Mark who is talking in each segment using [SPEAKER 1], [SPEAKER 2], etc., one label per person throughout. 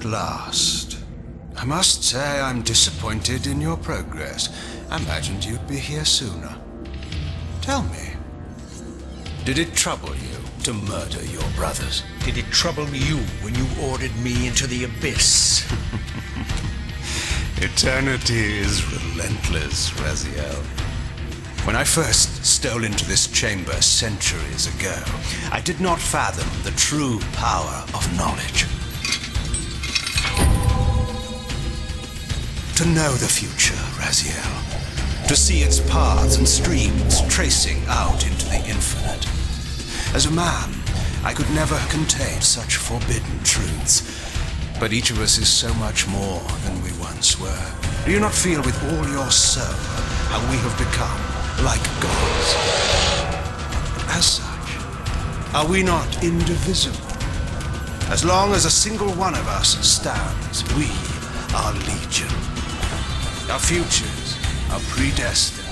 [SPEAKER 1] last. I must say I'm disappointed in your progress. I imagined you'd be here sooner. Tell me, did it trouble you to murder your brothers?
[SPEAKER 2] Did it trouble you when you ordered me into the abyss?
[SPEAKER 1] Eternity is relentless, Raziel. When I first stole into this chamber centuries ago, I did not fathom the true power of knowledge. To know the future, Raziel. To see its paths and streams tracing out into the infinite. As a man, I could never contain such forbidden truths. But each of us is so much more than we once were. Do you not feel with all your soul how we have become like gods? As such, are we not indivisible? As long as a single one of us stands, we are legion. Our futures are predestined.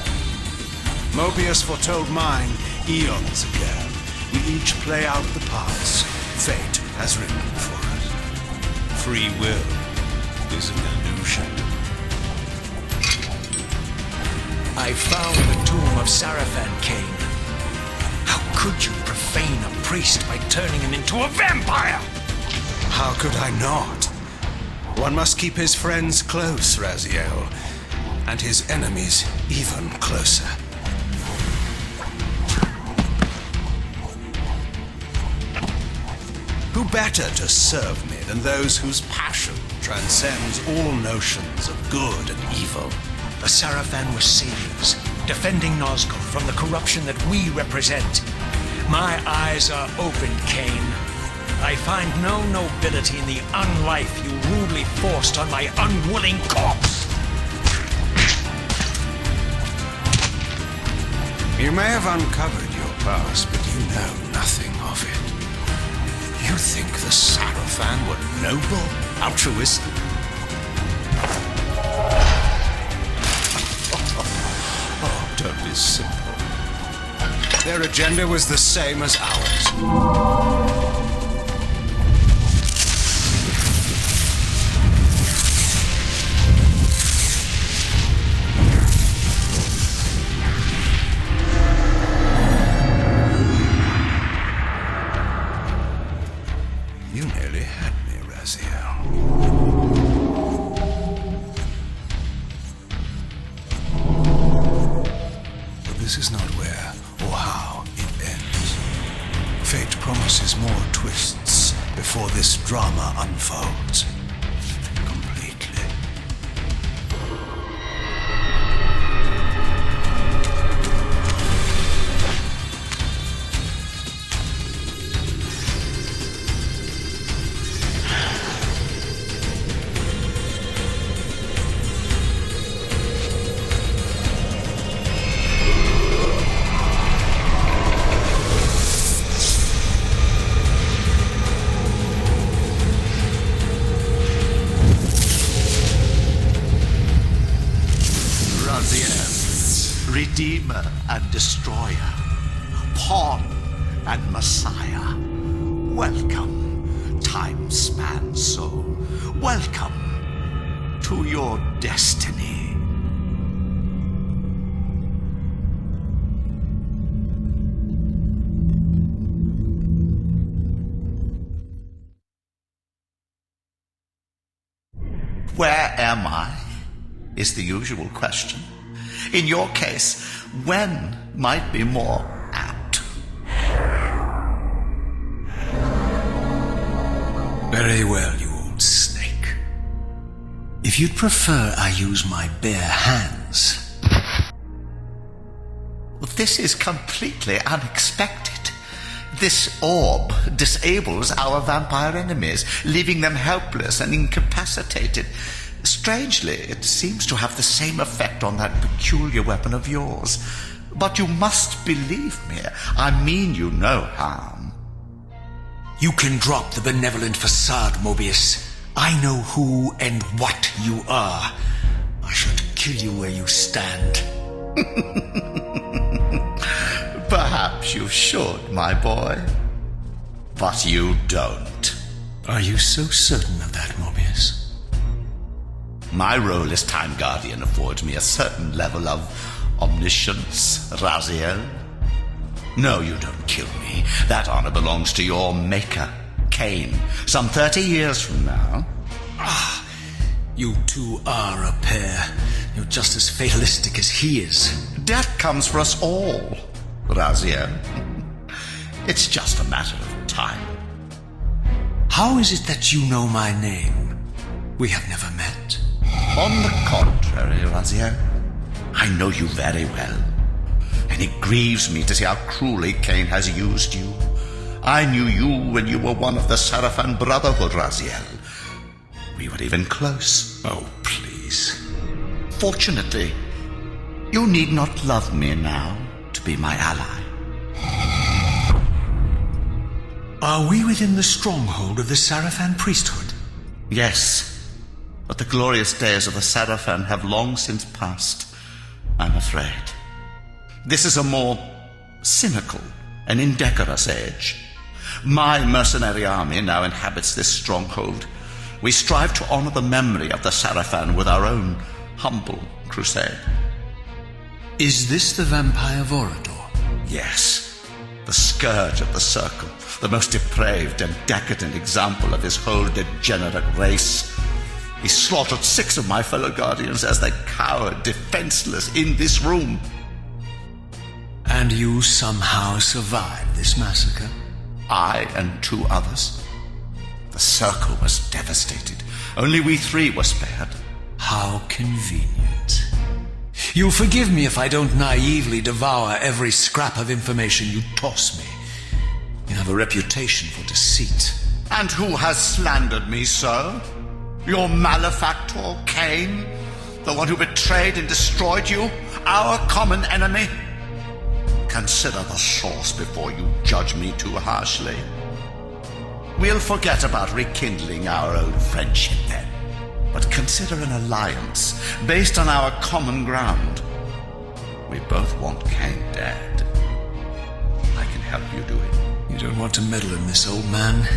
[SPEAKER 1] Moebius foretold mine eons ago. We each play out the parts fate has written for us. Free will is an illusion.
[SPEAKER 2] I found the tomb of Sarafan, Kain. How could you profane a priest by turning him into a vampire?
[SPEAKER 1] How could I not? One must keep his friends close, Raziel, and his enemies even closer. Who better to serve me than those whose passion transcends all notions of good and evil?
[SPEAKER 2] The Sarafan were saviors, defending Nazgul from the corruption that we represent. My eyes are opened, Kain. I find no nobility in the unlife you rudely forced on my unwilling corpse.
[SPEAKER 1] You may have uncovered your past, but you know nothing of it. You think the Sarafan were noble, altruistic? Oh, don't be simple. Their agenda was the same as ours. This is not where or how it ends. Fate promises more twists before this drama unfolds completely.
[SPEAKER 3] Redeemer and Destroyer, Pawn and Messiah. Welcome, time-span soul. Welcome to your destiny. Where am I? Is the usual question. In your case, when might be more apt.
[SPEAKER 2] Very well, you old snake. If you'd prefer I use my bare hands.
[SPEAKER 3] This is completely unexpected. This orb disables our vampire enemies, leaving them helpless and incapacitated. Strangely, it seems to have the same effect on that peculiar weapon of yours. But you must believe me. I mean you no harm.
[SPEAKER 2] You can drop the benevolent facade, Moebius. I know who and what you are. I should kill you where you stand.
[SPEAKER 3] Perhaps you should, my boy. But you don't.
[SPEAKER 2] Are you so certain of that, Moebius?
[SPEAKER 3] My role as Time Guardian affords me a certain level of omniscience, Raziel. No, you don't kill me. That honor belongs to your maker, Kain, some 30 years from now.
[SPEAKER 2] You two are a pair. You're just as fatalistic as he is.
[SPEAKER 3] Death comes for us all, Raziel. It's just a matter of time.
[SPEAKER 2] How is it that you know my name? We have never met.
[SPEAKER 3] On the contrary, Raziel, I know you very well. And it grieves me to see how cruelly Kain has used you. I knew you when you were one of the Sarafan Brotherhood, Raziel. We were even close.
[SPEAKER 2] Oh, please.
[SPEAKER 3] Fortunately, you need not love me now to be my ally.
[SPEAKER 2] Are we within the stronghold of the Sarafan priesthood?
[SPEAKER 3] Yes, but the glorious days of the Sarafan have long since passed, I'm afraid. This is a more cynical and indecorous age. My mercenary army now inhabits this stronghold. We strive to honor the memory of the Sarafan with our own humble crusade.
[SPEAKER 2] Is this the vampire Vorador?
[SPEAKER 3] Yes, the scourge of the circle, the most depraved and decadent example of his whole degenerate race. He slaughtered 6 of my fellow guardians as they cowered defenseless in this room.
[SPEAKER 2] And you somehow survived this massacre?
[SPEAKER 3] I and 2 others. The circle was devastated. Only we 3 were spared.
[SPEAKER 2] How convenient. You'll forgive me if I don't naively devour every scrap of information you toss me. You have a reputation for deceit.
[SPEAKER 3] And who has slandered me so? Your malefactor, Kain? The one who betrayed and destroyed you? Our common enemy? Consider the source before you judge me too harshly. We'll forget about rekindling our old friendship then, but consider an alliance based on our common ground. We both want Kain dead. I can help you do it.
[SPEAKER 2] You don't want to meddle in this, old man.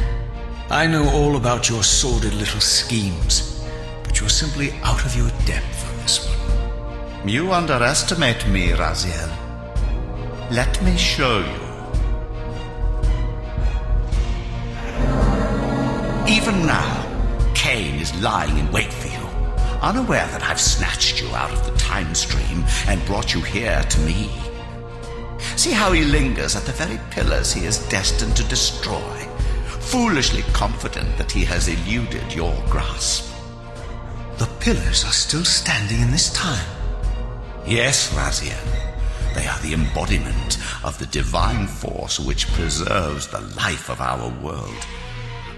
[SPEAKER 2] I know all about your sordid little schemes, but you're simply out of your depth on this one.
[SPEAKER 3] You underestimate me, Raziel. Let me show you. Even now, Kain is lying in wait for you, unaware that I've snatched you out of the time stream and brought you here to me. See how he lingers at the very pillars he is destined to destroy, foolishly confident that he has eluded your grasp.
[SPEAKER 2] The pillars are still standing in this time.
[SPEAKER 3] Yes, Raziel. They are the embodiment of the divine force which preserves the life of our world.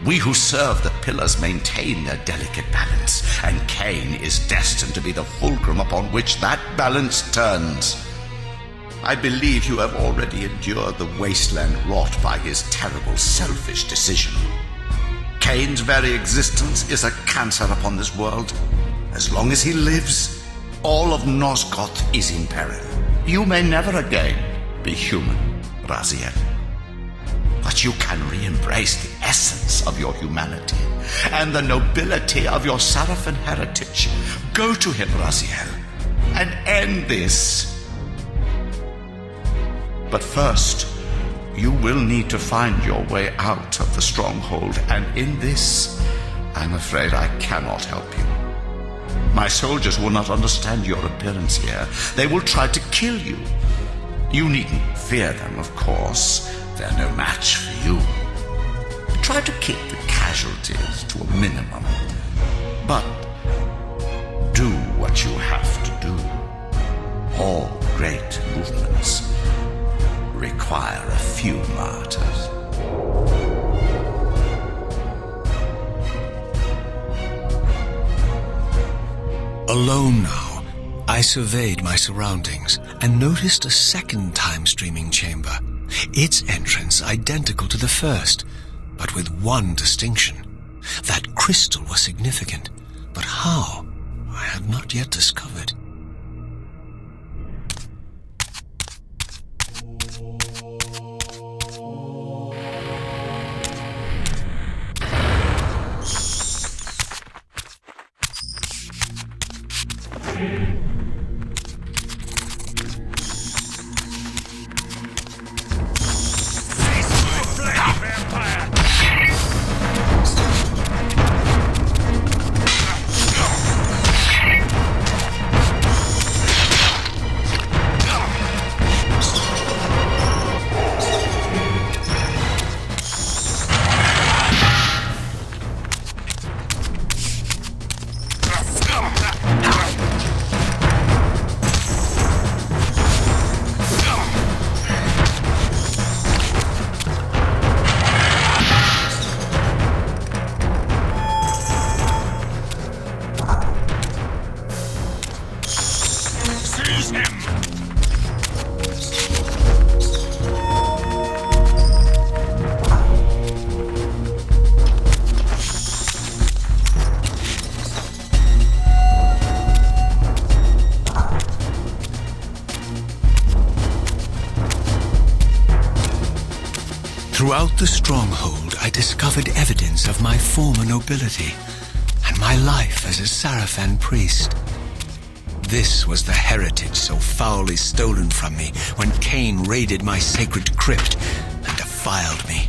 [SPEAKER 3] We who serve the pillars maintain their delicate balance, and Kain is destined to be the fulcrum upon which that balance turns. I believe you have already endured the wasteland wrought by his terrible, selfish decision. Kain's very existence is a cancer upon this world. As long as he lives, all of Nosgoth is in peril. You may never again be human, Raziel. But you can re-embrace the essence of your humanity and the nobility of your Sarafan heritage. Go to him, Raziel, and end this. But first, you will need to find your way out of the stronghold, and in this, I'm afraid I cannot help you. My soldiers will not understand your appearance here. They will try to kill you. You needn't fear them, of course. They're no match for you. Try to keep the casualties to a minimum. But do what you have to do. All great movements require a few martyrs.
[SPEAKER 2] Alone now, I surveyed my surroundings and noticed a second time-streaming chamber. Its entrance identical to the first, but with one distinction. That crystal was significant, but how, I had not yet discovered.
[SPEAKER 1] Throughout the stronghold, I discovered evidence of my former nobility and my life as a Sarafan priest. This was the heritage so foully stolen from me when Kain raided my sacred crypt and defiled me.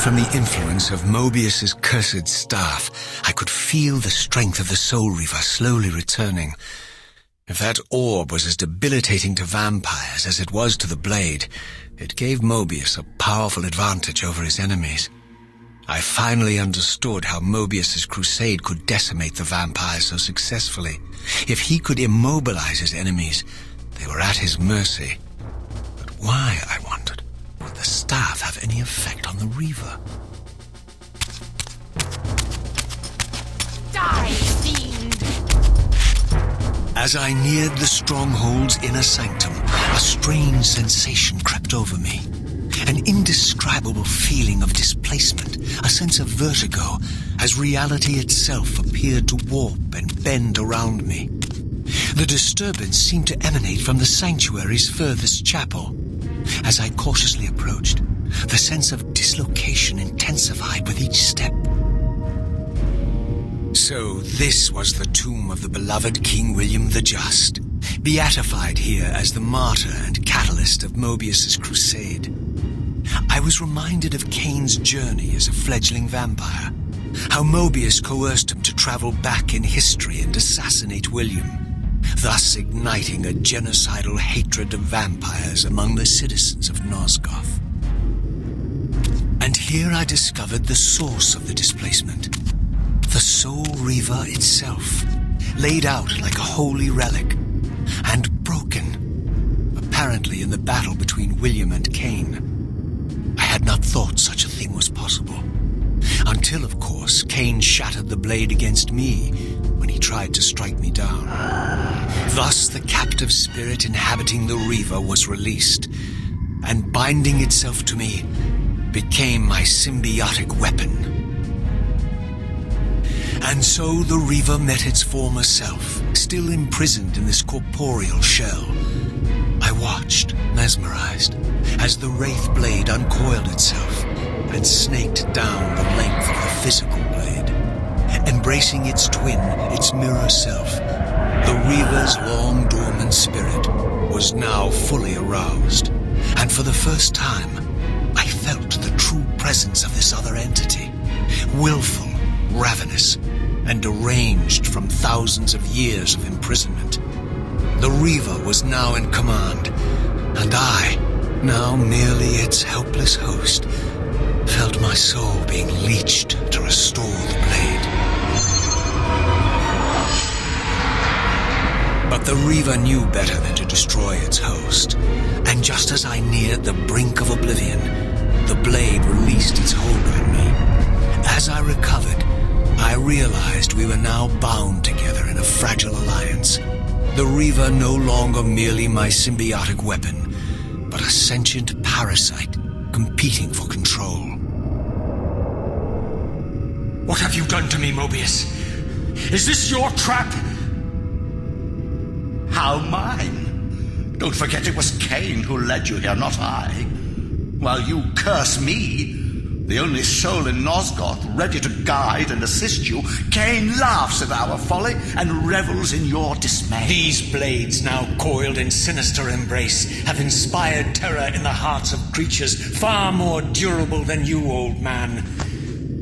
[SPEAKER 1] From the influence of Moebius's cursed staff, I could feel the strength of the Soul Reaver slowly returning. If that orb was as debilitating to vampires as it was to the blade, it gave Moebius a powerful advantage over his enemies. I finally understood how Moebius's crusade could decimate the vampires so successfully. If he could immobilize his enemies, they were at his mercy. But why, I wondered? Would the staff have any effect on the Reaver?
[SPEAKER 4] Die, fiend!
[SPEAKER 1] As I neared the stronghold's inner sanctum, a strange sensation crept over me. An indescribable feeling of displacement, a sense of vertigo, as reality itself appeared to warp and bend around me. The disturbance seemed to emanate from the sanctuary's furthest chapel. As I cautiously approached, the sense of dislocation intensified with each step. So this was the tomb of the beloved King William the Just, beatified here as the martyr and catalyst of Moebius's crusade. I was reminded of Kain's journey as a fledgling vampire, how Moebius coerced him to travel back in history and assassinate William, thus igniting a genocidal hatred of vampires among the citizens of Nosgoth. And here I discovered the source of the displacement. The Soul Reaver itself, laid out like a holy relic, and broken, apparently in the battle between William and Kain. I had not thought such a thing was possible. Until, of course, Kain shattered the blade against me when he tried to strike me down. Thus the captive spirit inhabiting the Reaver was released, and binding itself to me became my symbiotic weapon. And so the Reaver met its former self, still imprisoned in this corporeal shell. I watched, mesmerized, as the Wraith blade uncoiled itself and snaked down the length of the physical blade. Embracing its twin, its mirror self, the Reaver's long-dormant spirit was now fully aroused, and for the first time, I felt the true presence of this other entity, willful, ravenous, and deranged from thousands of years of imprisonment. The Reaver was now in command, and I, now merely its helpless host, felt my soul being leached to restore the blade. But the Reaver knew better than to destroy its host, and just as I neared the brink of oblivion, the blade released its hold on me. As I recovered, I realized we were now bound together in a fragile alliance. The Reaver no longer merely my symbiotic weapon, but a sentient parasite competing for control.
[SPEAKER 2] What have you done to me, Moebius? Is this your trap?
[SPEAKER 3] How mine? Don't forget it was Kain who led you here, not I. While you curse me, the only soul in Nosgoth ready to guide and assist you, Kain laughs at our folly and revels in your dismay.
[SPEAKER 2] These blades, now coiled in sinister embrace, have inspired terror in the hearts of creatures far more durable than you, old man.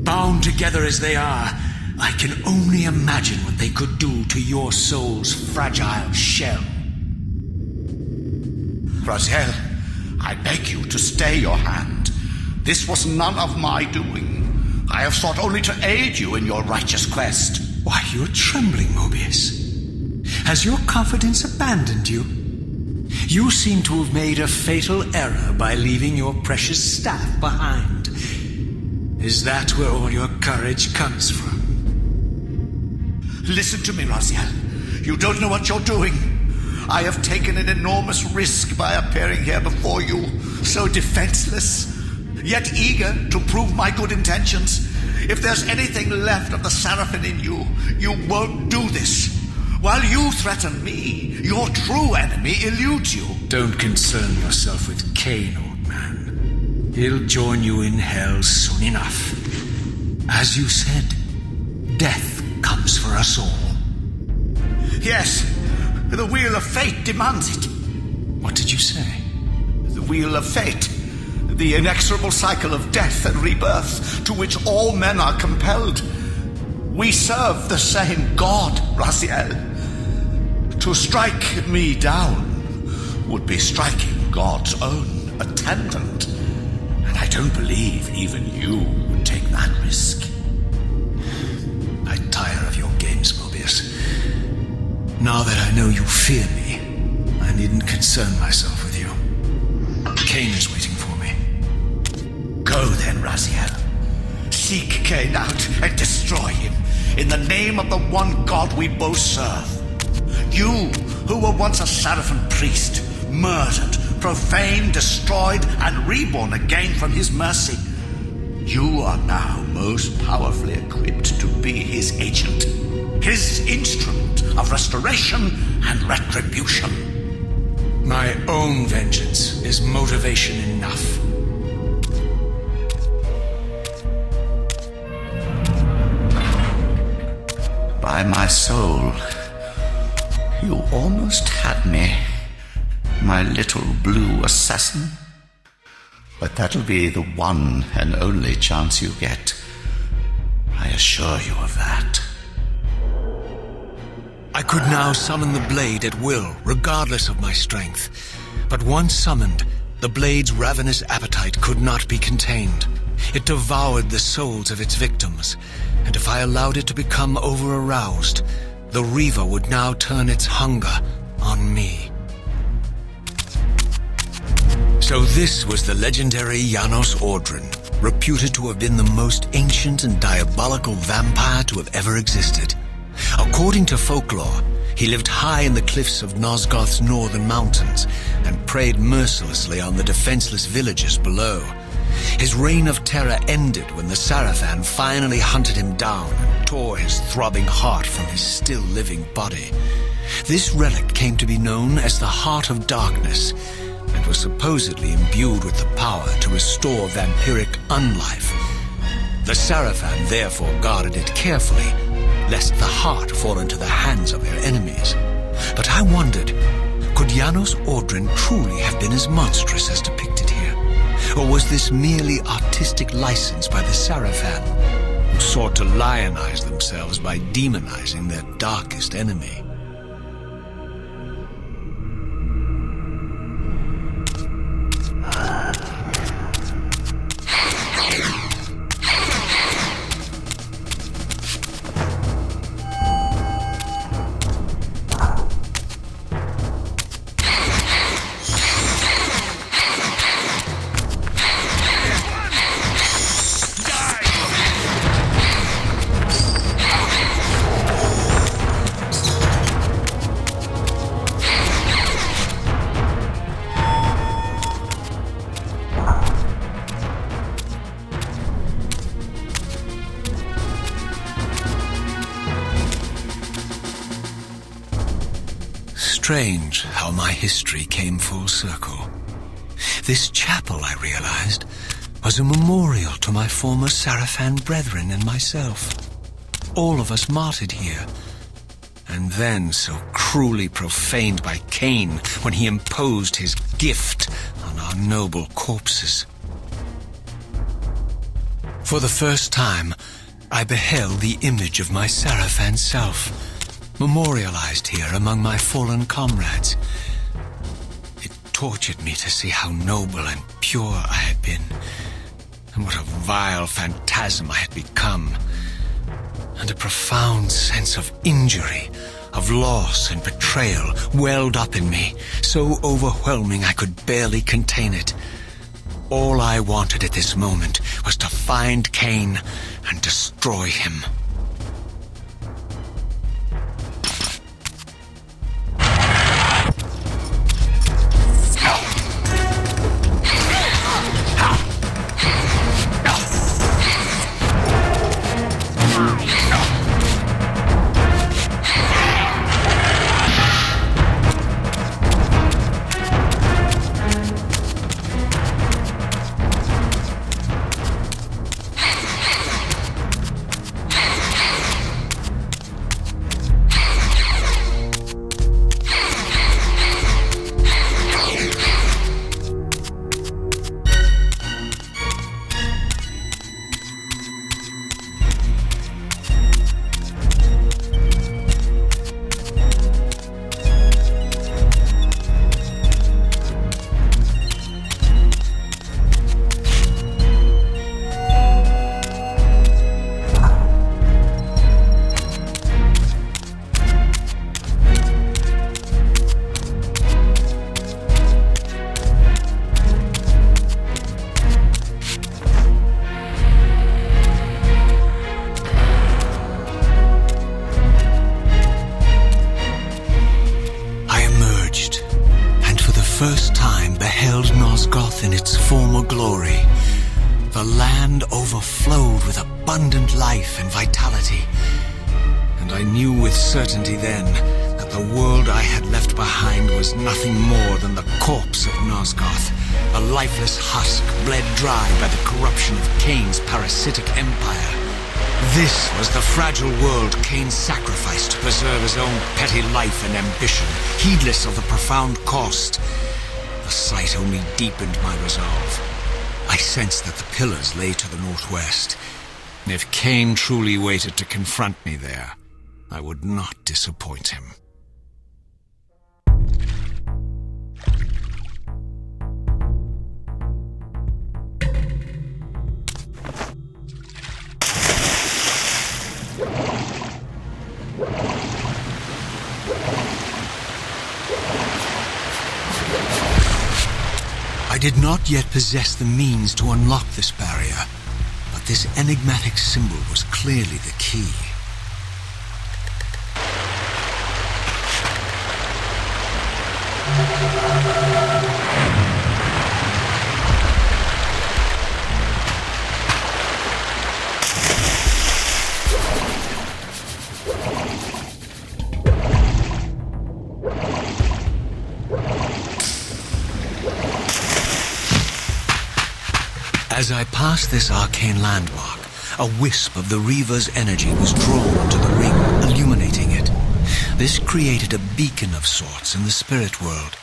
[SPEAKER 2] Bound together as they are, I can only imagine what they could do to your soul's fragile shell.
[SPEAKER 3] Raziel, I beg you to stay your hand. This was none of my doing. I have sought only to aid you in your righteous quest.
[SPEAKER 2] Why, you're trembling, Moebius. Has your confidence abandoned you? You seem to have made a fatal error by leaving your precious staff behind. Is that where all your courage comes from?
[SPEAKER 3] Listen to me, Raziel. You don't know what you're doing. I have taken an enormous risk by appearing here before you, so defenseless, yet eager to prove my good intentions. If there's anything left of the Sarafan in you, you won't do this. While you threaten me, your true enemy eludes you.
[SPEAKER 2] Don't concern yourself with Kain, old man. He'll join you in hell soon enough. As you said, death comes for us all.
[SPEAKER 3] Yes, the wheel of fate demands it.
[SPEAKER 2] What did you say?
[SPEAKER 3] The wheel of fate. The inexorable cycle of death and rebirth to which all men are compelled. We serve the same God, Raziel. To strike me down would be striking God's own attendant. And I don't believe even you would take that risk.
[SPEAKER 2] I tire of your games, Moebius. Now that I know you fear me, I needn't concern myself with you. Kain is waiting for me.
[SPEAKER 3] Go then, Raziel. Seek Kain out and destroy him in the name of the one God we both serve. You, who were once a Sarafan priest, murdered, profaned, destroyed, and reborn again from his mercy, you are now most powerfully equipped to be his agent, his instrument of restoration and retribution.
[SPEAKER 2] My own vengeance is motivation enough.
[SPEAKER 3] By my soul, you almost had me, my little blue assassin. But that'll be the one and only chance you get. I assure you of that.
[SPEAKER 2] I could now summon the blade at will, regardless of my strength. But once summoned, the blade's ravenous appetite could not be contained. It devoured the souls of its victims, and if I allowed it to become over-aroused, the Reaver would now turn its hunger on me. So this was the legendary Janos Audron, reputed to have been the most ancient and diabolical vampire to have ever existed. According to folklore, he lived high in the cliffs of Nosgoth's northern mountains and preyed mercilessly on the defenseless villages below. His reign of terror ended when the Sarafan finally hunted him down and tore his throbbing heart from his still-living body. This relic came to be known as the Heart of Darkness and was supposedly imbued with the power to restore vampiric unlife. The Sarafan therefore guarded it carefully, lest the heart fall into the hands of their enemies. But I wondered, could Janos Audron truly have been as monstrous as depicted here? Or was this merely artistic license by the Sarafan, who sought to lionize themselves by demonizing their darkest enemy?
[SPEAKER 1] strange how my history came full circle. This chapel, I realized, was a memorial to my former Sarafan brethren and myself. All of us martyred here, and then so cruelly profaned by Kain when he imposed his gift on our noble corpses. For the first time, I beheld the image of my Sarafan self, memorialized here among my fallen comrades. It tortured me to see how noble and pure I had been, and what a vile phantasm I had become, and a profound sense of injury, of loss and betrayal welled up in me, so overwhelming I could barely contain it. All I wanted at this moment was to find Kain and destroy him. First time beheld Nosgoth in its former glory. The land overflowed with abundant life and vitality, and I knew with certainty then that the world I had left behind was nothing more than the corpse of Nosgoth, a lifeless husk bled dry by the corruption of Kain's parasitic empire. This was the fragile world Kain sacrificed to preserve his own petty life and ambition, heedless of the profound cost. The sight only deepened my resolve. I sensed that the pillars lay to the northwest. If Kain truly waited to confront me there, I would not disappoint him. I did not yet possess the means to unlock this barrier, but this enigmatic symbol was clearly the key. As I passed this arcane landmark, a wisp of the Reaver's energy was drawn to the ring, illuminating it. This created a beacon of sorts in the spirit world.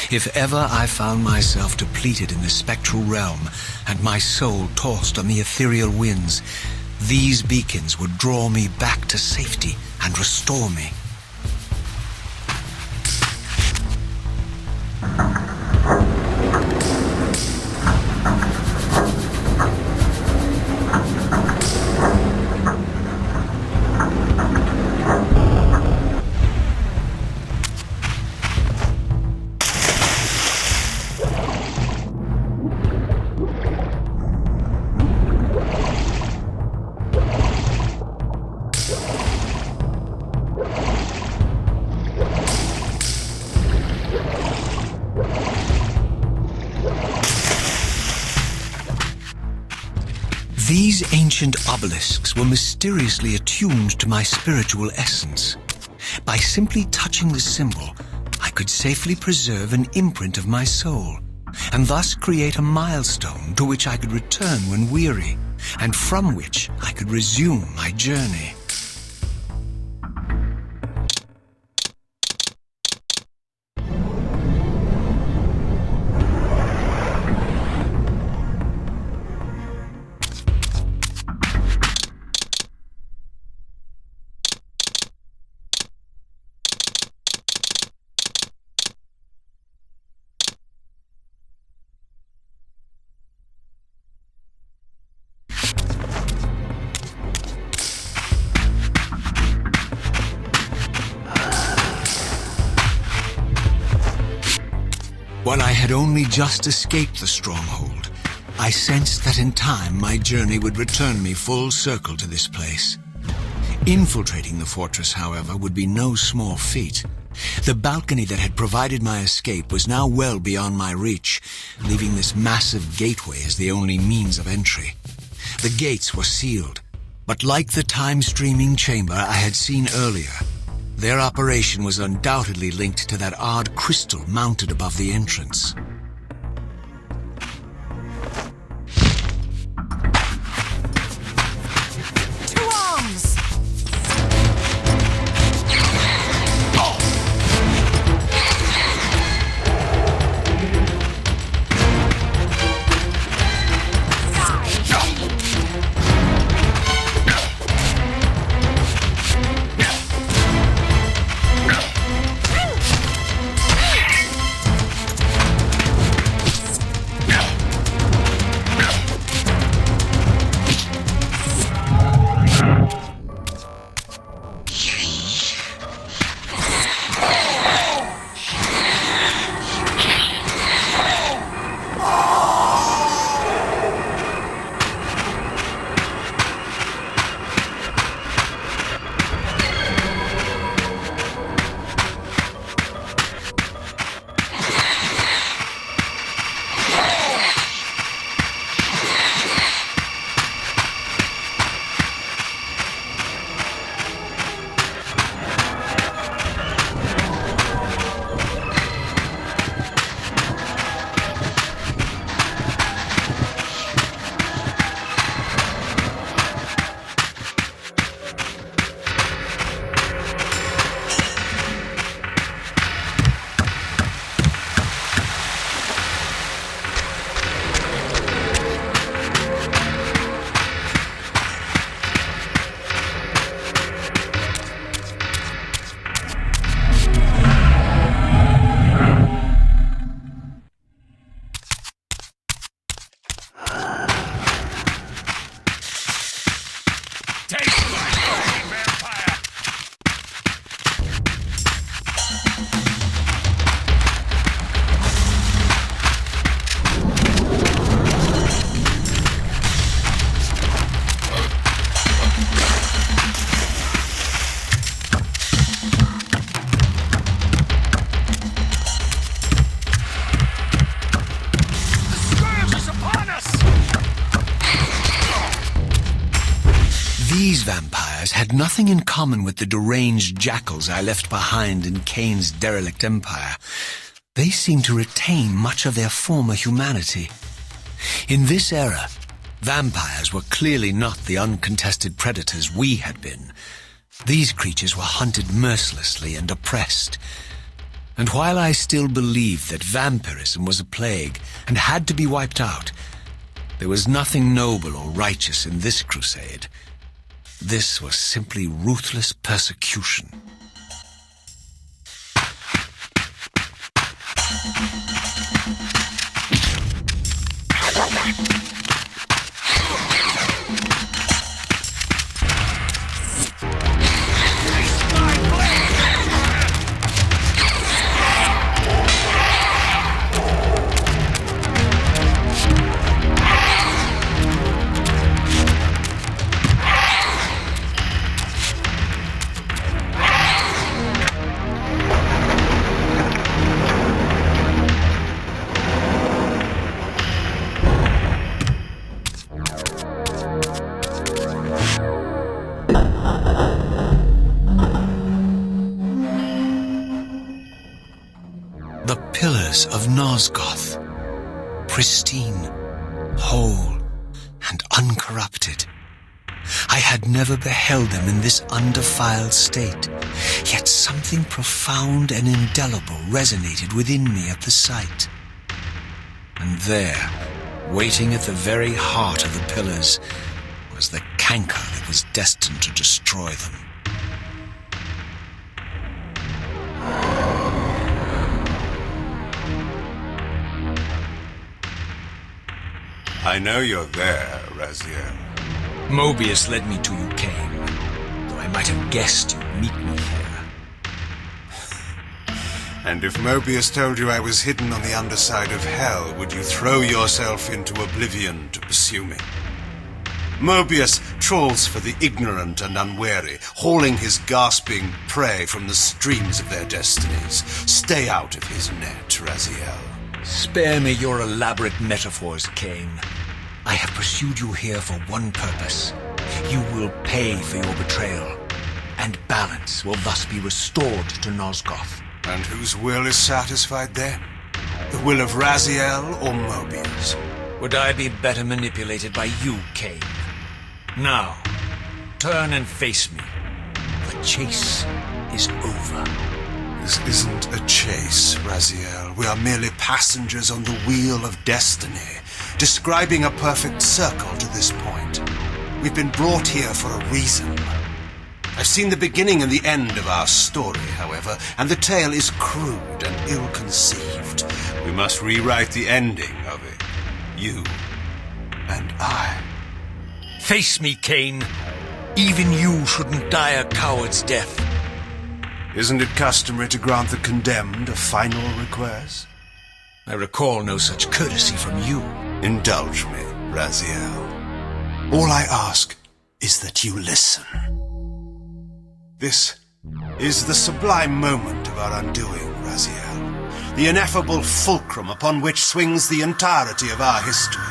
[SPEAKER 1] If ever I found myself depleted in the spectral realm and my soul tossed on the ethereal winds, these beacons would draw me back to safety and restore me. These ancient obelisks were mysteriously attuned to my spiritual essence. By simply touching the symbol, I
[SPEAKER 2] could safely preserve an imprint of my soul, and thus create a milestone to which I could return when weary, and from which I could resume my journey. While I had only just escaped the stronghold, I sensed that in time my journey would return me full circle to this place. Infiltrating the fortress, however, would be no small feat. The balcony that had provided my escape was now well beyond my reach, leaving this massive gateway as the only means of entry. The gates were sealed, but like the time-streaming chamber I had seen earlier, their operation was undoubtedly linked to that odd crystal mounted above the entrance.
[SPEAKER 4] To arms!
[SPEAKER 2] These vampires had nothing in common with the deranged jackals I left behind in Kain's derelict empire. They seemed to retain much of their former humanity. In this era, vampires were clearly not the uncontested predators we had been. These creatures were hunted mercilessly and oppressed. And while I still believed that vampirism was a plague and had to be wiped out, there was nothing noble or righteous in this crusade. This was simply ruthless persecution.
[SPEAKER 1] pillars of Nosgoth, pristine, whole, and uncorrupted. I had never beheld them in this undefiled state, yet something profound and indelible resonated within me at the sight. And there, waiting at the very heart of the pillars, was the canker that was destined to destroy them. I know you're there, Raziel.
[SPEAKER 2] Moebius led me to you, Kain, though I might have guessed you'd meet me here.
[SPEAKER 1] And if Moebius told you I was hidden on the underside of hell, would you throw yourself into oblivion to pursue me? Moebius trawls for the ignorant and unwary, hauling his gasping prey from the streams of their destinies. Stay out of his net, Raziel.
[SPEAKER 2] Spare me your elaborate metaphors, Kain. I have pursued you here for one purpose. You will pay for your betrayal, and balance will thus be restored to Nosgoth.
[SPEAKER 1] And whose will is satisfied then? The will of Raziel or Moebius?
[SPEAKER 2] Would I be better manipulated by you, Kain? Now, turn and face me. The chase is over.
[SPEAKER 1] This isn't a chase, Raziel. We are merely passengers on the wheel of destiny, describing a perfect circle to this point. We've been brought here for a reason. I've seen the beginning and the end of our story, however, and the tale is crude and ill-conceived. We must rewrite the ending of it. You and I.
[SPEAKER 2] Face me, Kain. Even you shouldn't die a coward's death.
[SPEAKER 1] Isn't it customary to grant the condemned a final request?
[SPEAKER 2] I recall no such courtesy from you.
[SPEAKER 1] Indulge me, Raziel. All I ask is that you listen. This is the sublime moment of our undoing, Raziel. The ineffable fulcrum upon which swings the entirety of our history.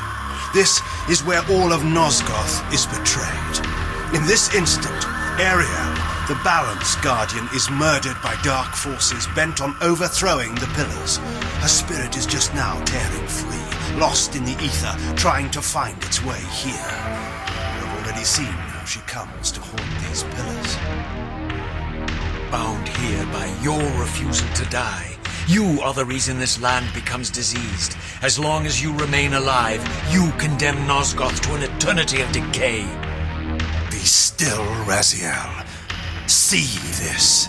[SPEAKER 1] This is where all of Nosgoth is betrayed. In this instant, Ariel, the balance guardian, is murdered by dark forces bent on overthrowing the pillars. Her spirit is just now tearing free, lost in the ether, trying to find its way here. You have already seen how she comes to haunt these pillars.
[SPEAKER 2] Bound here by your refusal to die, you are the reason this land becomes diseased. As long as you remain alive, you condemn Nosgoth to an eternity of decay.
[SPEAKER 1] Be still, Raziel. See this.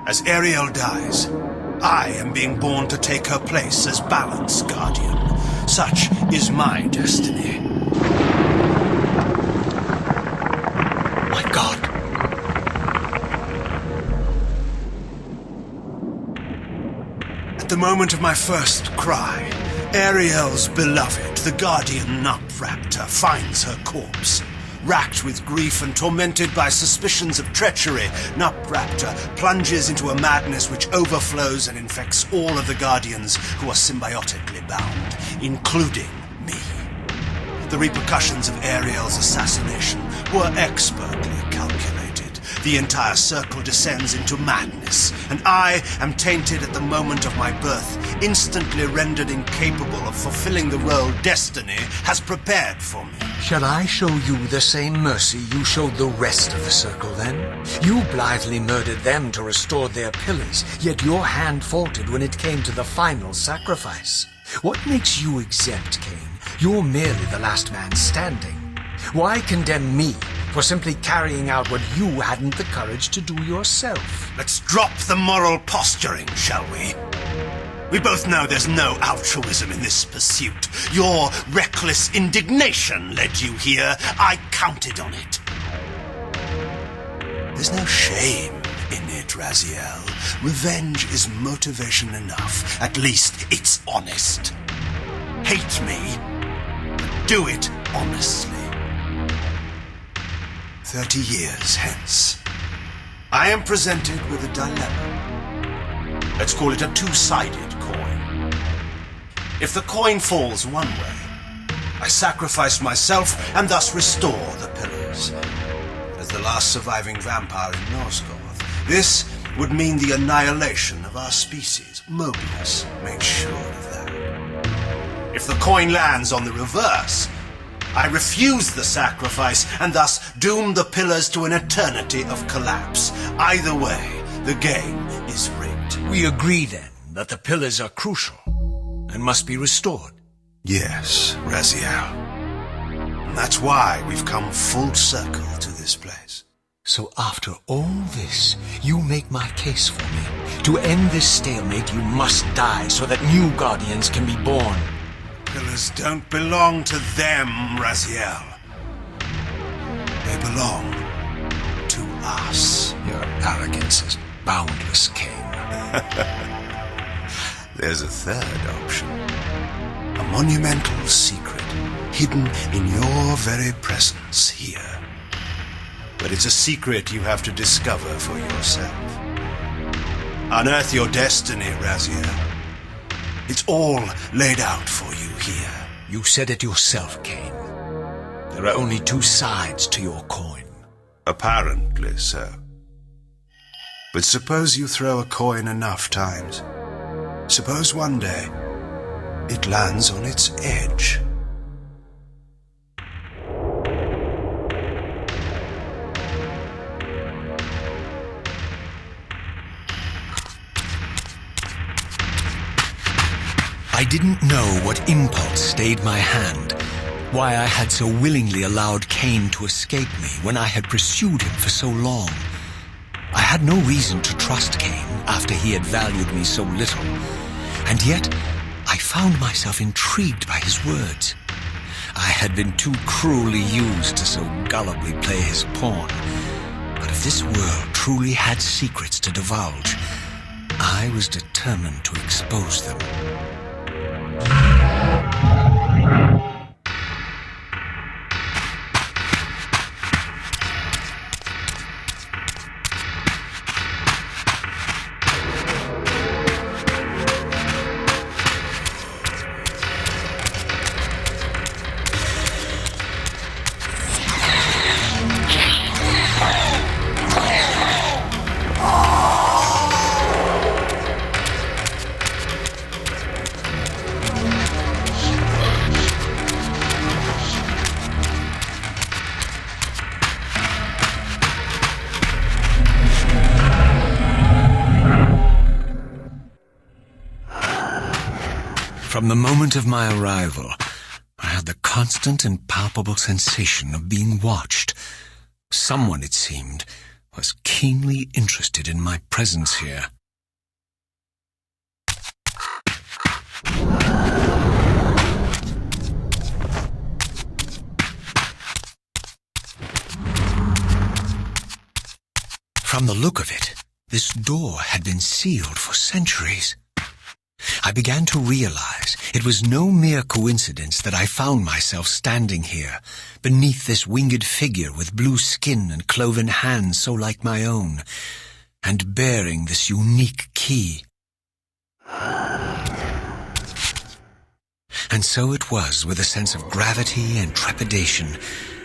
[SPEAKER 1] As Ariel dies, I am being born to take her place as balance guardian. Such is my destiny.
[SPEAKER 2] My God.
[SPEAKER 1] At the moment of my first cry, Ariel's beloved, the guardian Nupraptor, finds her corpse. Racked with grief and tormented by suspicions of treachery, Nupraptor plunges into a madness which overflows and infects all of the Guardians who are symbiotically bound, including me. The repercussions of Ariel's assassination were expertly calculated. The entire circle descends into madness, and I am tainted at the moment of my birth, instantly rendered incapable of fulfilling the role destiny has prepared for me.
[SPEAKER 2] Shall I show you the same mercy you showed the rest of the circle, then? You blithely murdered them to restore their pillars, yet your hand faltered when it came to the final sacrifice. What makes you exempt, Kain? You're merely the last man standing. Why condemn me for simply carrying out what you hadn't the courage to do yourself?
[SPEAKER 1] Let's drop the moral posturing, shall we? We both know there's no altruism in this pursuit. Your reckless indignation led you here. I counted on it. There's no shame in it, Raziel. Revenge is motivation enough. At least it's honest. Hate me, but do it honestly. 30 years hence, I am presented with a dilemma. Let's call it a two-sided coin. If the coin falls one way, I sacrifice myself and thus restore the pillars. As the last surviving vampire in Nosgoth, this would mean the annihilation of our species. Moebius made sure of that. If the coin lands on the reverse, I refuse the sacrifice and thus doom the pillars to an eternity of collapse. Either way, the game is rigged.
[SPEAKER 2] We agree then that the pillars are crucial and must be restored.
[SPEAKER 1] Yes, Raziel. And that's why we've come full circle to this place.
[SPEAKER 2] So after all this, you make my case for me. To end this stalemate, you must die so that new guardians can be born.
[SPEAKER 1] Pillars don't belong to them, Raziel. They belong to us.
[SPEAKER 2] Your arrogance is boundless, Kain.
[SPEAKER 1] There's a third option. A monumental secret hidden in your very presence here. But it's a secret you have to discover for yourself. Unearth your destiny, Raziel. It's all laid out for you here.
[SPEAKER 2] You said it yourself, Kain. There are only two sides to your coin.
[SPEAKER 1] Apparently so. But suppose you throw a coin enough times. Suppose one day it lands on its edge.
[SPEAKER 2] I didn't know what impulse stayed my hand, why I had so willingly allowed Kain to escape me when I had pursued him for so long. I had no reason to trust Kain after he had valued me so little, and yet I found myself intrigued by his words. I had been too cruelly used to so gullibly play his pawn, but if this world truly had secrets to divulge, I was determined to expose them. From the moment of my arrival, I had the constant and palpable sensation of being watched. Someone, it seemed, was keenly interested in my presence here. From the look of it, this door had been sealed for centuries. I began to realize it was no mere coincidence that I found myself standing here, beneath this winged figure with blue skin and cloven hands so like my own, and bearing this unique key. And so it was with a sense of gravity and trepidation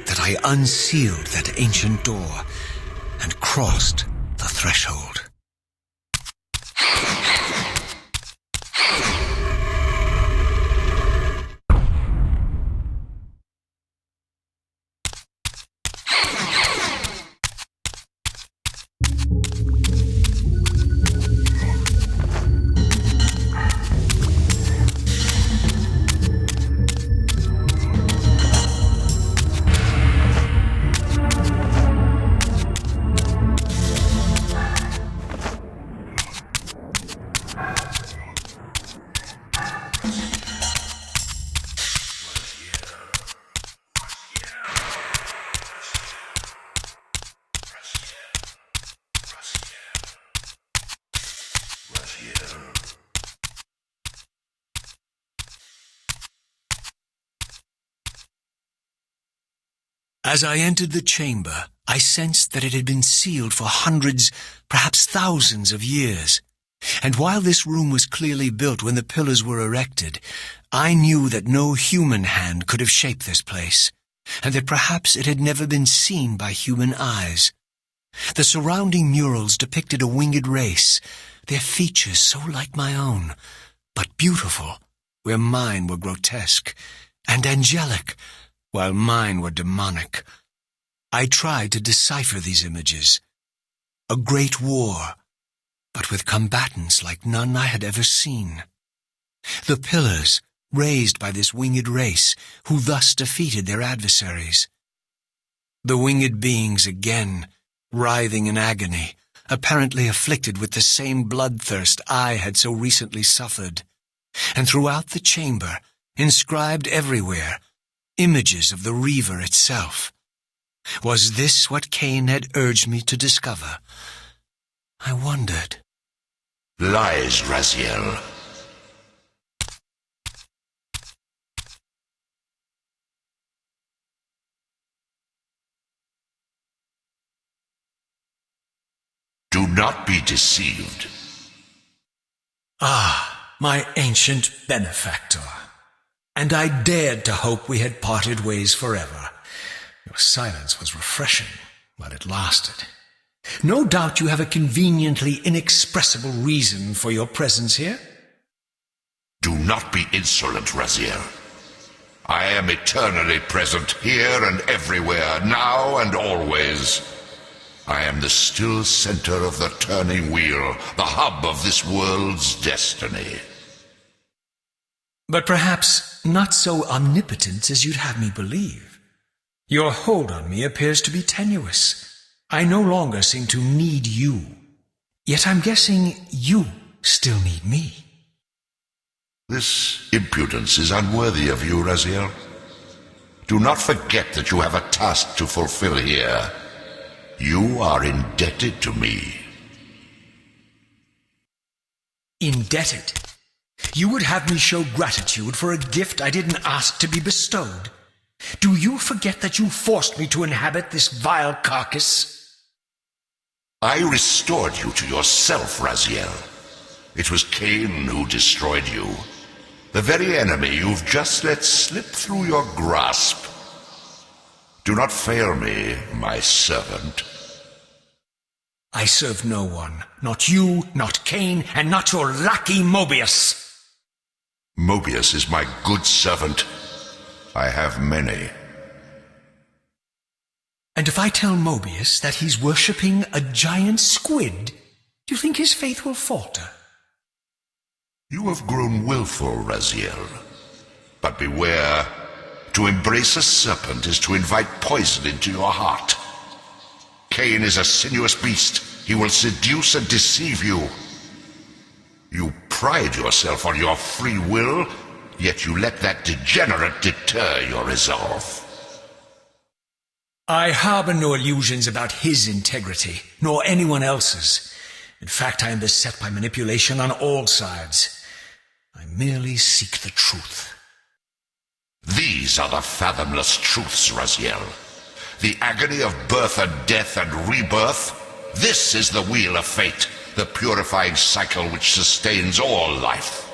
[SPEAKER 2] that I unsealed that ancient door and crossed the threshold. As I entered the chamber, I sensed that it had been sealed for hundreds, perhaps thousands of years. And while this room was clearly built when the pillars were erected, I knew that no human hand could have shaped this place, and that perhaps it had never been seen by human eyes. The surrounding murals depicted a winged race, their features so like my own, but beautiful, where mine were grotesque, and angelic, while mine were demonic. I tried to decipher these images. A great war, but with combatants like none I had ever seen. The pillars raised by this winged race, who thus defeated their adversaries. The winged beings again, writhing in agony, apparently afflicted with the same bloodthirst I had so recently suffered. And throughout the chamber, inscribed everywhere, images of the Reaver itself. Was this what Kain had urged me to discover? I wondered.
[SPEAKER 5] Lies, Raziel. Do not be deceived.
[SPEAKER 2] Ah, my ancient benefactor. And I dared to hope we had parted ways forever. Your silence was refreshing while it lasted. No doubt you have a conveniently inexpressible reason for your presence here.
[SPEAKER 5] Do not be insolent, Raziel. I am eternally present here and everywhere, now and always. I am the still center of the turning wheel, the hub of this world's destiny.
[SPEAKER 2] But perhaps not so omnipotent as you'd have me believe. Your hold on me appears to be tenuous. I no longer seem to need you. Yet I'm guessing you still need me.
[SPEAKER 5] This impudence is unworthy of you, Raziel. Do not forget that you have a task to fulfill here. You are indebted to me.
[SPEAKER 2] Indebted? You would have me show gratitude for a gift I didn't ask to be bestowed. Do you forget that you forced me to inhabit this vile carcass?
[SPEAKER 5] I restored you to yourself, Raziel. It was Kain who destroyed you. The very enemy you've just let slip through your grasp. Do not fail me, my servant.
[SPEAKER 2] I serve no one. Not you, not Kain, and not your lackey Moebius.
[SPEAKER 5] Moebius is my good servant. I have many.
[SPEAKER 2] And if I tell Moebius that he's worshipping a giant squid, do you think his faith will falter?
[SPEAKER 5] You have grown willful, Raziel. But beware. To embrace a serpent is to invite poison into your heart. Kain is a sinuous beast. He will seduce and deceive you. You pride yourself on your free will, yet you let that degenerate deter your resolve.
[SPEAKER 2] I harbor no illusions about his integrity, nor anyone else's. In fact, I am beset by manipulation on all sides. I merely seek the truth.
[SPEAKER 5] These are the fathomless truths, Raziel. The agony of birth and death and rebirth. This is the wheel of fate, the purifying cycle which sustains all life.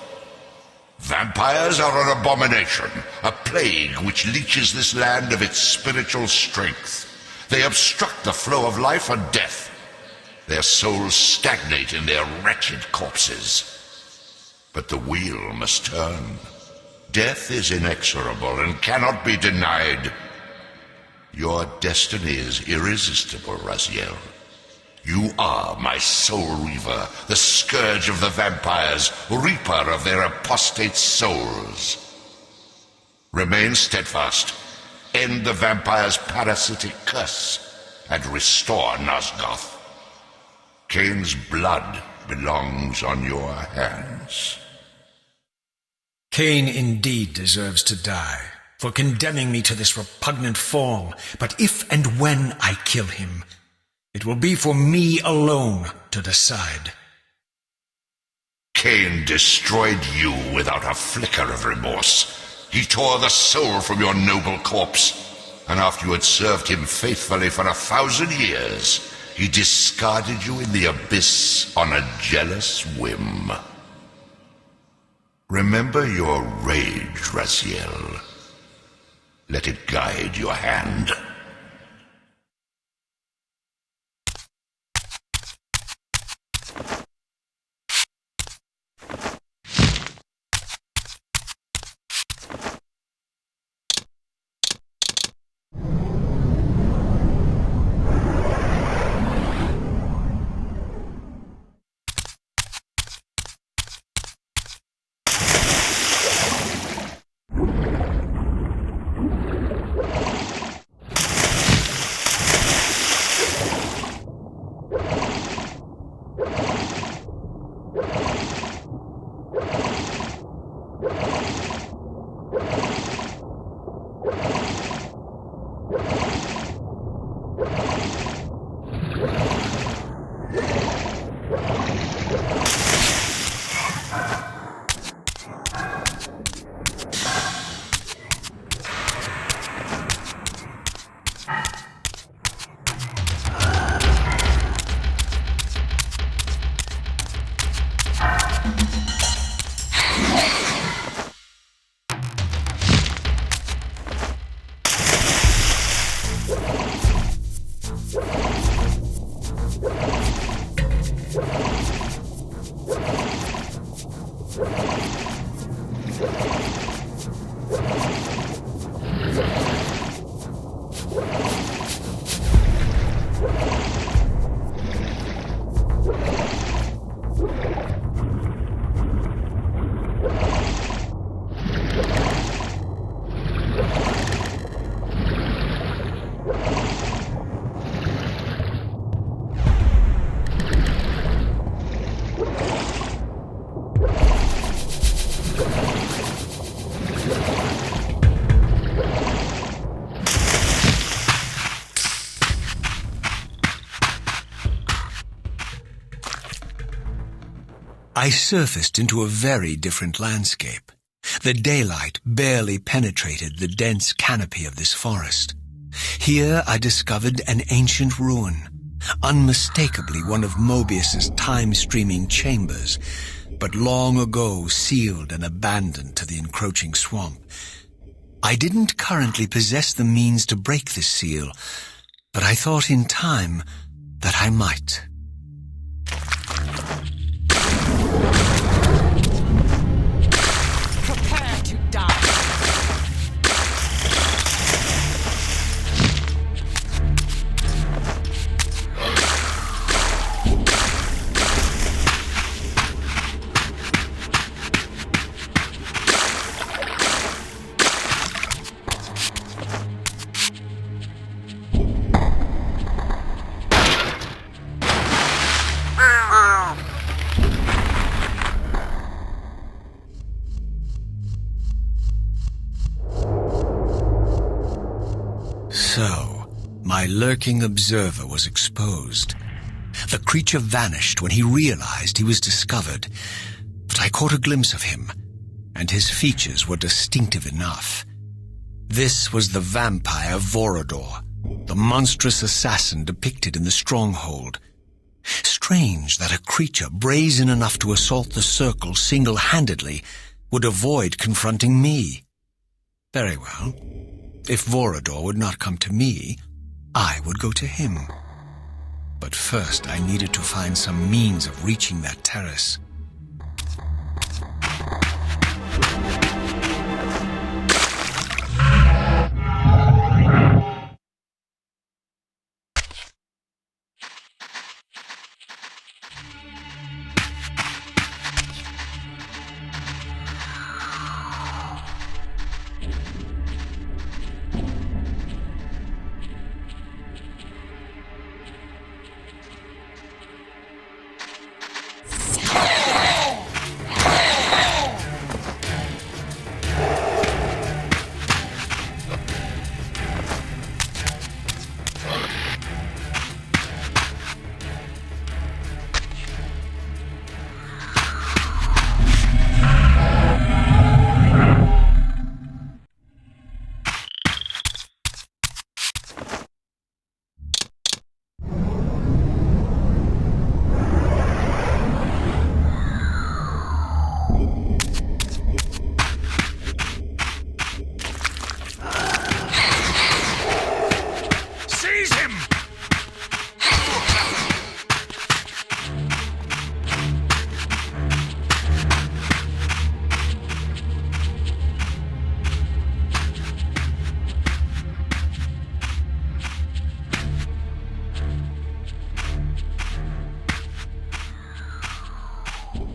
[SPEAKER 5] Vampires are an abomination, a plague which leeches this land of its spiritual strength. They obstruct the flow of life and death. Their souls stagnate in their wretched corpses. But the wheel must turn. Death is inexorable and cannot be denied. Your destiny is irresistible, Raziel. You are my soul reaver, the scourge of the vampires, reaper of their apostate souls. Remain steadfast, end the vampire's parasitic curse, and restore Nosgoth. Kain's blood belongs on your hands.
[SPEAKER 2] Kain indeed deserves to die for condemning me to this repugnant form, but if and when I kill him, it will be for me alone to decide.
[SPEAKER 5] Kain destroyed you without a flicker of remorse. He tore the soul from your noble corpse, and after you had served him faithfully for 1,000 years, he discarded you in the abyss on a jealous whim. Remember your rage, Raziel. Let it guide your hand.
[SPEAKER 1] I surfaced into a very different landscape. The daylight barely penetrated the dense canopy of this forest. Here I discovered an ancient ruin, unmistakably one of Moebius's time-streaming chambers, but long ago sealed and abandoned to the encroaching swamp. I didn't currently possess the means to break this seal, but I thought in time that I might.
[SPEAKER 4] Prepare to die.
[SPEAKER 1] So, my lurking observer was exposed. The creature vanished when he realized he was discovered, but I caught a glimpse of him, and his features were distinctive enough. This was the vampire Vorador, the monstrous assassin depicted in the stronghold. Strange that a creature brazen enough to assault the circle single-handedly would avoid confronting me. Very well. If Vorador would not come to me, I would go to him. But first I needed to find some means of reaching that terrace.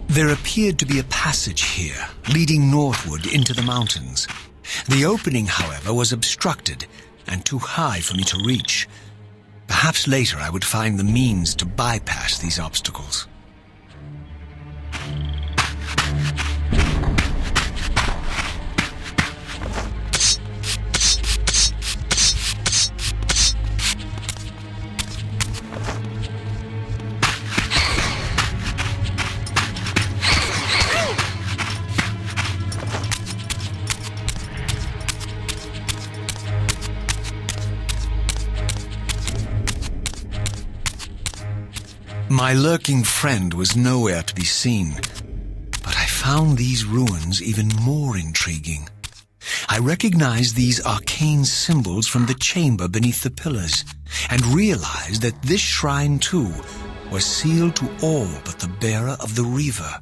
[SPEAKER 1] There appeared to be a passage here, leading northward into the mountains. The opening, however, was obstructed and too high for me to reach.
[SPEAKER 2] Perhaps later I would find the means to bypass these obstacles. My lurking friend was nowhere to be seen, but I found these ruins even more intriguing. I recognized these arcane symbols from the chamber beneath the pillars, and realized that this shrine too was sealed to all but the bearer of the Reaver.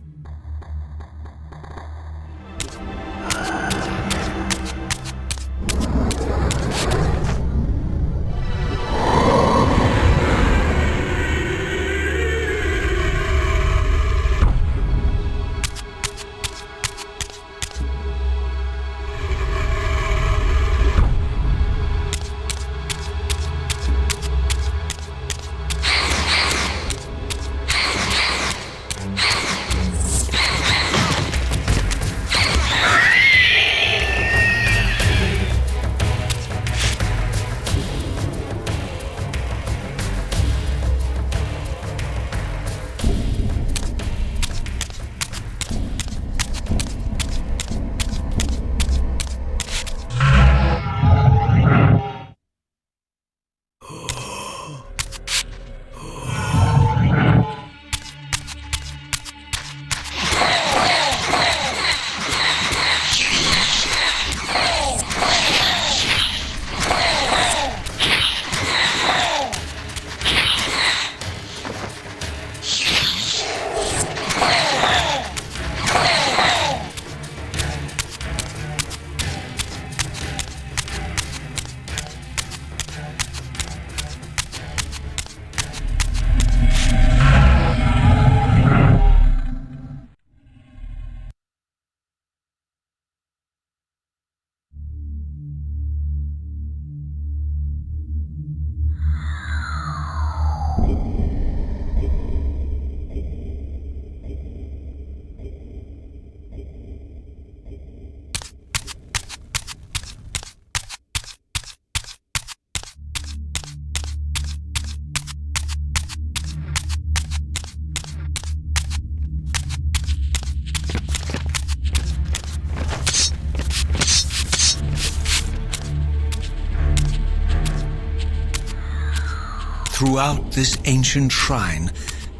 [SPEAKER 2] Throughout this ancient shrine,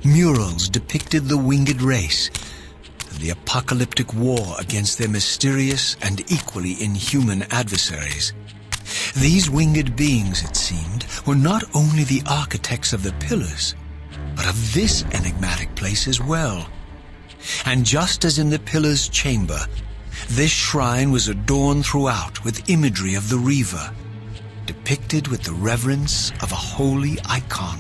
[SPEAKER 2] murals depicted the winged race and the apocalyptic war against their mysterious and equally inhuman adversaries. These winged beings, it seemed, were not only the architects of the pillars, but of this enigmatic place as well. And just as in the pillar's chamber, this shrine was adorned throughout with imagery of the Reaver, depicted with the reverence of a holy icon.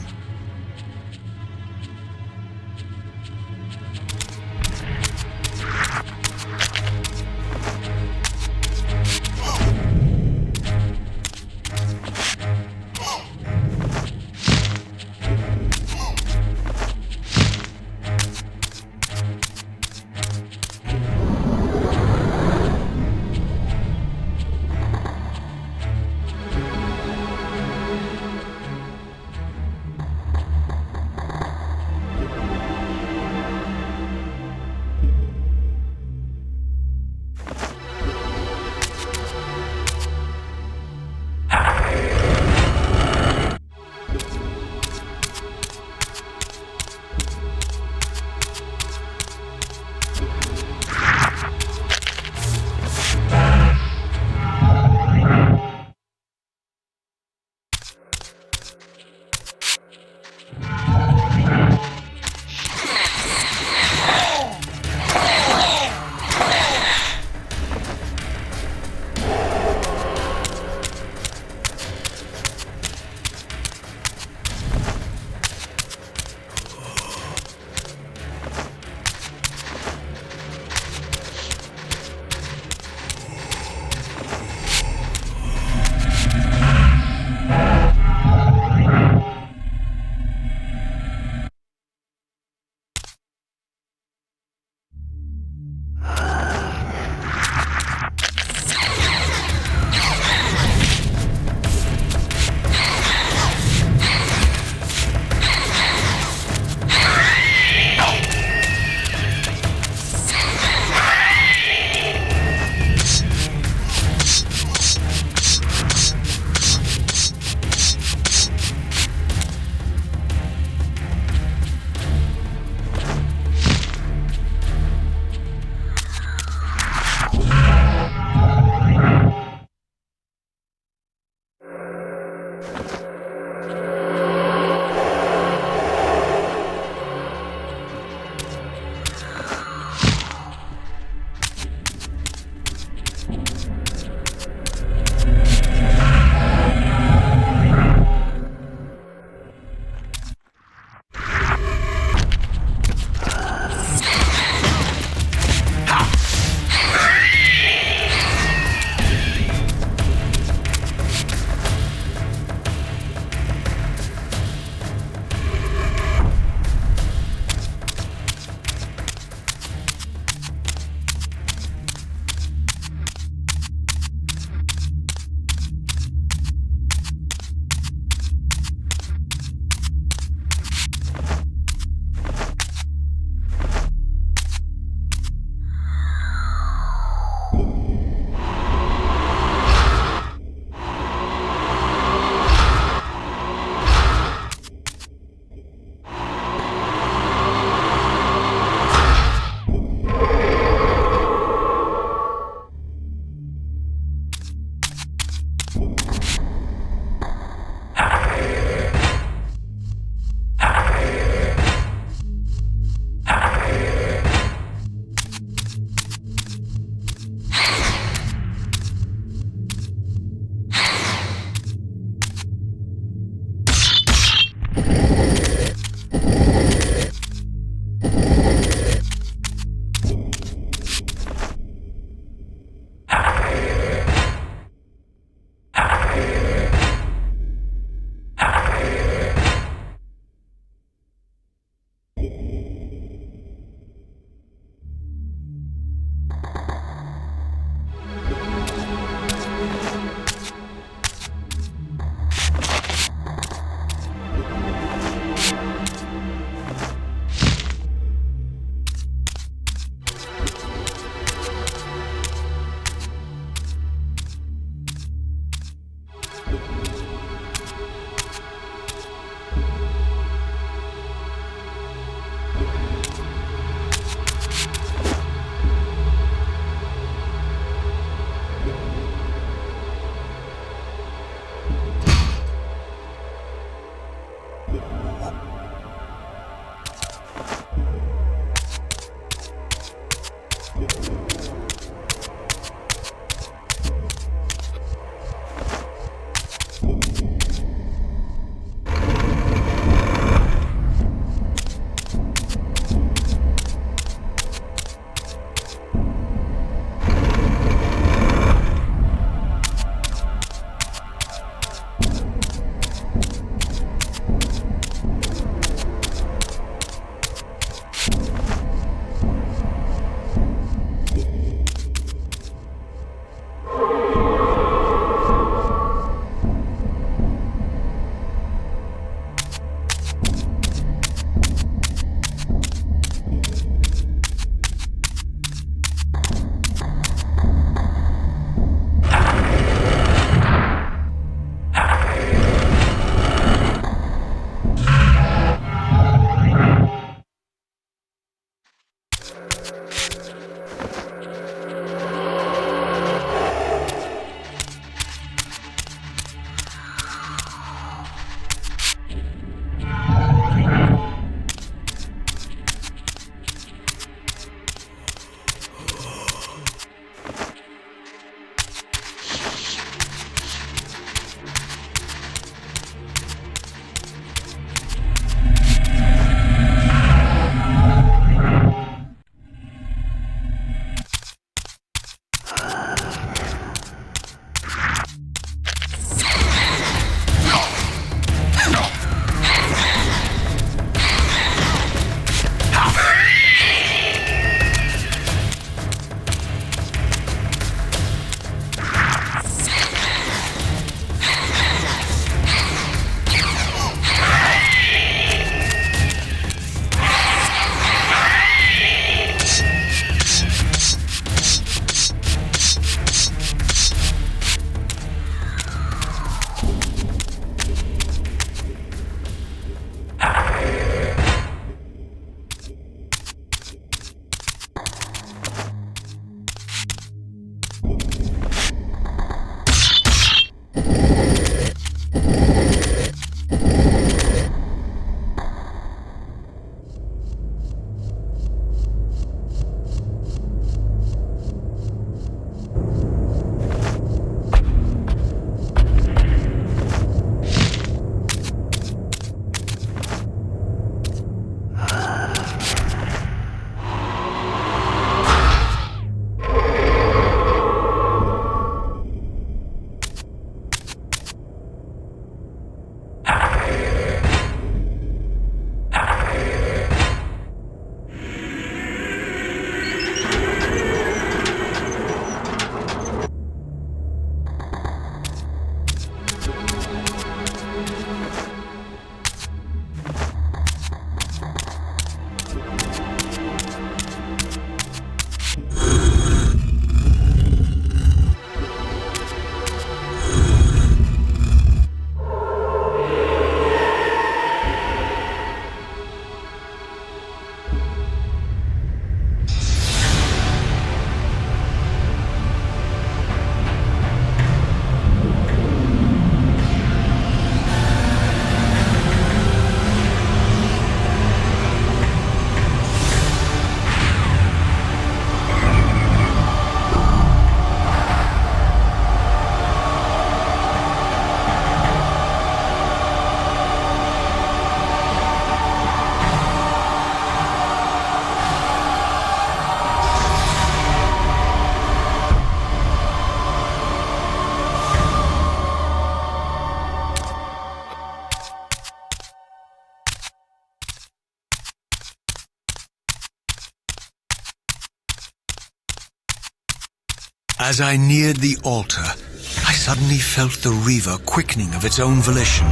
[SPEAKER 2] As I neared the altar, I suddenly felt the Reaver quickening of its own volition.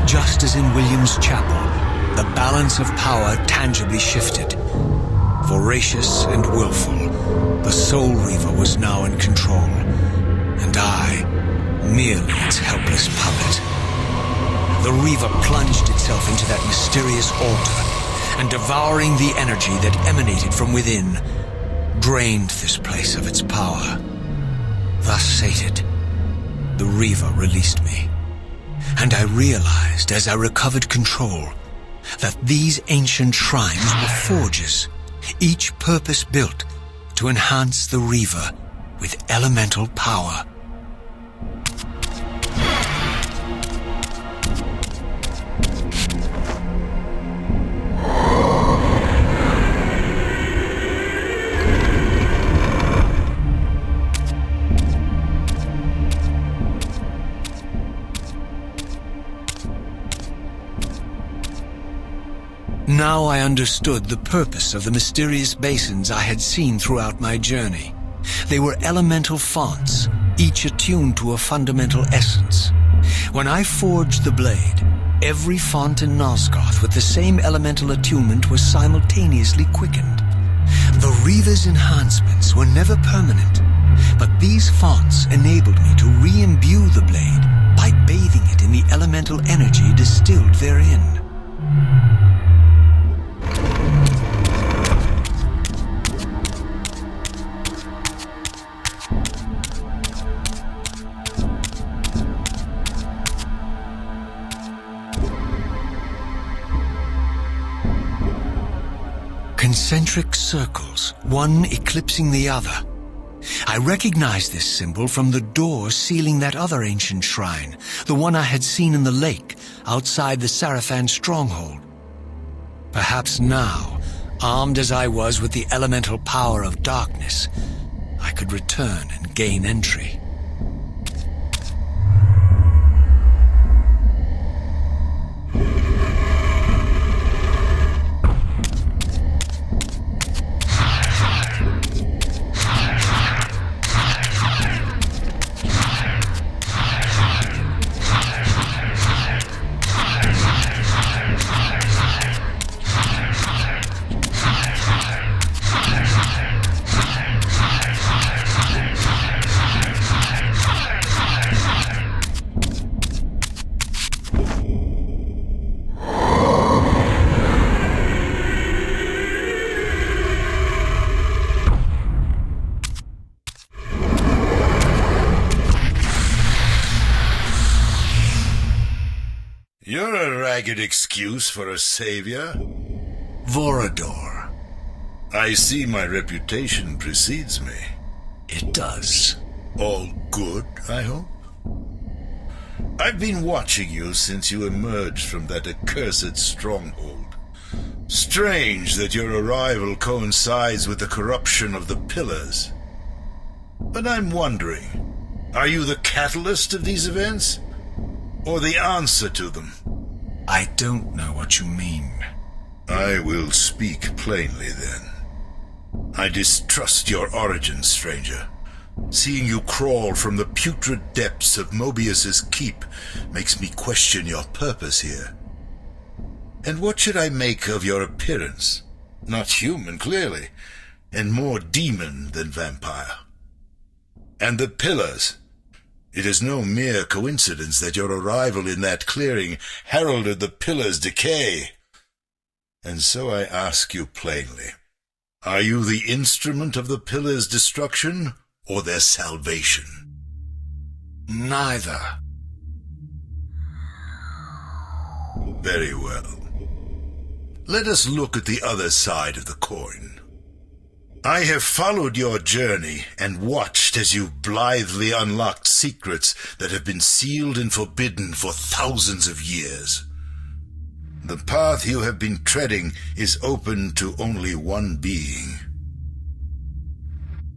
[SPEAKER 2] Just as in William's chapel, the balance of power tangibly shifted. Voracious and willful, the Soul Reaver was now in control, and I, merely its helpless puppet. The Reaver plunged itself into that mysterious altar, and devouring the energy that emanated from within, drained this place of its power. Thus sated, the Reaver released me, and I realized as I recovered control that these ancient shrines were forges, each purpose-built to enhance the Reaver with elemental power. Now I understood the purpose of the mysterious basins I had seen throughout my journey. They were elemental fonts, each attuned to a fundamental essence. When I forged the blade, every font in Nosgoth with the same elemental attunement was simultaneously quickened. The Reaver's enhancements were never permanent, but these fonts enabled me to re-imbue the blade by bathing it in the elemental energy distilled therein. Concentric circles, one eclipsing the other. I recognized this symbol from the door sealing that other ancient shrine, the one I had seen in the lake outside the Sarafan stronghold. Perhaps now, armed as I was with the elemental power of darkness, I could return and gain entry.
[SPEAKER 6] You're a ragged excuse for a savior.
[SPEAKER 2] Vorador.
[SPEAKER 6] I see my reputation precedes me.
[SPEAKER 2] It does.
[SPEAKER 6] All good, I hope? I've been watching you since you emerged from that accursed stronghold. Strange that your arrival coincides with the corruption of the pillars. But I'm wondering, are you the catalyst of these events? Or the answer to them?
[SPEAKER 2] I don't know what you mean.
[SPEAKER 6] I will speak plainly then. I distrust your origin, stranger. Seeing you crawl from the putrid depths of Moebius's keep makes me question your purpose here. And what should I make of your appearance? Not human, clearly, and more demon than vampire. And the pillars. It is no mere coincidence that your arrival in that clearing heralded the pillars' decay. And so I ask you plainly, are you the instrument of the pillars' destruction or their salvation?
[SPEAKER 2] Neither.
[SPEAKER 6] Very well. Let us look at the other side of the coin. I have followed your journey and watched as you blithely unlocked secrets that have been sealed and forbidden for thousands of years. The path you have been treading is open to only one being.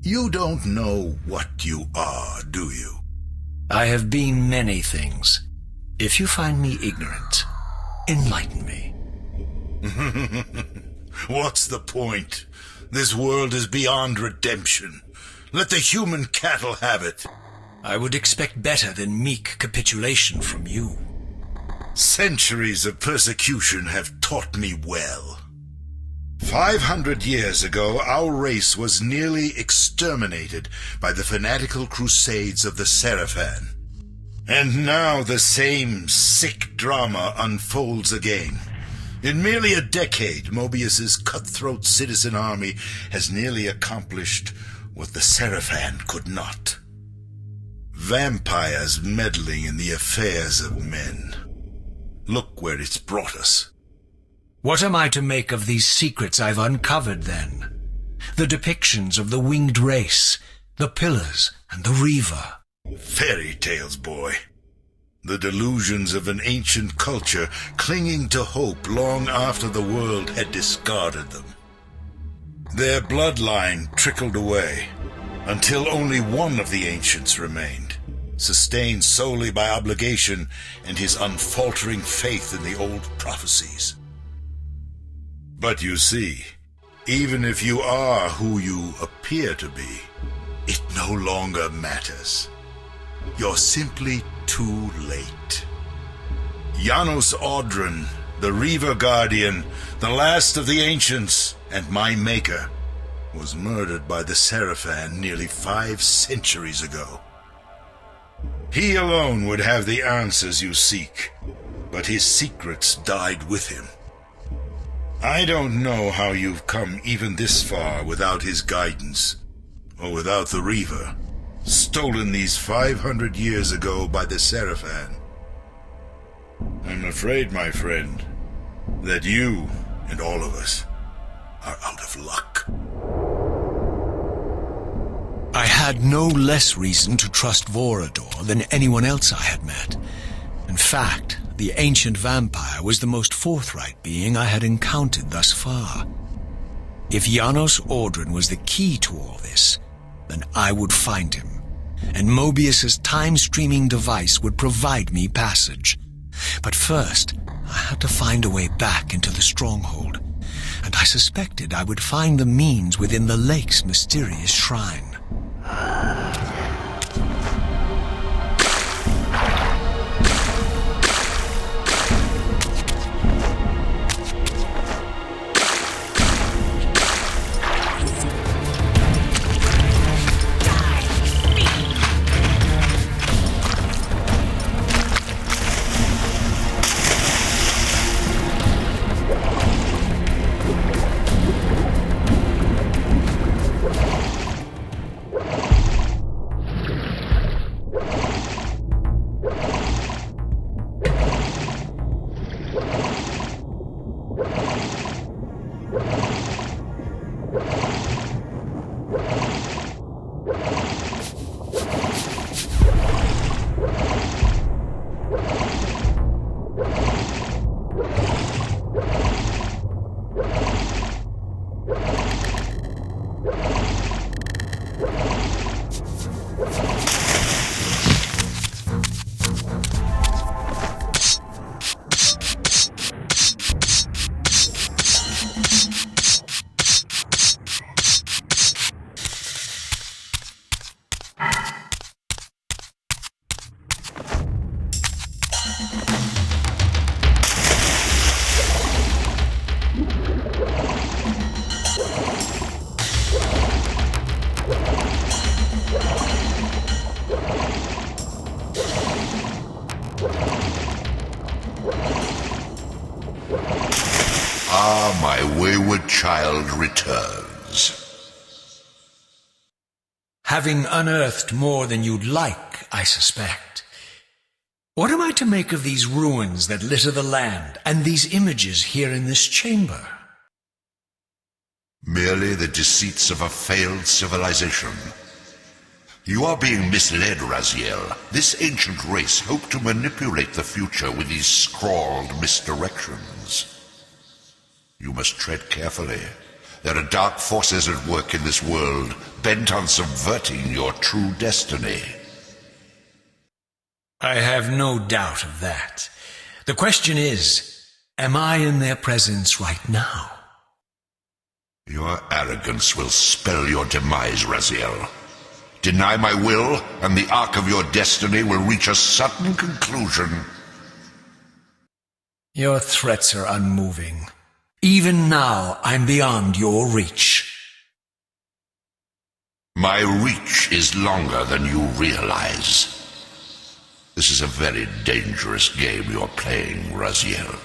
[SPEAKER 6] You don't know what you are, do you?
[SPEAKER 2] I have been many things. If you find me ignorant, enlighten me.
[SPEAKER 6] What's the point? This world is beyond redemption. Let the human cattle have it.
[SPEAKER 2] I would expect better than meek capitulation from you.
[SPEAKER 6] Centuries of persecution have taught me well. 500 years ago, our race was nearly exterminated by the fanatical crusades of the Sarafan. And now the same sick drama unfolds again. In merely a decade, Moebius's cutthroat citizen army has nearly accomplished what the Sarafan could not. Vampires meddling in the affairs of men. Look where it's brought us.
[SPEAKER 2] What am I to make of these secrets I've uncovered, then? The depictions of the winged race, the pillars, and the Reaver.
[SPEAKER 6] Fairy tales, boy. The delusions of an ancient culture clinging to hope long after the world had discarded them. Their bloodline trickled away, until only one of the ancients remained, sustained solely by obligation and his unfaltering faith in the old prophecies. But you see, even if you are who you appear to be, it no longer matters. You're simply too late. Janos Audron, the Reaver Guardian, the last of the ancients, and my maker, was murdered by the Sarafan nearly 5 centuries ago. He alone would have the answers you seek, but his secrets died with him. I don't know how you've come even this far without his guidance, or without the Reaver, stolen these 500 years ago by the Sarafan. I'm afraid, my friend, that you and all of us are out of luck.
[SPEAKER 2] I had no less reason to trust Vorador than anyone else I had met. In fact, the ancient vampire was the most forthright being I had encountered thus far. If Janos Audron was the key to all this, then I would find him, and Moebius's time-streaming device would provide me passage. But first, I had to find a way back into the stronghold, and I suspected I would find the means within the lake's mysterious shrine.
[SPEAKER 5] Ah, my wayward child returns.
[SPEAKER 2] Having unearthed more than you'd like, I suspect. What am I to make of these ruins that litter the land, and these images here in this chamber?
[SPEAKER 5] Merely the deceits of a failed civilization. You are being misled, Raziel. This ancient race hoped to manipulate the future with these scrawled misdirections. You must tread carefully. There are dark forces at work in this world, bent on subverting your true destiny.
[SPEAKER 2] I have no doubt of that. The question is, am I in their presence right now?
[SPEAKER 5] Your arrogance will spell your demise, Raziel. Deny my will, and the arc of your destiny will reach a sudden conclusion.
[SPEAKER 2] Your threats are unmoving. Even now, I'm beyond your reach.
[SPEAKER 5] My reach is longer than you realize. This is a very dangerous game you're playing, Raziel.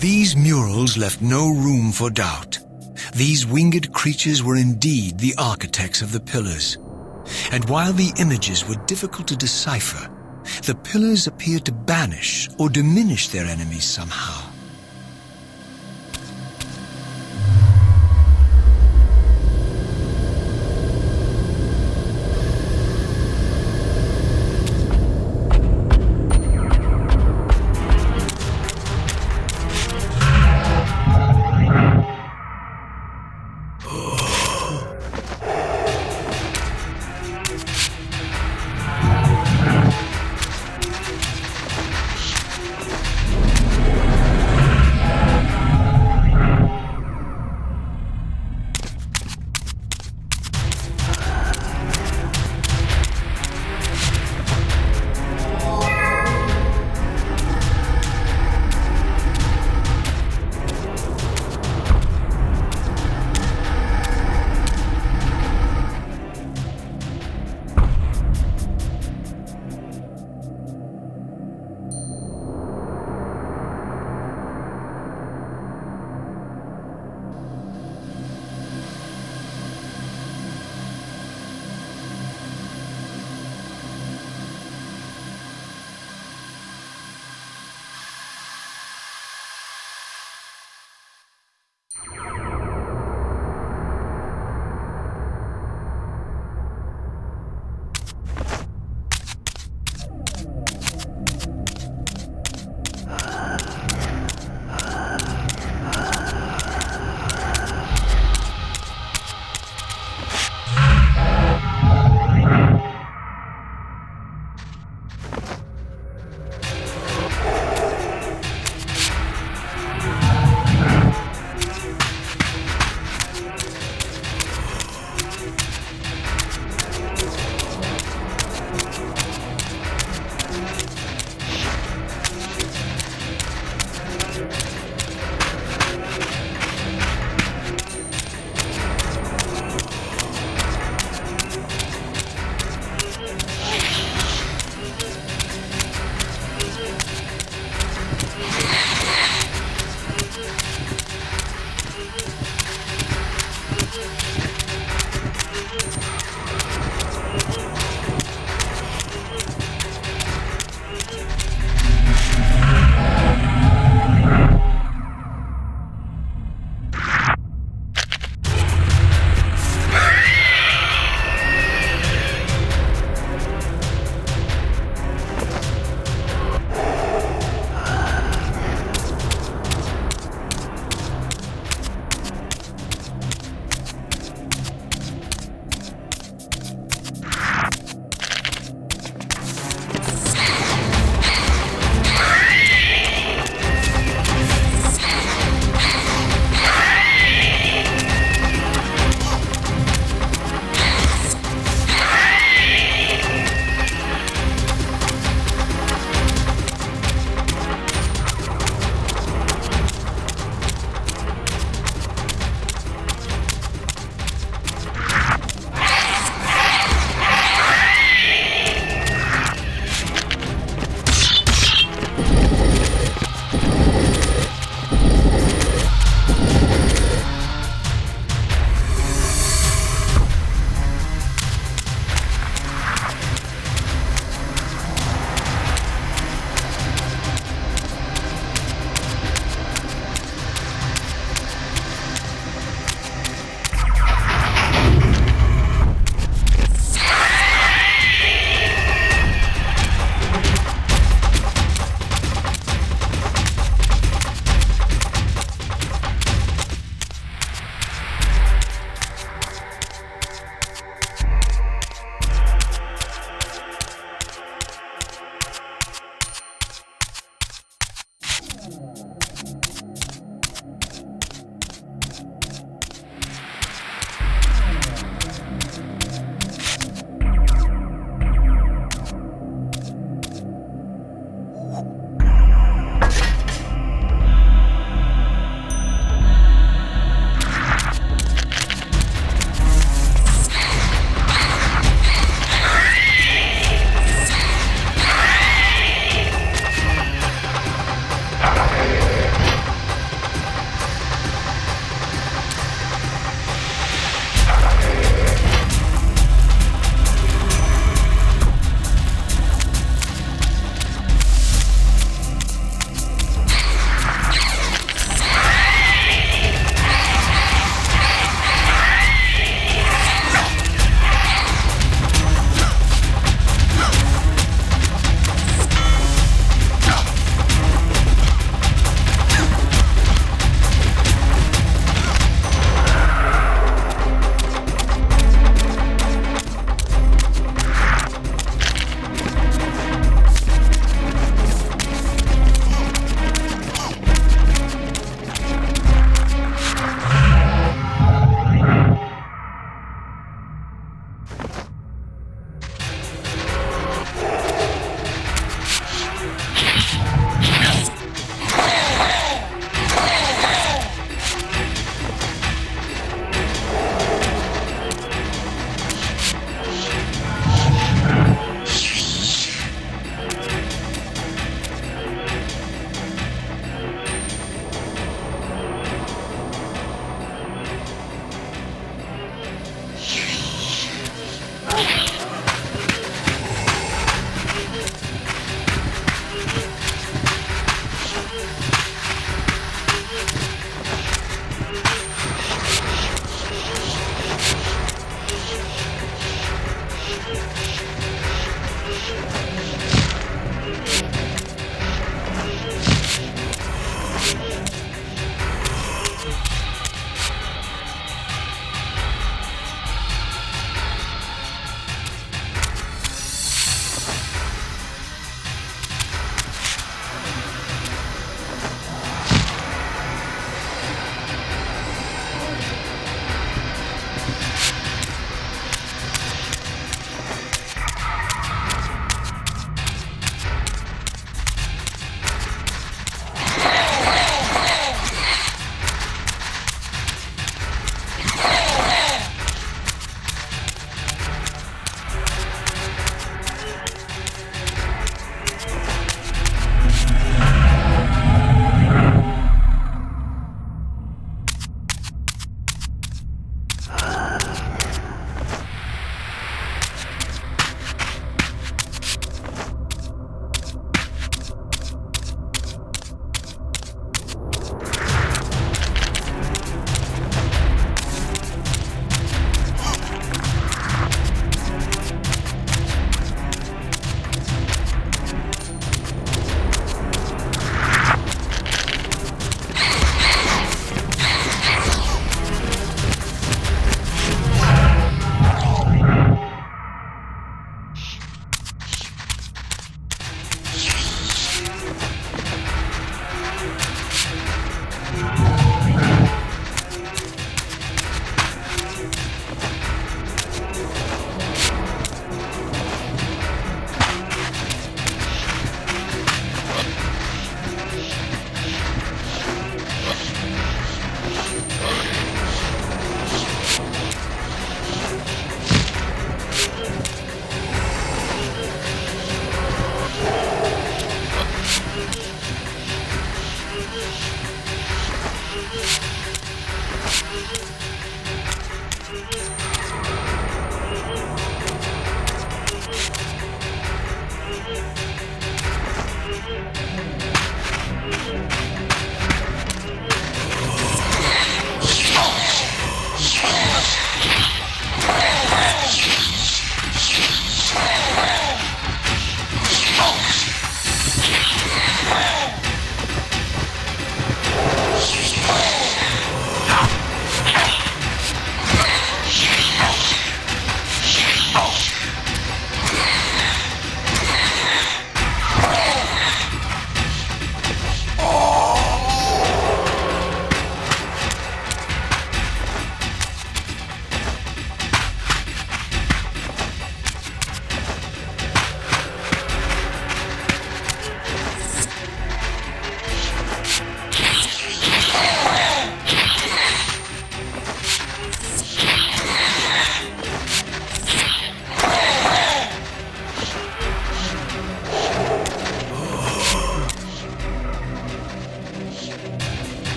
[SPEAKER 7] These murals left no room for doubt. These winged creatures were indeed the architects of the pillars. And while the images were difficult to decipher, the pillars appeared to banish or diminish their enemies somehow.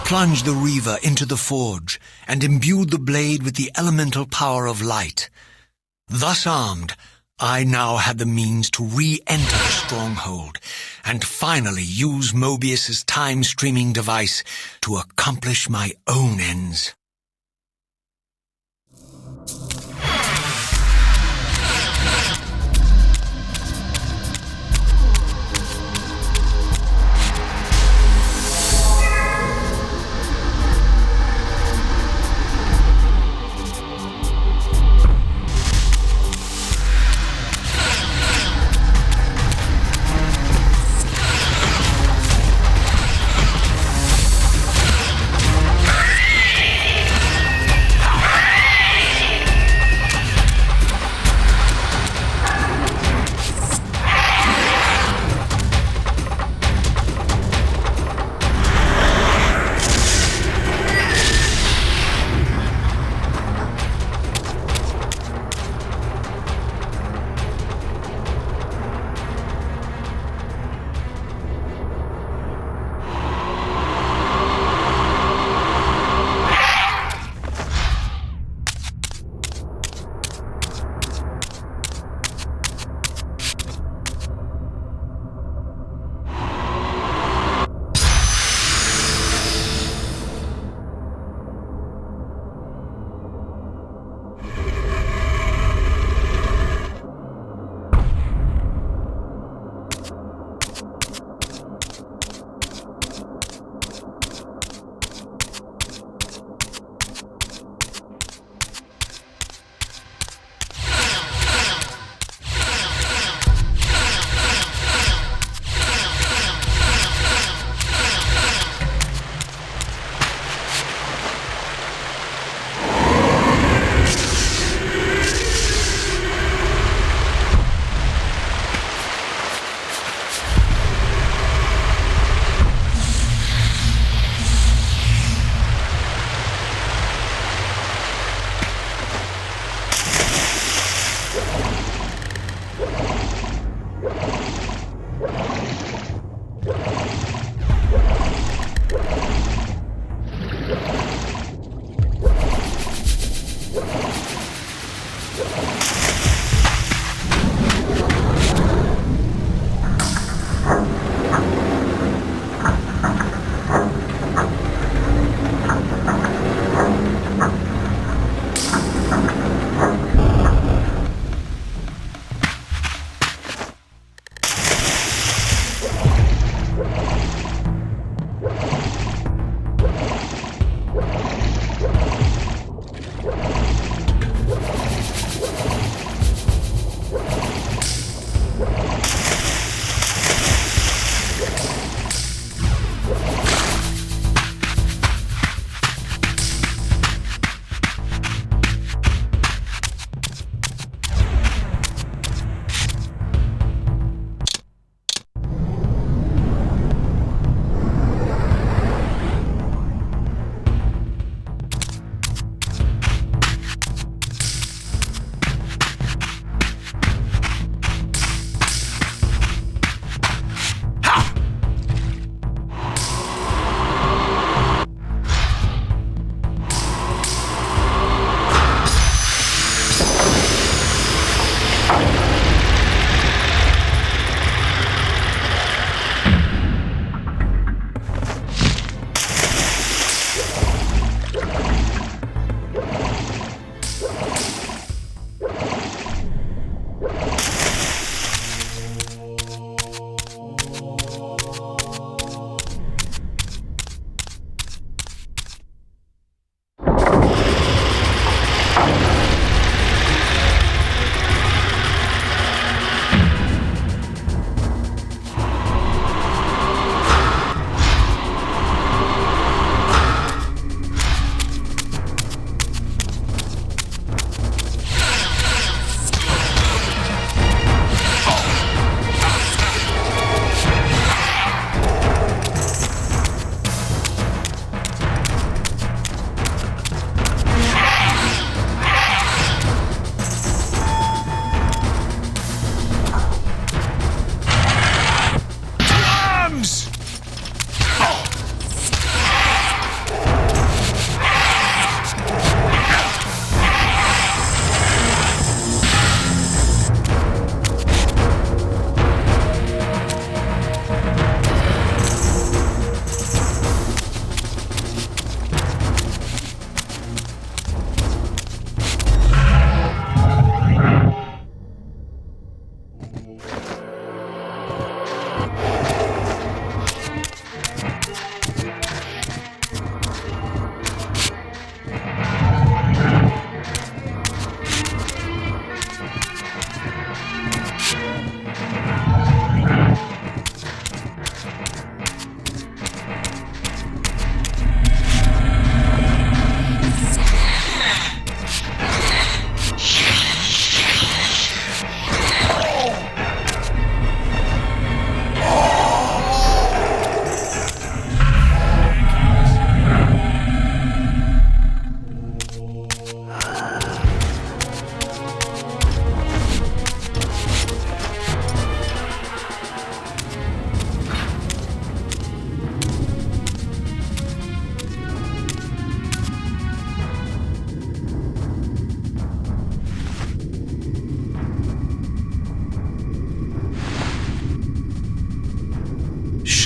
[SPEAKER 7] plunged the Reaver into the forge and imbued the blade with the elemental power of light. Thus armed, I now had the means to re-enter the stronghold and finally use Moebius's time-streaming device to accomplish my own ends.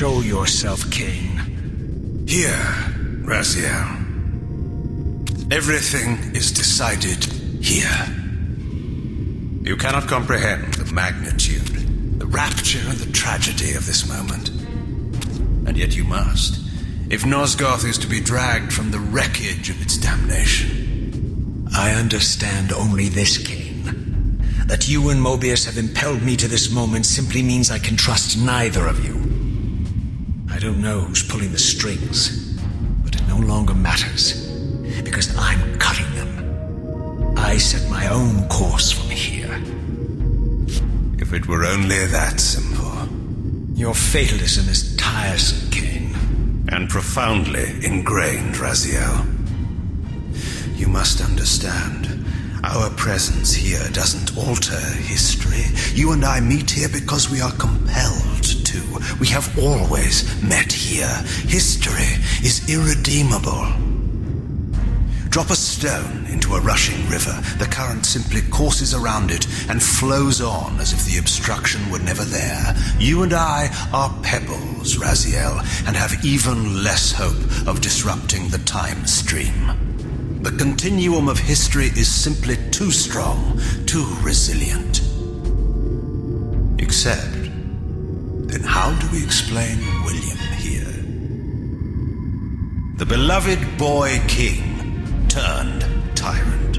[SPEAKER 2] Show yourself, Kain.
[SPEAKER 1] Here, Raziel. Everything is decided here. You cannot comprehend the magnitude, the rapture and the tragedy of this moment. And yet you must, if Nosgoth is to be dragged from the wreckage of its damnation.
[SPEAKER 2] I understand only this, Kain. That you and Moebius have impelled me to this moment simply means I can trust neither of you. I don't know who's pulling the strings, but it no longer matters, because I'm cutting them. I set my own course from here.
[SPEAKER 1] If it were only that simple.
[SPEAKER 2] Your fatalism is tiresome, Kain.
[SPEAKER 1] And profoundly ingrained, Raziel. You must understand, our presence here doesn't alter history. You and I meet here because we are compelled to. We have always met here. History is irredeemable. Drop a stone into a rushing river. The current simply courses around it and flows on as if the obstruction were never there. You and I are pebbles, Raziel, and have even less hope of disrupting the time stream. The continuum of history is simply too strong, too resilient. Except, then how do we explain William here? The beloved boy king turned tyrant.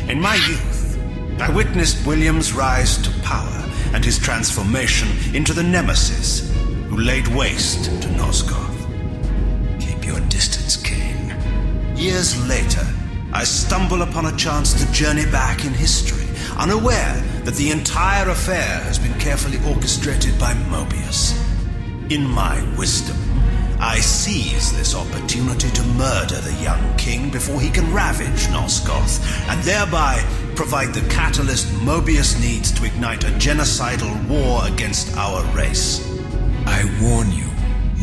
[SPEAKER 1] In my youth, I witnessed William's rise to power and his transformation into the nemesis who laid waste to Nosgoth.
[SPEAKER 2] Keep your distance, Kain.
[SPEAKER 1] Years later, I stumble upon a chance to journey back in history, unaware that the entire affair has been carefully orchestrated by Moebius. In my wisdom, I seize this opportunity to murder the young king before he can ravage Nosgoth, and thereby provide the catalyst Moebius needs to ignite a genocidal war against our race.
[SPEAKER 2] I warn you,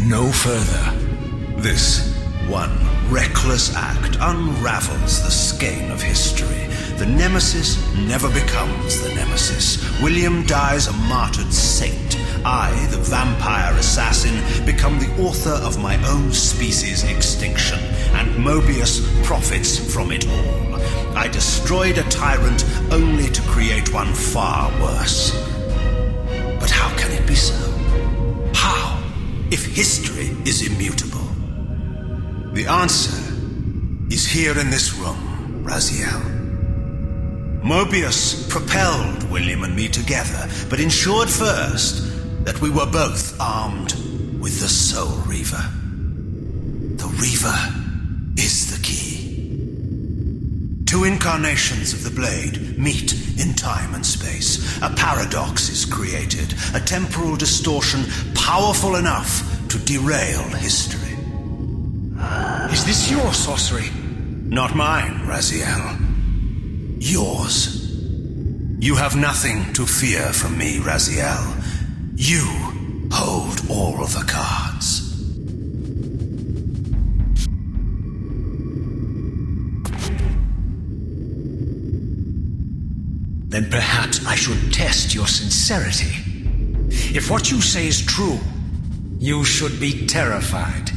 [SPEAKER 2] no further.
[SPEAKER 1] This one reckless act unravels the skein of history. The nemesis never becomes the nemesis. William dies a martyred saint. I, the vampire assassin, become the author of my own species' extinction, and Moebius profits from it all. I destroyed a tyrant only to create one far worse. But how can it be so? How, if history is immutable? The answer is here in this room, Raziel. Moebius propelled William and me together, but ensured first that we were both armed with the Soul Reaver. The Reaver is the key. Two incarnations of the blade meet in time and space. A paradox is created, a temporal distortion powerful enough to derail history.
[SPEAKER 2] Is this your sorcery?
[SPEAKER 1] Not mine, Raziel. Yours. You have nothing to fear from me, Raziel. You hold all the cards.
[SPEAKER 2] Then perhaps I should test your sincerity. If what you say is true, you should be terrified.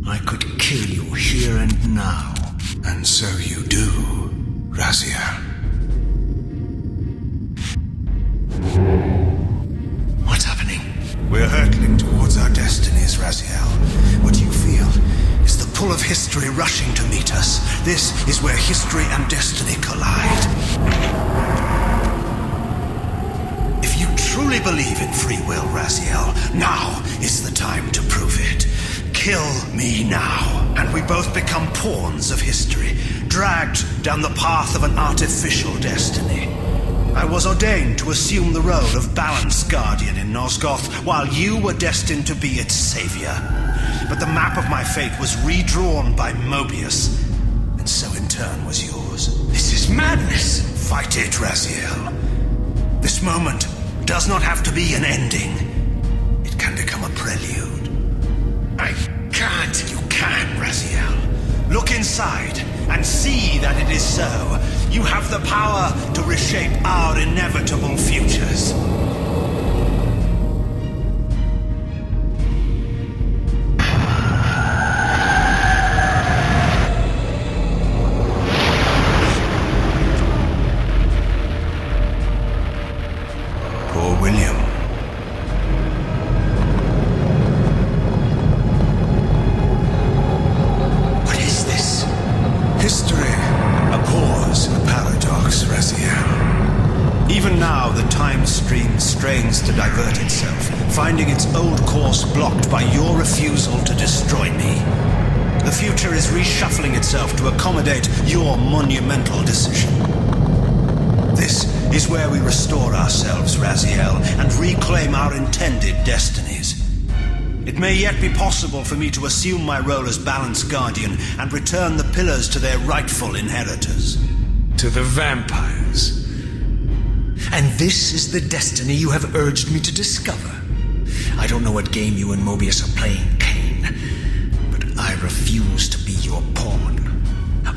[SPEAKER 2] I could kill you here and now.
[SPEAKER 1] And so you do, Raziel.
[SPEAKER 2] What's happening?
[SPEAKER 1] We're hurtling towards our destinies, Raziel. What you feel is the pull of history rushing to meet us. This is where history and destiny collide. If you truly believe in free will, Raziel, now is the time to prove it. Kill me now, and we both become pawns of history, dragged down the path of an artificial destiny. I was ordained to assume the role of balance guardian in Nosgoth, while you were destined to be its savior. But the map of my fate was redrawn by Moebius, and so in turn was yours.
[SPEAKER 2] This is madness!
[SPEAKER 1] Fight it, Raziel. This moment does not have to be an ending. It can become a prelude.
[SPEAKER 2] I can't.
[SPEAKER 1] You can, Raziel. Look inside and see that it is so. You have the power to reshape our inevitable futures. old course blocked by your refusal to destroy me. The future is reshuffling itself to accommodate your monumental decision. This is where we restore ourselves, Raziel, and reclaim our intended destinies. It may yet be possible for me to assume my role as Balance Guardian and return the pillars to their rightful inheritors.
[SPEAKER 2] To the vampires. And this is the destiny you have urged me to discover. I don't know what game you and Moebius are playing, Kain, but I refuse to be your pawn.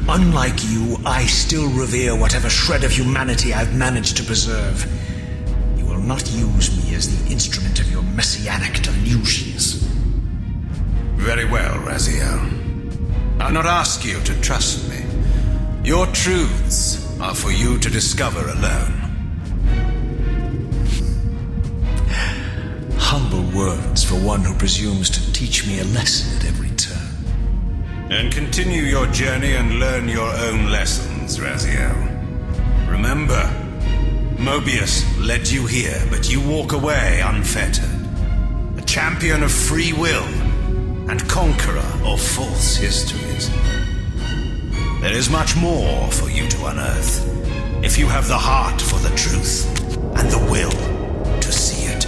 [SPEAKER 2] Unlike you, I still revere whatever shred of humanity I've managed to preserve. You will not use me as the instrument of your messianic delusions.
[SPEAKER 1] Very well, Raziel. I'll not ask you to trust me. Your truths are for you to discover alone.
[SPEAKER 2] Humble words for one who presumes to teach me a lesson at every turn.
[SPEAKER 1] And continue your journey and learn your own lessons, Raziel. Remember, Moebius led you here, but you walk away unfettered. A champion of free will and conqueror of false histories. There is much more for you to unearth, if you have the heart for the truth and the will to see it.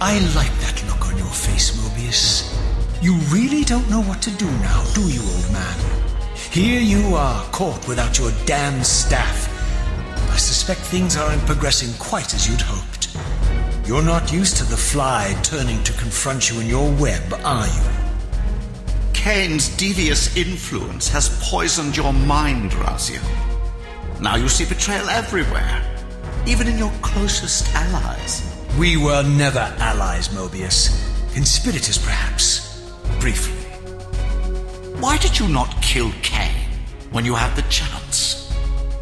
[SPEAKER 2] I like that look on your face, Moebius. You really don't know what to do now, do you, old man? Here you are, caught without your damned staff. I suspect things aren't progressing quite as you'd hoped. You're not used to the fly turning to confront you in your web, are you?
[SPEAKER 3] Kain's devious influence has poisoned your mind, Raziel. Now you see betrayal everywhere, even in your closest allies.
[SPEAKER 2] We were never allies, Moebius. Conspirators, perhaps. Briefly.
[SPEAKER 3] Why did you not kill Kain when you had the chance?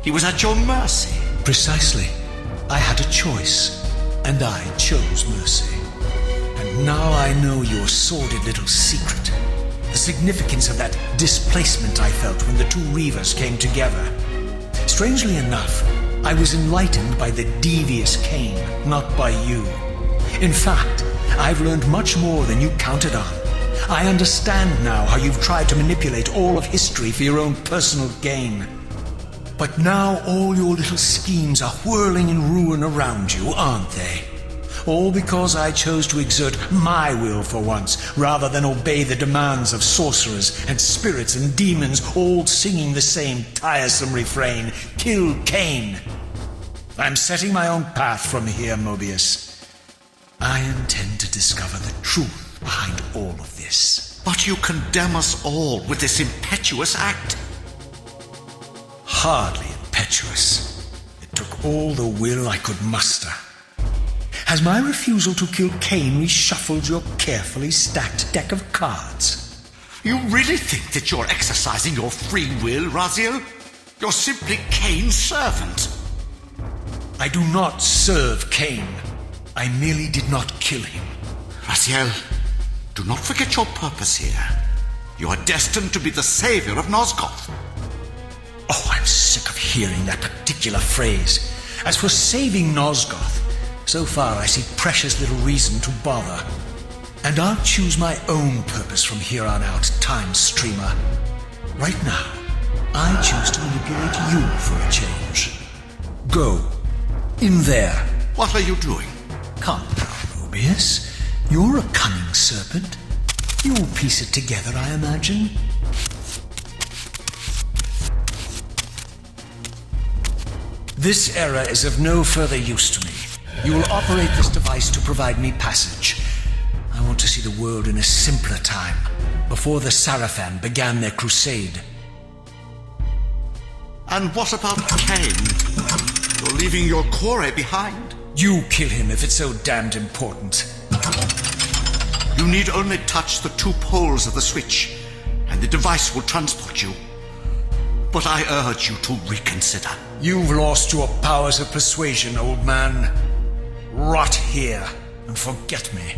[SPEAKER 3] He was at your mercy.
[SPEAKER 2] Precisely. I had a choice, and I chose mercy. And Now I know your sordid little secret. The significance of that displacement I felt when the two Reavers came together. Strangely enough, I was enlightened by the devious Kain, not by you. In fact, I've learned much more than you counted on. I understand now how you've tried to manipulate all of history for your own personal gain. But now all your little schemes are whirling in ruin around you, aren't they? All because I chose to exert my will for once, rather than obey the demands of sorcerers and spirits and demons, all singing the same tiresome refrain, "Kill Kain." I'm setting my own path from here, Moebius. I intend to discover the truth behind all of this.
[SPEAKER 3] But you condemn us all with this impetuous act.
[SPEAKER 2] Hardly impetuous. It took all the will I could muster. Has my refusal to kill Kain reshuffled your carefully stacked deck of cards?
[SPEAKER 3] You really think that you're exercising your free will, Raziel? You're simply Kain's servant.
[SPEAKER 2] I do not serve Kain. I merely did not kill him.
[SPEAKER 3] Raziel, do not forget your purpose here. You are destined to be the savior of Nosgoth.
[SPEAKER 2] Oh, I'm sick of hearing that particular phrase. As for saving Nosgoth, so far I see precious little reason to bother. And I'll choose my own purpose from here on out, Time Streamer. Right now, I choose to manipulate you for a change. Go. In there.
[SPEAKER 3] What are you doing?
[SPEAKER 2] Come now, Moebius. You're a cunning serpent. You'll piece it together, I imagine. This error is of no further use to me. You will operate this device to provide me passage. I want to see the world in a simpler time, before the Sarafan began their crusade.
[SPEAKER 3] And what about Kain? You're leaving your core behind.
[SPEAKER 2] You kill him if it's so damned important.
[SPEAKER 3] You need only touch the two poles of the switch, and the device will transport you. But I urge you to reconsider.
[SPEAKER 2] You've lost your powers of persuasion, old man. Rot here and forget me.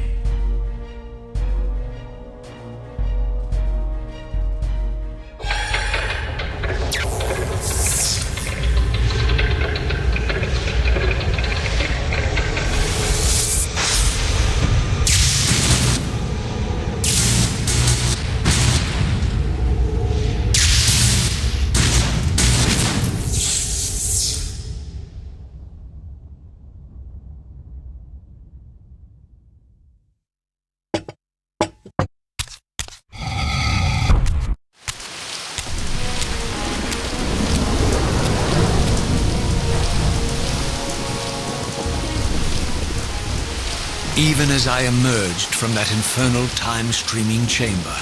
[SPEAKER 2] Even as I emerged from that infernal time-streaming chamber,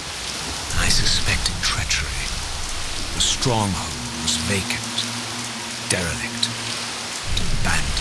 [SPEAKER 2] I suspected treachery. The stronghold was vacant, derelict, abandoned.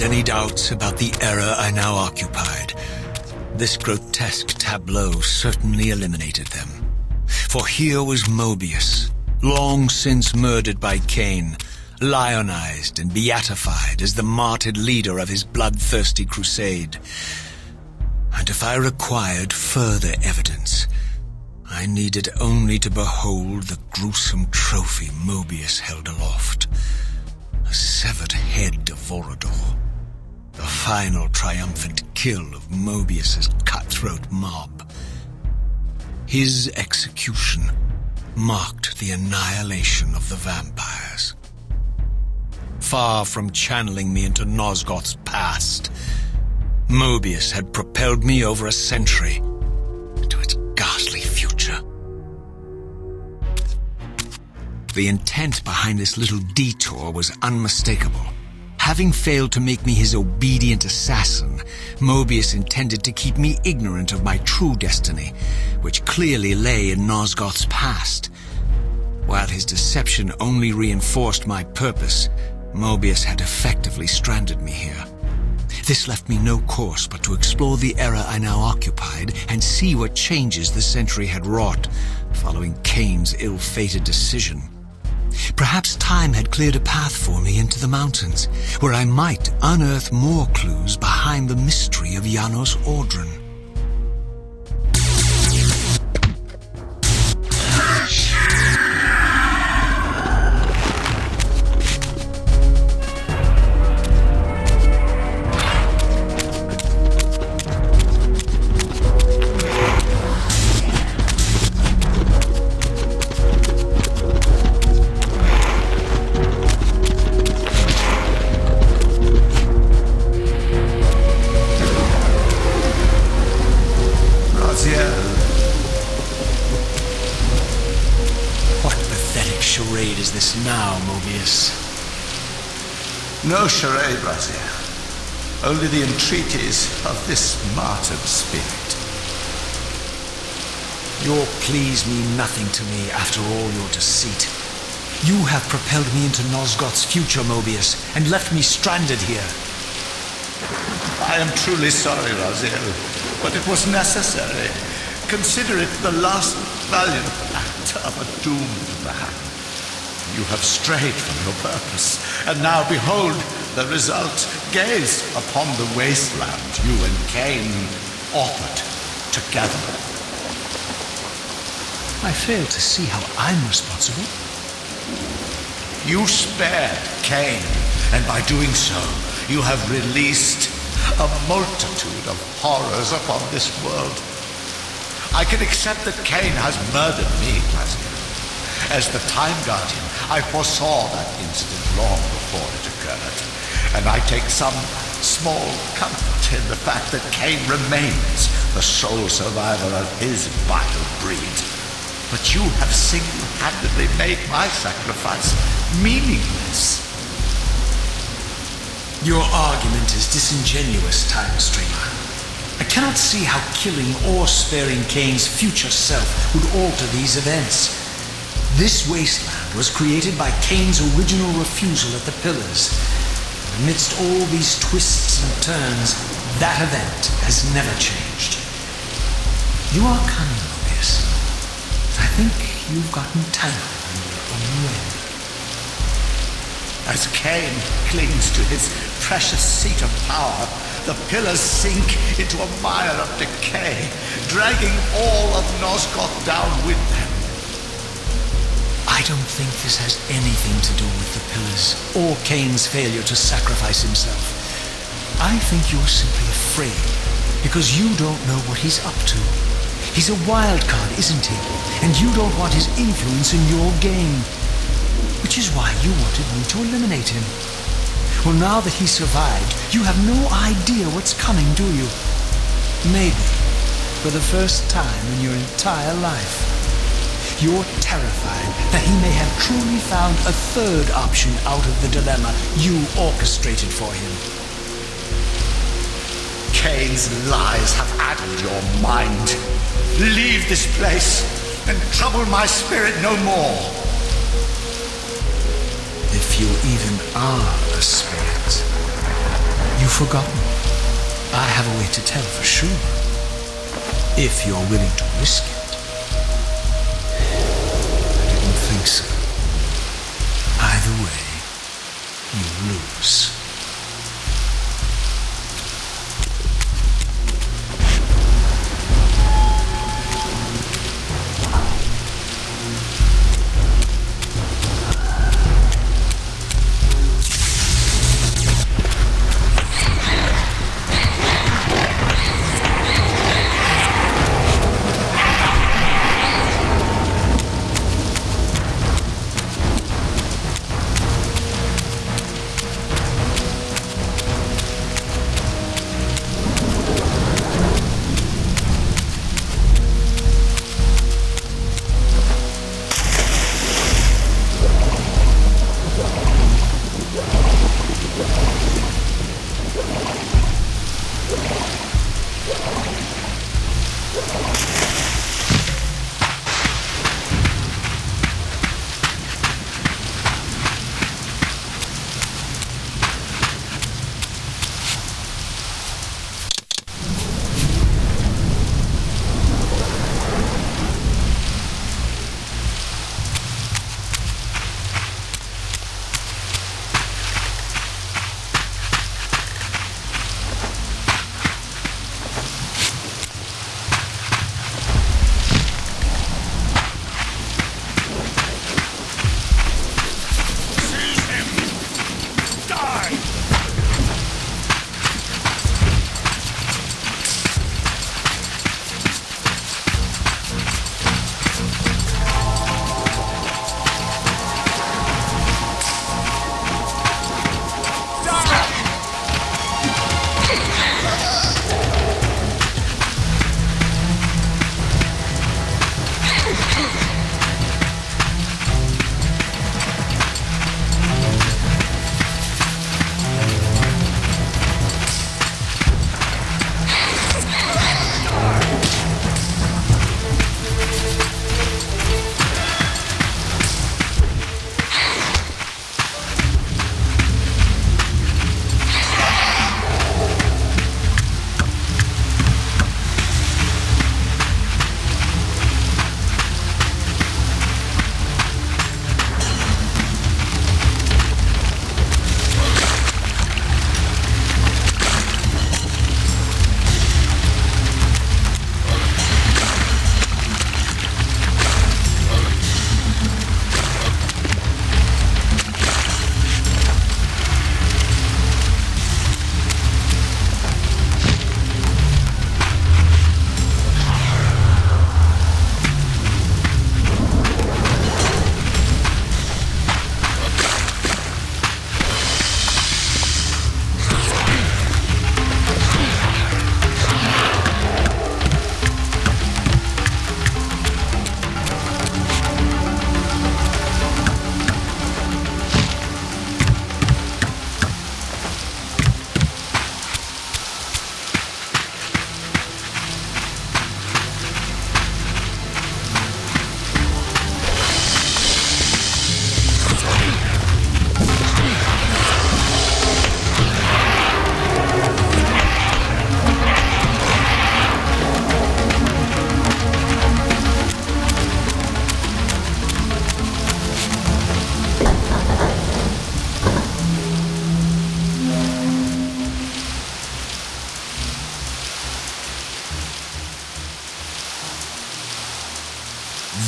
[SPEAKER 7] any doubts about the era I now occupied, this grotesque tableau certainly eliminated them. For here was Moebius, long since murdered by Kain, lionized and beatified as the martyred leader of his bloodthirsty crusade. And if I required further evidence, I needed only to behold the gruesome trophy Moebius held aloft. A severed head of Vorador. The final triumphant kill of Moebius's cutthroat mob. His execution marked the annihilation of the vampires. Far from channeling me into Nosgoth's past, Moebius had propelled me over a century to its ghastly future. The intent behind this little detour was unmistakable. Having failed to make me his obedient assassin, Moebius intended to keep me ignorant of my true destiny, which clearly lay in Nosgoth's past. While his deception only reinforced my purpose, Moebius had effectively stranded me here. This left me no course but to explore the era I now occupied and see what changes the century had wrought following Kain's ill-fated decision. Perhaps time had cleared a path for me into the mountains, where I might unearth more clues behind the mystery of Janos Audron. Now, Moebius.
[SPEAKER 3] No charade, Raziel. Only the entreaties of this martyred spirit.
[SPEAKER 2] Your pleas mean nothing to me after all your deceit. You have propelled me into Nosgoth's future, Moebius, and left me stranded here.
[SPEAKER 3] I am truly sorry, Raziel, but it was necessary. Consider it the last valiant act of a doomed man. You have strayed from your purpose, and now behold the result. Gaze upon the wasteland you and Kain authored together.
[SPEAKER 2] I fail to see how I'm responsible.
[SPEAKER 3] You spared Kain, and by doing so, you have released a multitude of horrors upon this world. I can accept that Kain has murdered me, Raziel. As the Time Guardian, I foresaw that incident long before it occurred, and I take some small comfort in the fact that Kain remains the sole survivor of his vile breed. But you have single-handedly made my sacrifice meaningless.
[SPEAKER 2] Your argument is disingenuous, Time Streamer. I cannot see how killing or sparing Kain's future self would alter these events. This wasteland was created by Kain's original refusal at the Pillars. Amidst all these twists and turns, that event has never changed. You are cunning, Moebius, but I think you've gotten tangled in your own web.
[SPEAKER 3] As Kain clings to his precious seat of power, the Pillars sink into a mire of decay, dragging all of Nosgoth down with them.
[SPEAKER 2] I don't think this has anything to do with the Pillars or Kain's failure to sacrifice himself. I think you're simply afraid because you don't know what he's up to. He's a wild card, isn't he? And you don't want his influence in your game. Which is why you wanted me to eliminate him. Well, now that he survived, you have no idea what's coming, do you? Maybe, for the first time in your entire life, you're terrified that he may have truly found a third option out of the dilemma you orchestrated for him.
[SPEAKER 3] Kain's lies have addled your mind. Leave this place and trouble my spirit no more.
[SPEAKER 2] If you even are a spirit,
[SPEAKER 7] you forgotten? I have a way to tell for sure. If you're willing to risk it. I didn't think so. Either way, you lose.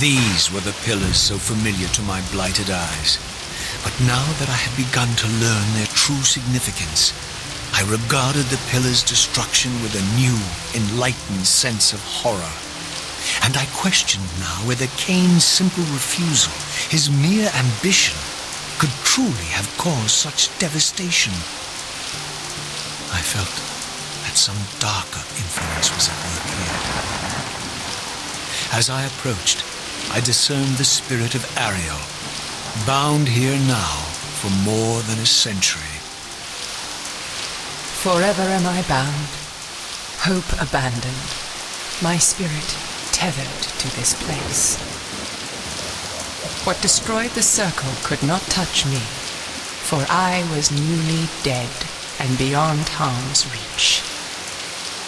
[SPEAKER 7] These were the pillars so familiar to my blighted eyes. But now that I had begun to learn their true significance, I regarded the pillars' destruction with a new, enlightened sense of horror. And I questioned now whether Kain's simple refusal, his mere ambition, could truly have caused such devastation. I felt that some darker influence was at work here. As I approached, I discerned the spirit of Ariel, bound here now for more than a century.
[SPEAKER 4] Forever am I bound, hope abandoned, my spirit tethered to this place. What destroyed the circle could not touch me, for I was newly dead and beyond harm's reach.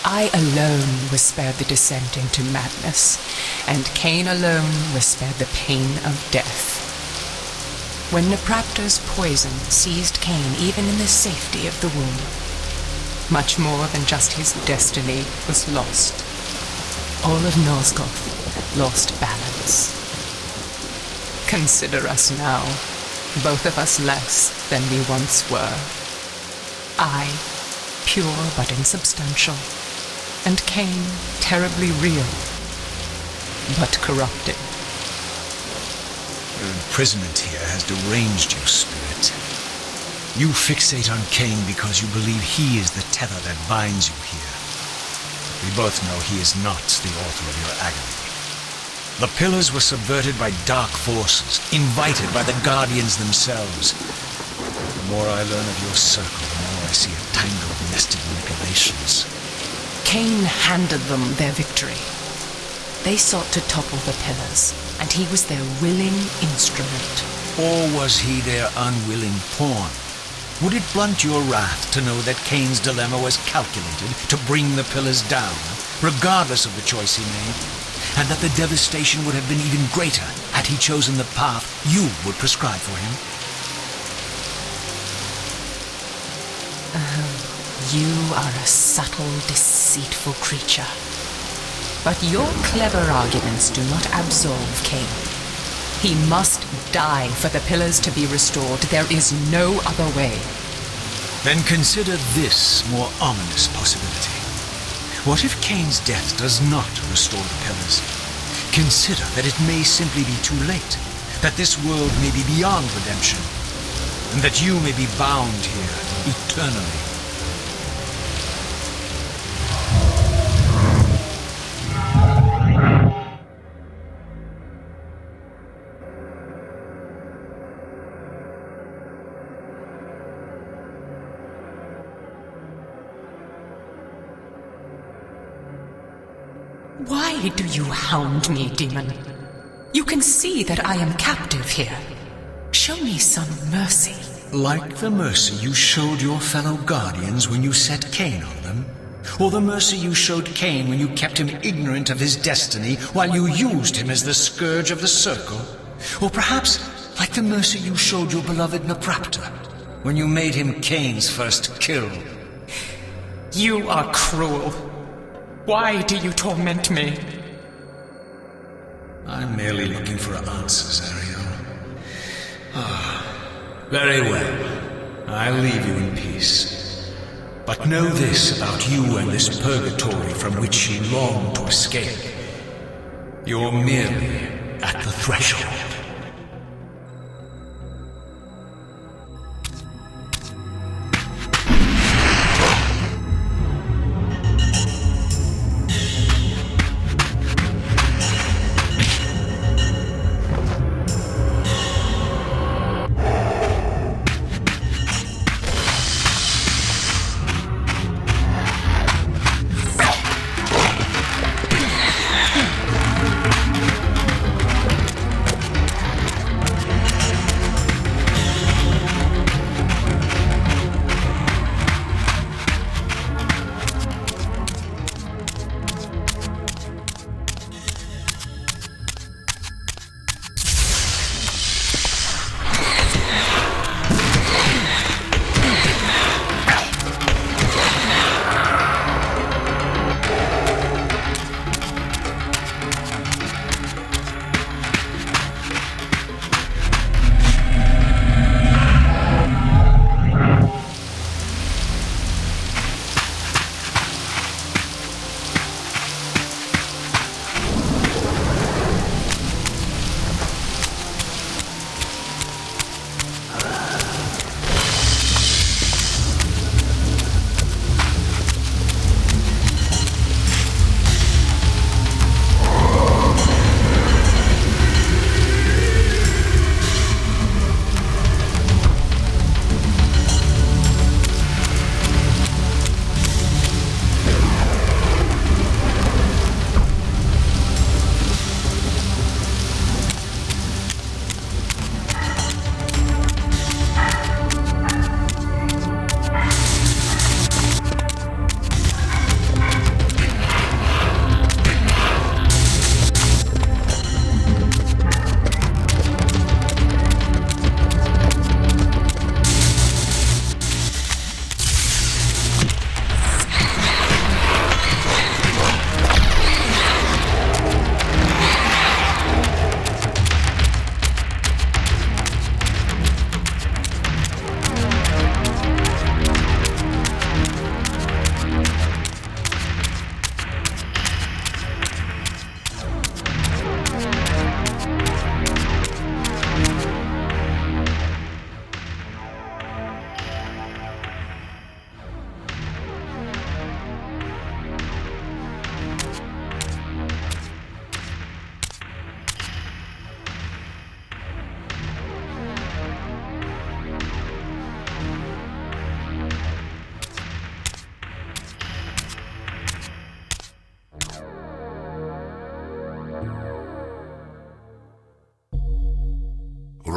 [SPEAKER 4] I alone was spared the descent into madness, and Kain alone was spared the pain of death. When Napraptor's poison seized Kain even in the safety of the womb, much more than just his destiny was lost. All of Nosgoth lost balance. Consider us now, both of us less than we once were. I, pure but insubstantial, and Kain, terribly real, but corrupted.
[SPEAKER 7] Your imprisonment here has deranged you, spirit. You fixate on Kain because you believe he is the tether that binds you here. But we both know he is not the author of your agony. The pillars were subverted by dark forces, invited by the Guardians themselves. The more I learn of your circle, the more I see a tangle of nested manipulations.
[SPEAKER 4] Kain handed them their victory. They sought to topple the pillars, and he was their willing instrument.
[SPEAKER 7] Or was he their unwilling pawn? Would it blunt your wrath to know that Kain's dilemma was calculated to bring the pillars down, regardless of the choice he made, and that the devastation would have been even greater had he chosen the path you would prescribe for him?
[SPEAKER 4] You are a subtle, deceitful creature. But your clever arguments do not absolve Kain. He must die for the pillars to be restored. There is no other way.
[SPEAKER 7] Then consider this more ominous possibility. What if Kain's death does not restore the pillars? Consider that it may simply be too late, that this world may be beyond redemption, and that you may be bound here eternally.
[SPEAKER 4] Why do you hound me, demon? You can see that I am captive here. Show me some mercy.
[SPEAKER 7] Like the mercy you showed your fellow Guardians when you set Kain on them? Or the mercy you showed Kain when you kept him ignorant of his destiny while you used him as the scourge of the circle? Or perhaps like the mercy you showed your beloved Napraptor when you made him Kain's first kill?
[SPEAKER 4] You are cruel. Why do you torment me?
[SPEAKER 7] I'm merely looking for answers, Ariel. Very well. I'll leave you in peace. But know this about you and this purgatory from which you long to escape. You're merely at the threshold.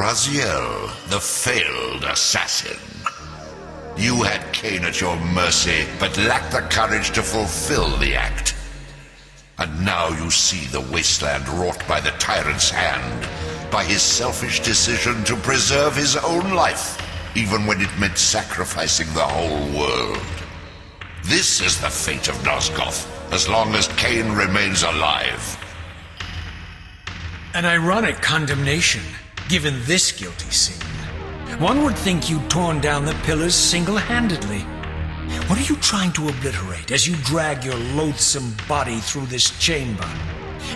[SPEAKER 5] Raziel, the failed assassin. You had Kain at your mercy, but lacked the courage to fulfill the act. And now you see the wasteland wrought by the tyrant's hand, by his selfish decision to preserve his own life, even when it meant sacrificing the whole world. This is the fate of Nosgoth, as long as Kain remains alive.
[SPEAKER 2] An ironic condemnation, given this guilty sin. One would think you'd torn down the pillars single-handedly. What are you trying to obliterate as you drag your loathsome body through this chamber?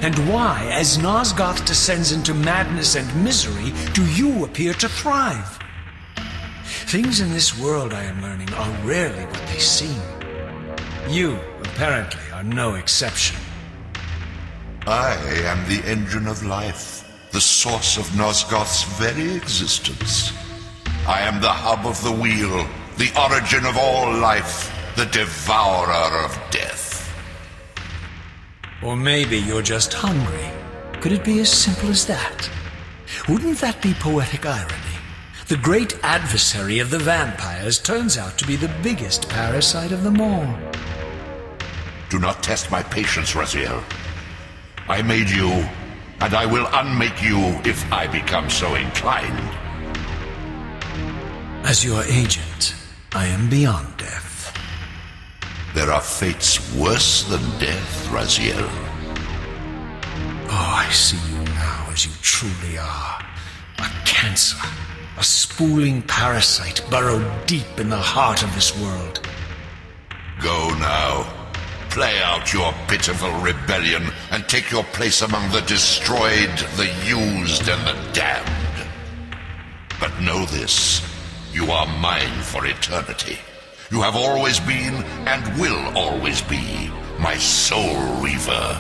[SPEAKER 2] And why, as Nosgoth descends into madness and misery, do you appear to thrive? Things in this world, I am learning, are rarely what they seem. You, apparently, are no exception.
[SPEAKER 5] I am the engine of life, the source of Nosgoth's very existence. I am the hub of the wheel, the origin of all life, the devourer of death.
[SPEAKER 2] Or maybe you're just hungry. Could it be as simple as that? Wouldn't that be poetic irony? The great adversary of the vampires turns out to be the biggest parasite of them all.
[SPEAKER 5] Do not test my patience, Raziel. I made you, and I will unmake you if I become so inclined.
[SPEAKER 2] As your agent, I am beyond death.
[SPEAKER 5] There are fates worse than death, Raziel.
[SPEAKER 2] Oh, I see you now as you truly are. A cancer, a spooling parasite burrowed deep in the heart of this world.
[SPEAKER 5] Go now. Play out your pitiful rebellion and take your place among the destroyed, the used, and the damned. But know this. You are mine for eternity. You have always been, and will always be, my soul reaver.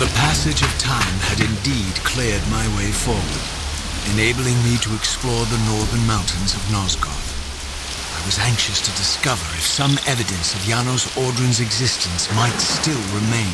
[SPEAKER 7] The passage of time had indeed cleared my way forward, enabling me to explore the northern mountains of Nosgoth. I was anxious to discover if some evidence of Janos Audron's existence might still remain.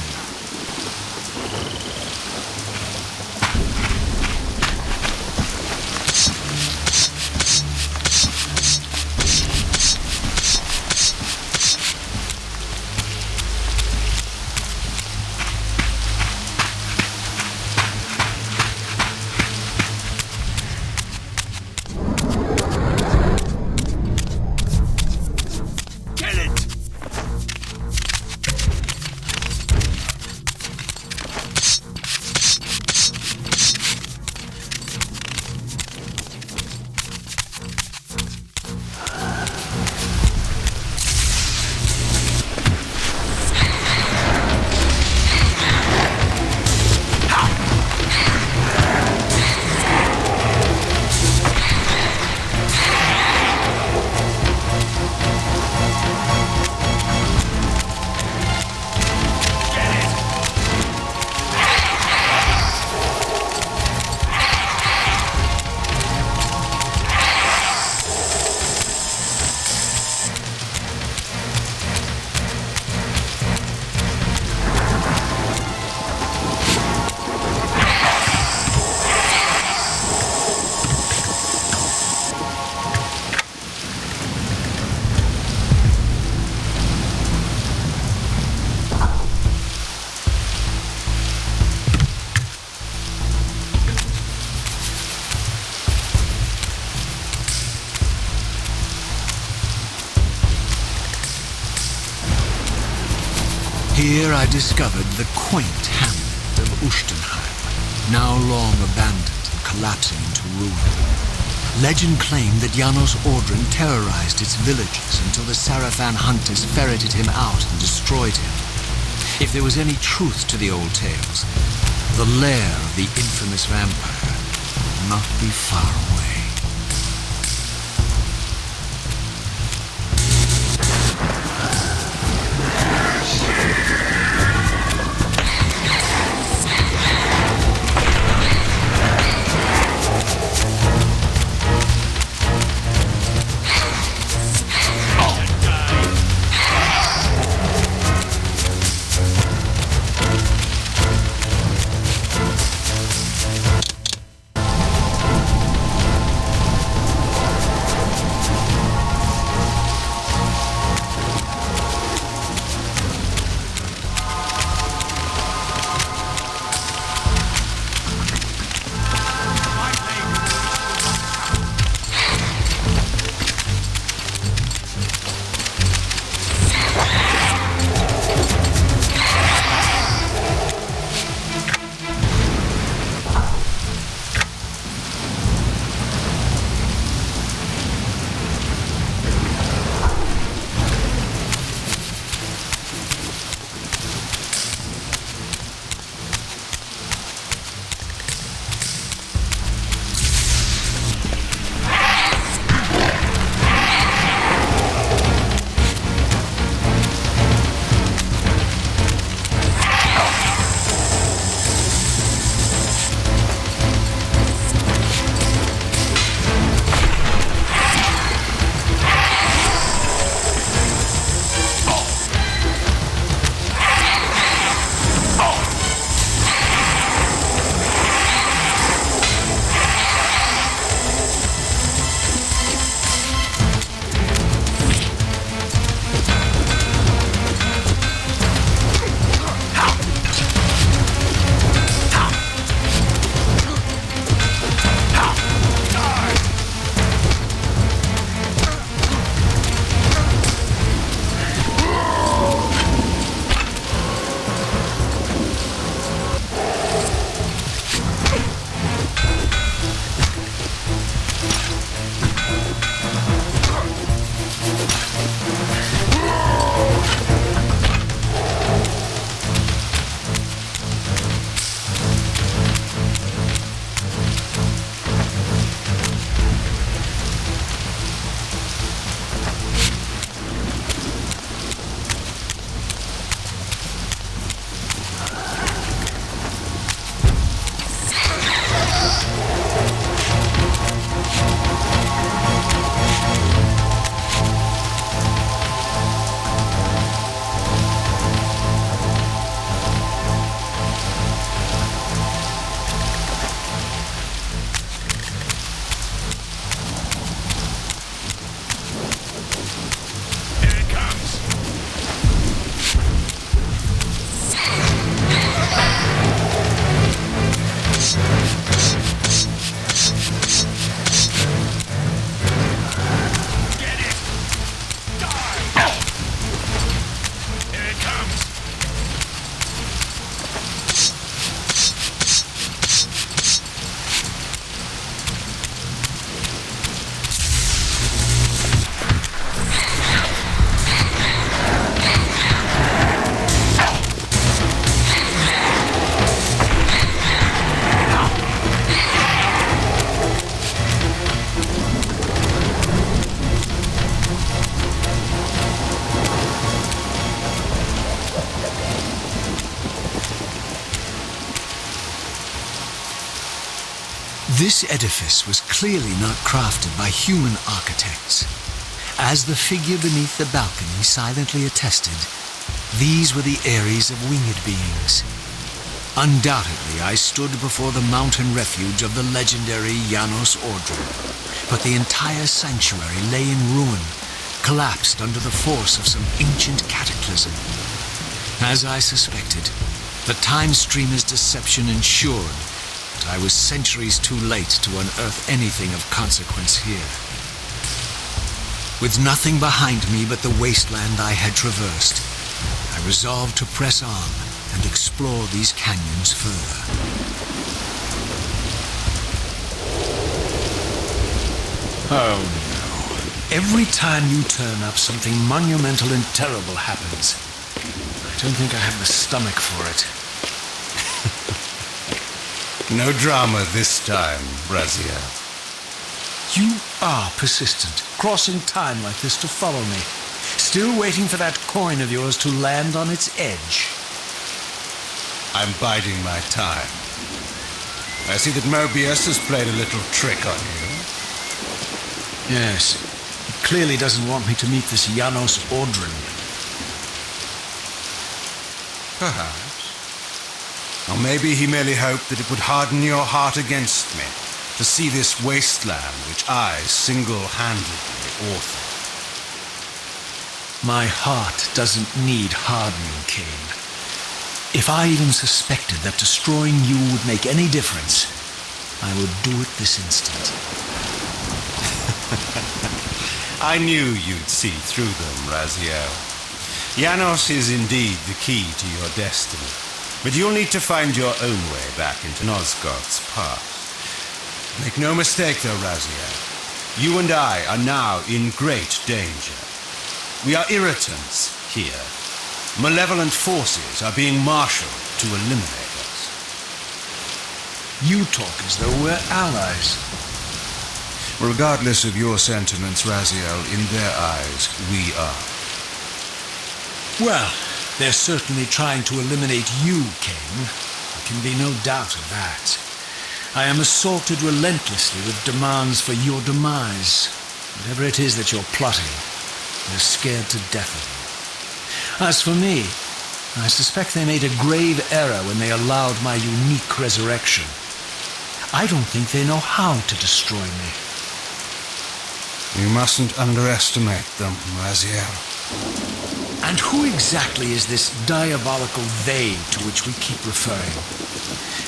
[SPEAKER 7] Here I discovered the quaint hamlet of Uschtenheim, now long abandoned and collapsing into ruin. Legend claimed that Janos Audron terrorized its villagers until the Sarafan hunters ferreted him out and destroyed him. If there was any truth to the old tales, the lair of the infamous vampire would not be far away. This edifice was clearly not crafted by human architects. As the figure beneath the balcony silently attested, these were the aeries of winged beings. Undoubtedly, I stood before the mountain refuge of the legendary Janos Audron, but the entire sanctuary lay in ruin, collapsed under the force of some ancient cataclysm. As I suspected, the time streamer's deception ensured that I was centuries too late to unearth anything of consequence here. With nothing behind me but the wasteland I had traversed, I resolved to press on and explore these canyons further. Oh no. Every time you turn up, something monumental and terrible happens. I don't think I have the stomach for it.
[SPEAKER 1] No drama this time, Raziel.
[SPEAKER 7] You are persistent, crossing time like this to follow me. Still waiting for that coin of yours to land on its edge.
[SPEAKER 1] I'm biding my time. I see that Moebius has played a little trick on you.
[SPEAKER 7] Yes, he clearly doesn't want me to meet this Janos Audron.
[SPEAKER 1] Perhaps. Or maybe he merely hoped that it would harden your heart against me, to see this wasteland which I single-handedly authored.
[SPEAKER 7] My heart doesn't need hardening, Kain. If I even suspected that destroying you would make any difference, I would do it this instant.
[SPEAKER 1] I knew you'd see through them, Raziel. Janos is indeed the key to your destiny, but you'll need to find your own way back into Nosgoth's past. Make no mistake, though, Raziel. You and I are now in great danger. We are irritants here. Malevolent forces are being marshaled to eliminate us.
[SPEAKER 7] You talk as though we're allies.
[SPEAKER 1] Regardless of your sentiments, Raziel, in their eyes, we are.
[SPEAKER 7] Well, they're certainly trying to eliminate you, Kain. There can be no doubt of that. I am assaulted relentlessly with demands for your demise. Whatever it is that you're plotting, they're scared to death of you. As for me, I suspect they made a grave error when they allowed my unique resurrection. I don't think they know how to destroy me.
[SPEAKER 1] You mustn't underestimate them, Raziel.
[SPEAKER 7] And who exactly is this diabolical they to which we keep referring?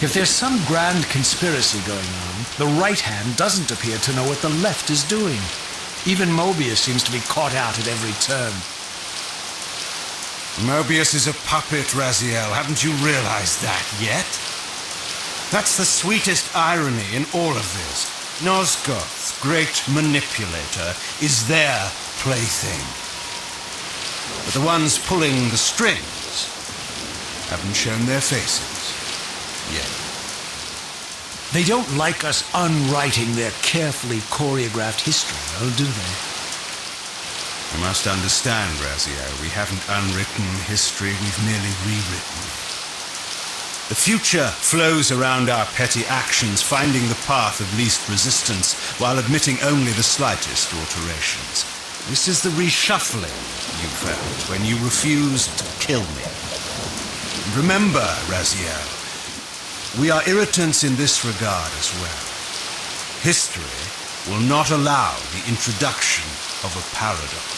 [SPEAKER 7] If there's some grand conspiracy going on, the right hand doesn't appear to know what the left is doing. Even Moebius seems to be caught out at every turn.
[SPEAKER 1] Moebius is a puppet, Raziel. Haven't you realized that yet? That's the sweetest irony in all of this. Nosgoth's great manipulator is their plaything. But the ones pulling the strings haven't shown their faces yet.
[SPEAKER 7] They don't like us unwriting their carefully choreographed history, though, do they?
[SPEAKER 1] You must understand, Raziel, we haven't unwritten history, we've merely rewritten it. The future flows around our petty actions, finding the path of least resistance while admitting only the slightest alterations. This is the reshuffling you found when you refused to kill me. And remember, Raziel, we are irritants in this regard as well. History will not allow the introduction of a paradox.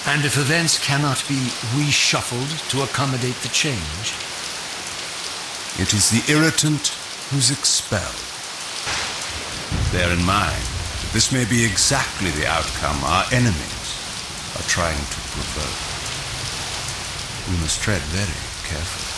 [SPEAKER 7] And if events cannot be reshuffled to accommodate the change?
[SPEAKER 1] It is the irritant who's expelled. Bear in mind that this may be exactly the outcome our enemies are trying to provoke. We must tread very carefully.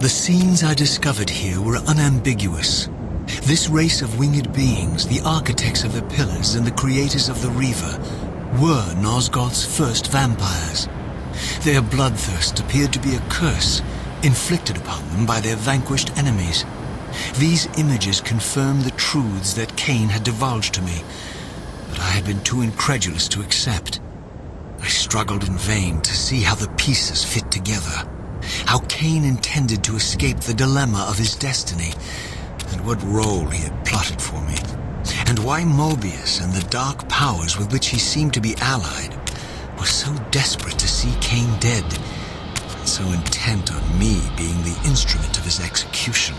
[SPEAKER 7] The scenes I discovered here were unambiguous. This race of winged beings, the architects of the pillars and the creators of the Reaver, were Nosgoth's first vampires. Their bloodthirst appeared to be a curse inflicted upon them by their vanquished enemies. These images confirmed the truths that Kain had divulged to me, but I had been too incredulous to accept. I struggled in vain to see how the pieces fit together, how Kain intended to escape the dilemma of his destiny, and what role he had plotted for me, and why Moebius and the dark powers with which he seemed to be allied were so desperate to see Kain dead, and so intent on me being the instrument of his execution.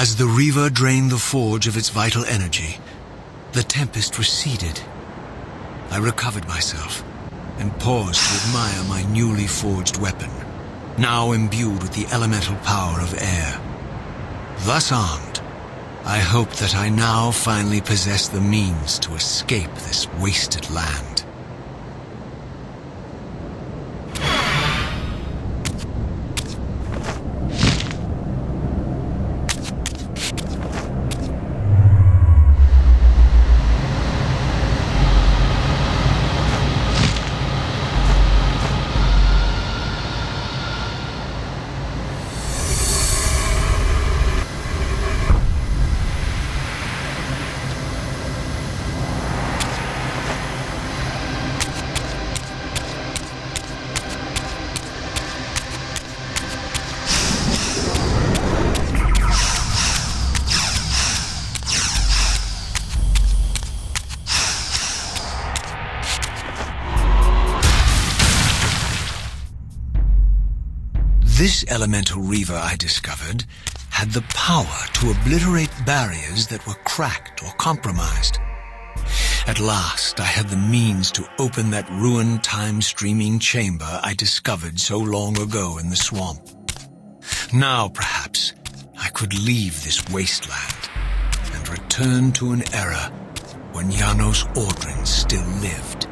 [SPEAKER 7] As the Reaver drained the forge of its vital energy, the tempest receded. I recovered myself and paused to admire my newly forged weapon, now imbued with the elemental power of air. Thus armed, I hoped that I now finally possess the means to escape this wasted land. This elemental Reaver, I discovered, had the power to obliterate barriers that were cracked or compromised. At last, I had the means to open that ruined time-streaming chamber I discovered so long ago in the swamp. Now, perhaps, I could leave this wasteland and return to an era when Janos Audron still lived.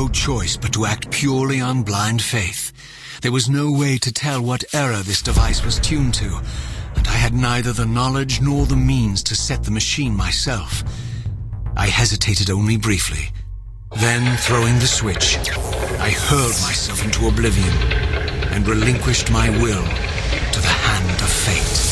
[SPEAKER 7] no choice but to act purely on blind faith. There was no way to tell what error this device was tuned to, and I had neither the knowledge nor the means to set the machine myself. I hesitated only briefly. Then, throwing the switch, I hurled myself into oblivion and relinquished my will to the hand of fate.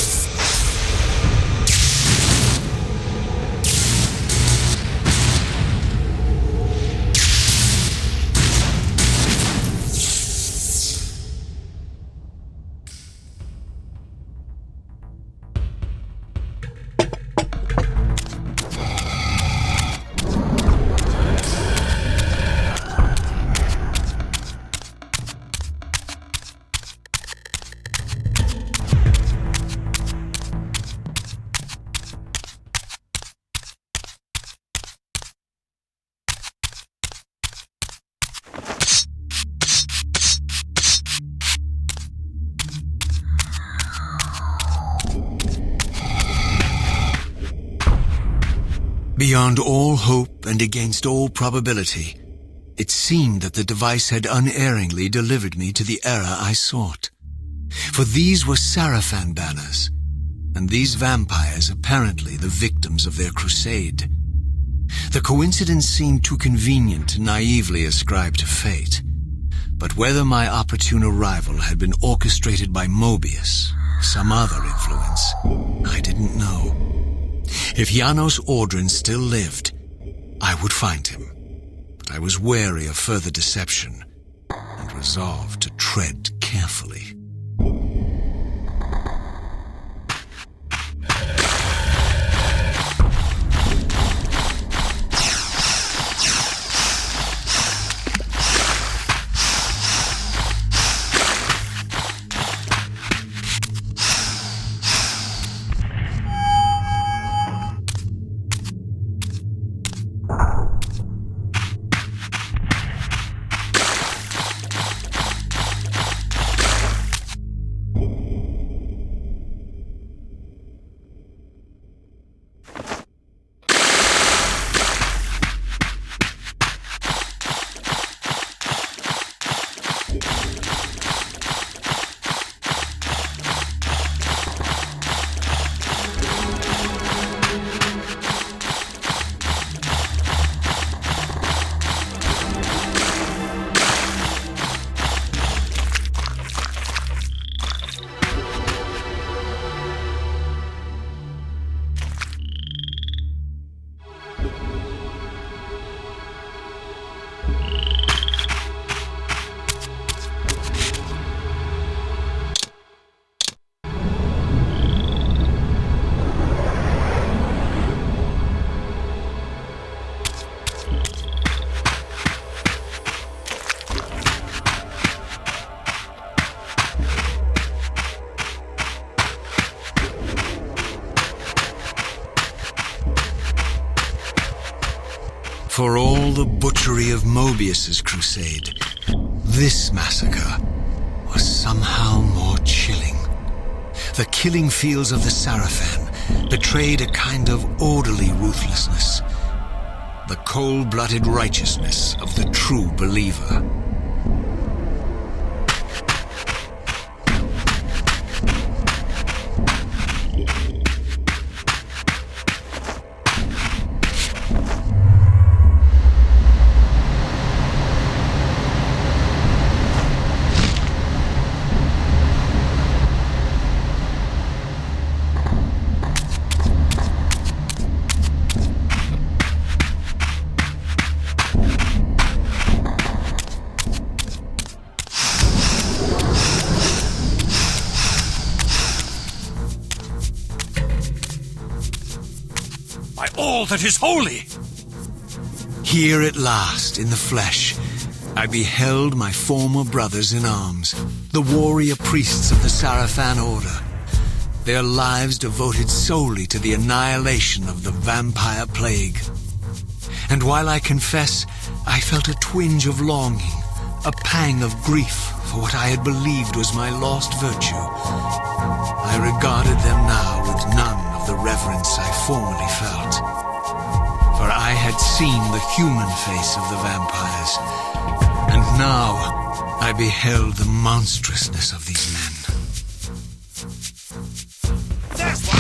[SPEAKER 7] Beyond all hope and against all probability, it seemed that the device had unerringly delivered me to the error I sought. For these were Sarafan banners, and these vampires apparently the victims of their crusade. The coincidence seemed too convenient to naively ascribe to fate, but whether my opportune arrival had been orchestrated by Moebius, some other influence, I didn't know. If Janos Audron still lived, I would find him. But I was wary of further deception and resolved to tread carefully. For all the butchery of Moebius's crusade, this massacre was somehow more chilling. The killing fields of the Sarafan betrayed a kind of orderly ruthlessness, the cold-blooded righteousness of the true believer.
[SPEAKER 2] All that is holy!
[SPEAKER 7] Here at last, in the flesh, I beheld my former brothers in arms, the warrior priests of the Sarafan order, their lives devoted solely to the annihilation of the vampire plague. And while I confess I felt a twinge of longing, a pang of grief for what I had believed was my lost virtue, I regarded them now with none of the reverence I formerly felt. For I had seen the human face of the vampires, and now I beheld the monstrousness of these men.
[SPEAKER 2] There's one!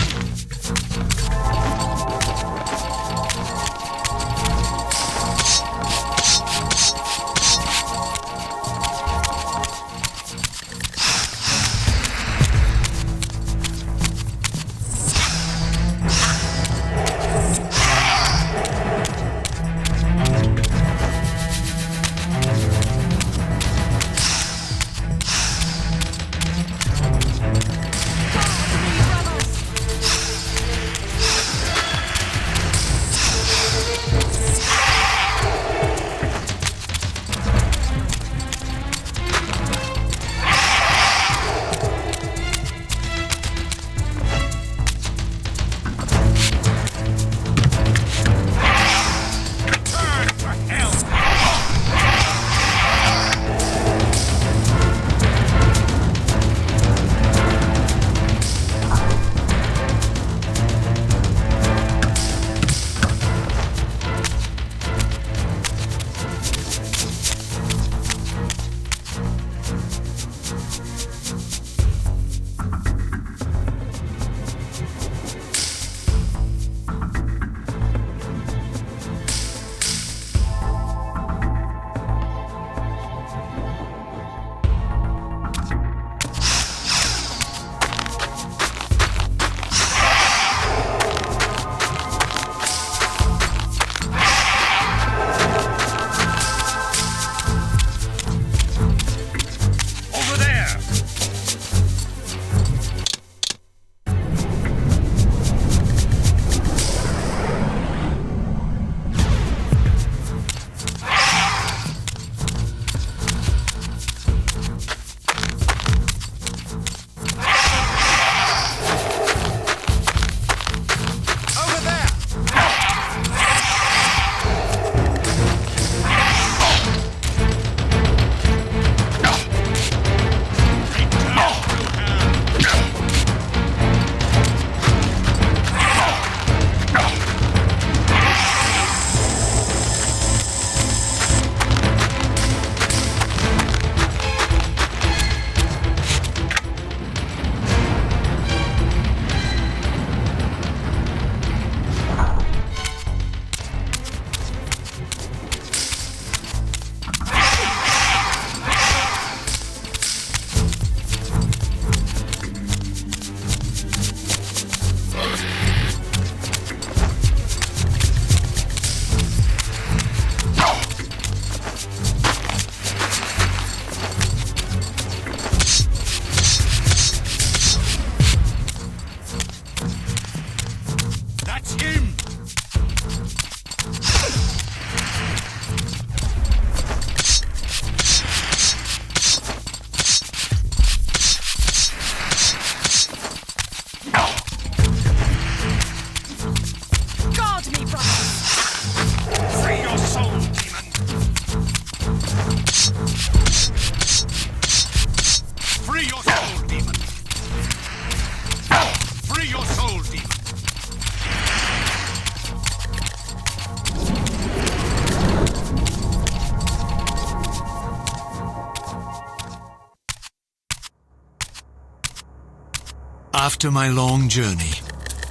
[SPEAKER 7] After my long journey,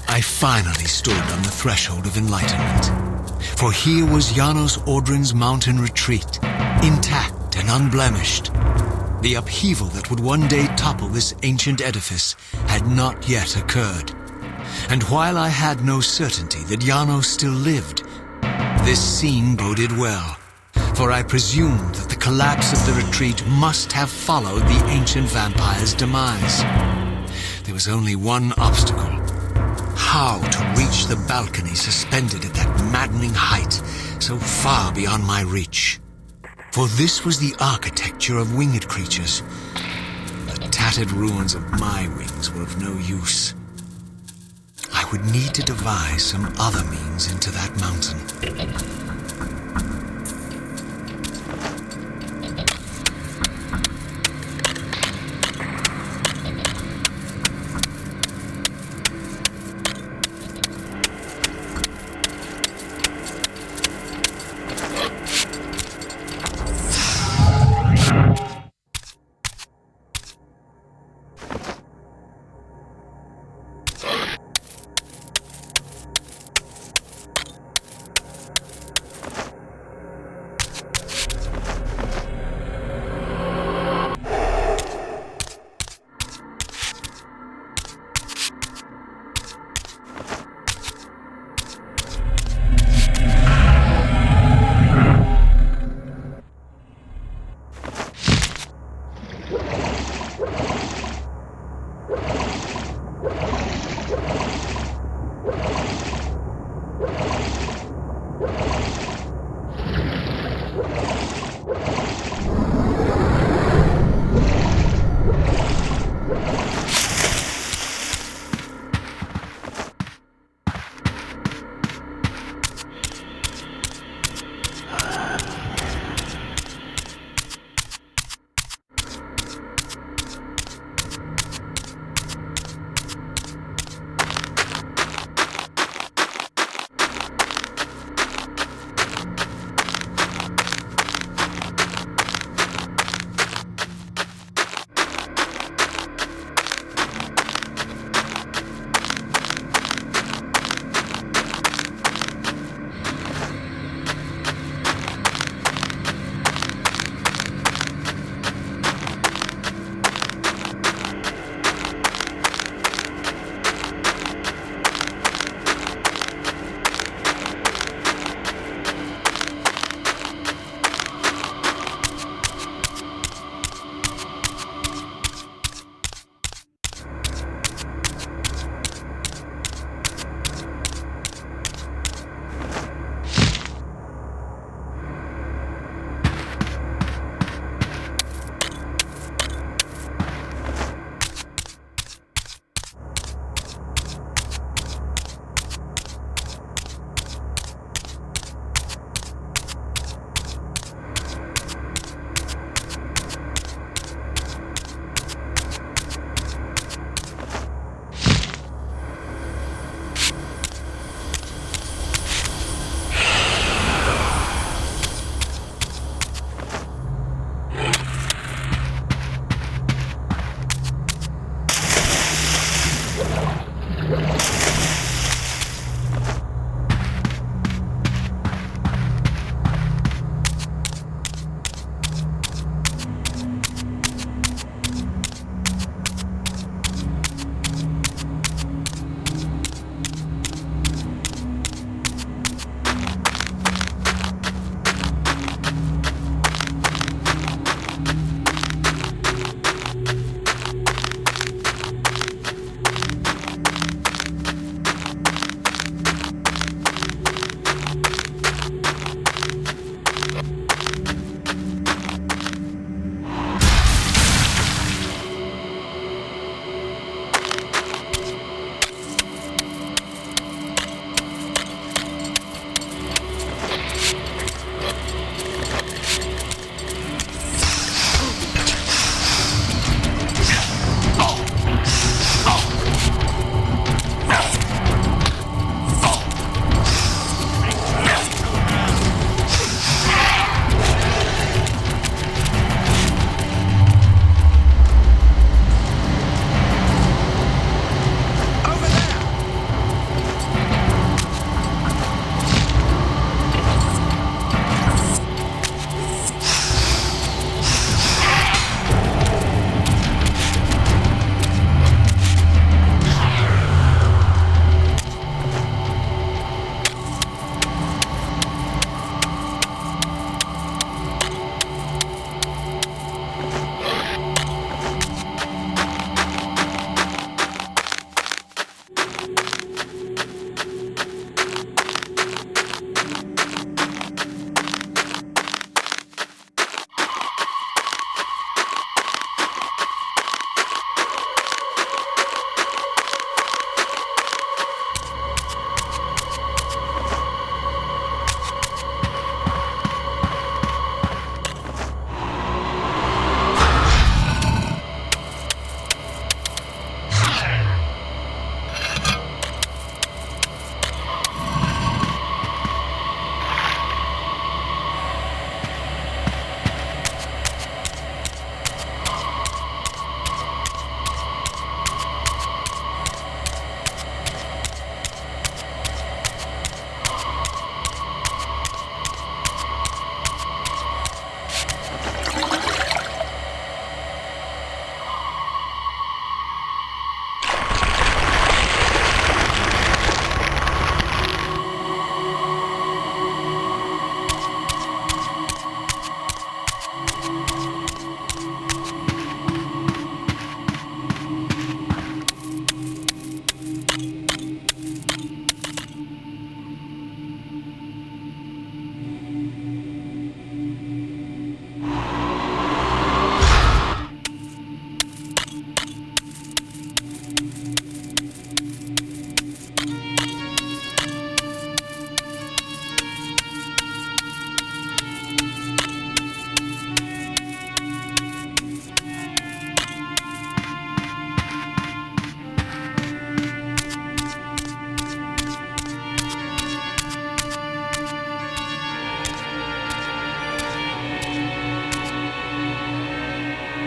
[SPEAKER 7] I finally stood on the threshold of enlightenment. For here was Janos Audron's mountain retreat, intact and unblemished. The upheaval that would one day topple this ancient edifice had not yet occurred. And while I had no certainty that Janos still lived, this scene boded well, for I presumed that the collapse of the retreat must have followed the ancient vampire's demise. There was only one obstacle: how to reach the balcony suspended at that maddening height so far beyond my reach. For this was the architecture of winged creatures. The tattered ruins of my wings were of no use. I would need to devise some other means into that mountain.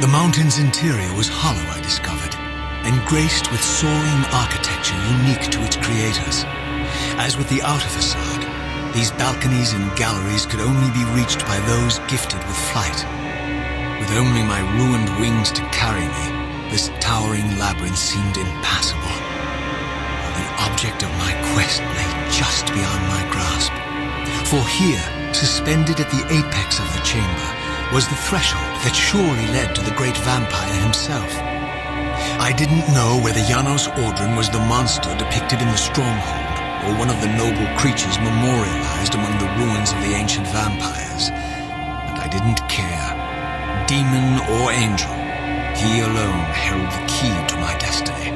[SPEAKER 7] The mountain's interior was hollow, I discovered, and graced with soaring architecture unique to its creators. As with the outer facade, these balconies and galleries could only be reached by those gifted with flight. With only my ruined wings to carry me, this towering labyrinth seemed impassable, while the object of my quest lay just beyond my grasp. For here, suspended at the apex of the chamber, was the threshold that surely led to the great vampire himself. I didn't know whether Janos Audron was the monster depicted in the stronghold, or one of the noble creatures memorialized among the ruins of the ancient vampires. And I didn't care. Demon or angel, he alone held the key to my destiny.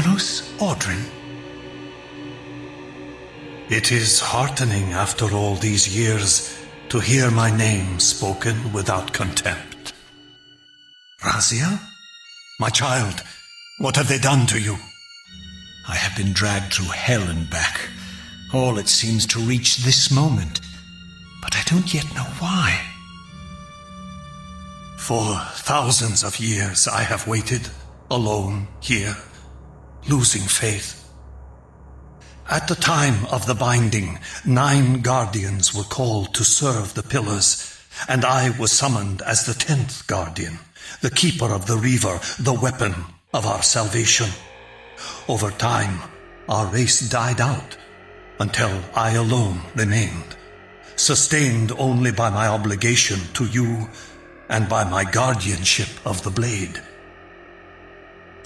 [SPEAKER 7] Janos Audron?
[SPEAKER 8] It is heartening after all these years to hear my name spoken without contempt. Raziel? My child, what have they done to you?
[SPEAKER 7] I have been dragged through hell and back. All it seems to reach this moment. But I don't yet know why.
[SPEAKER 8] For thousands of years I have waited, alone here, losing faith. At the time of the binding, 9 guardians were called to serve the pillars, and I was summoned as the 10th guardian, the keeper of the Reaver, the weapon of our salvation. Over time, our race died out, until I alone remained, sustained only by my obligation to you and by my guardianship of the blade.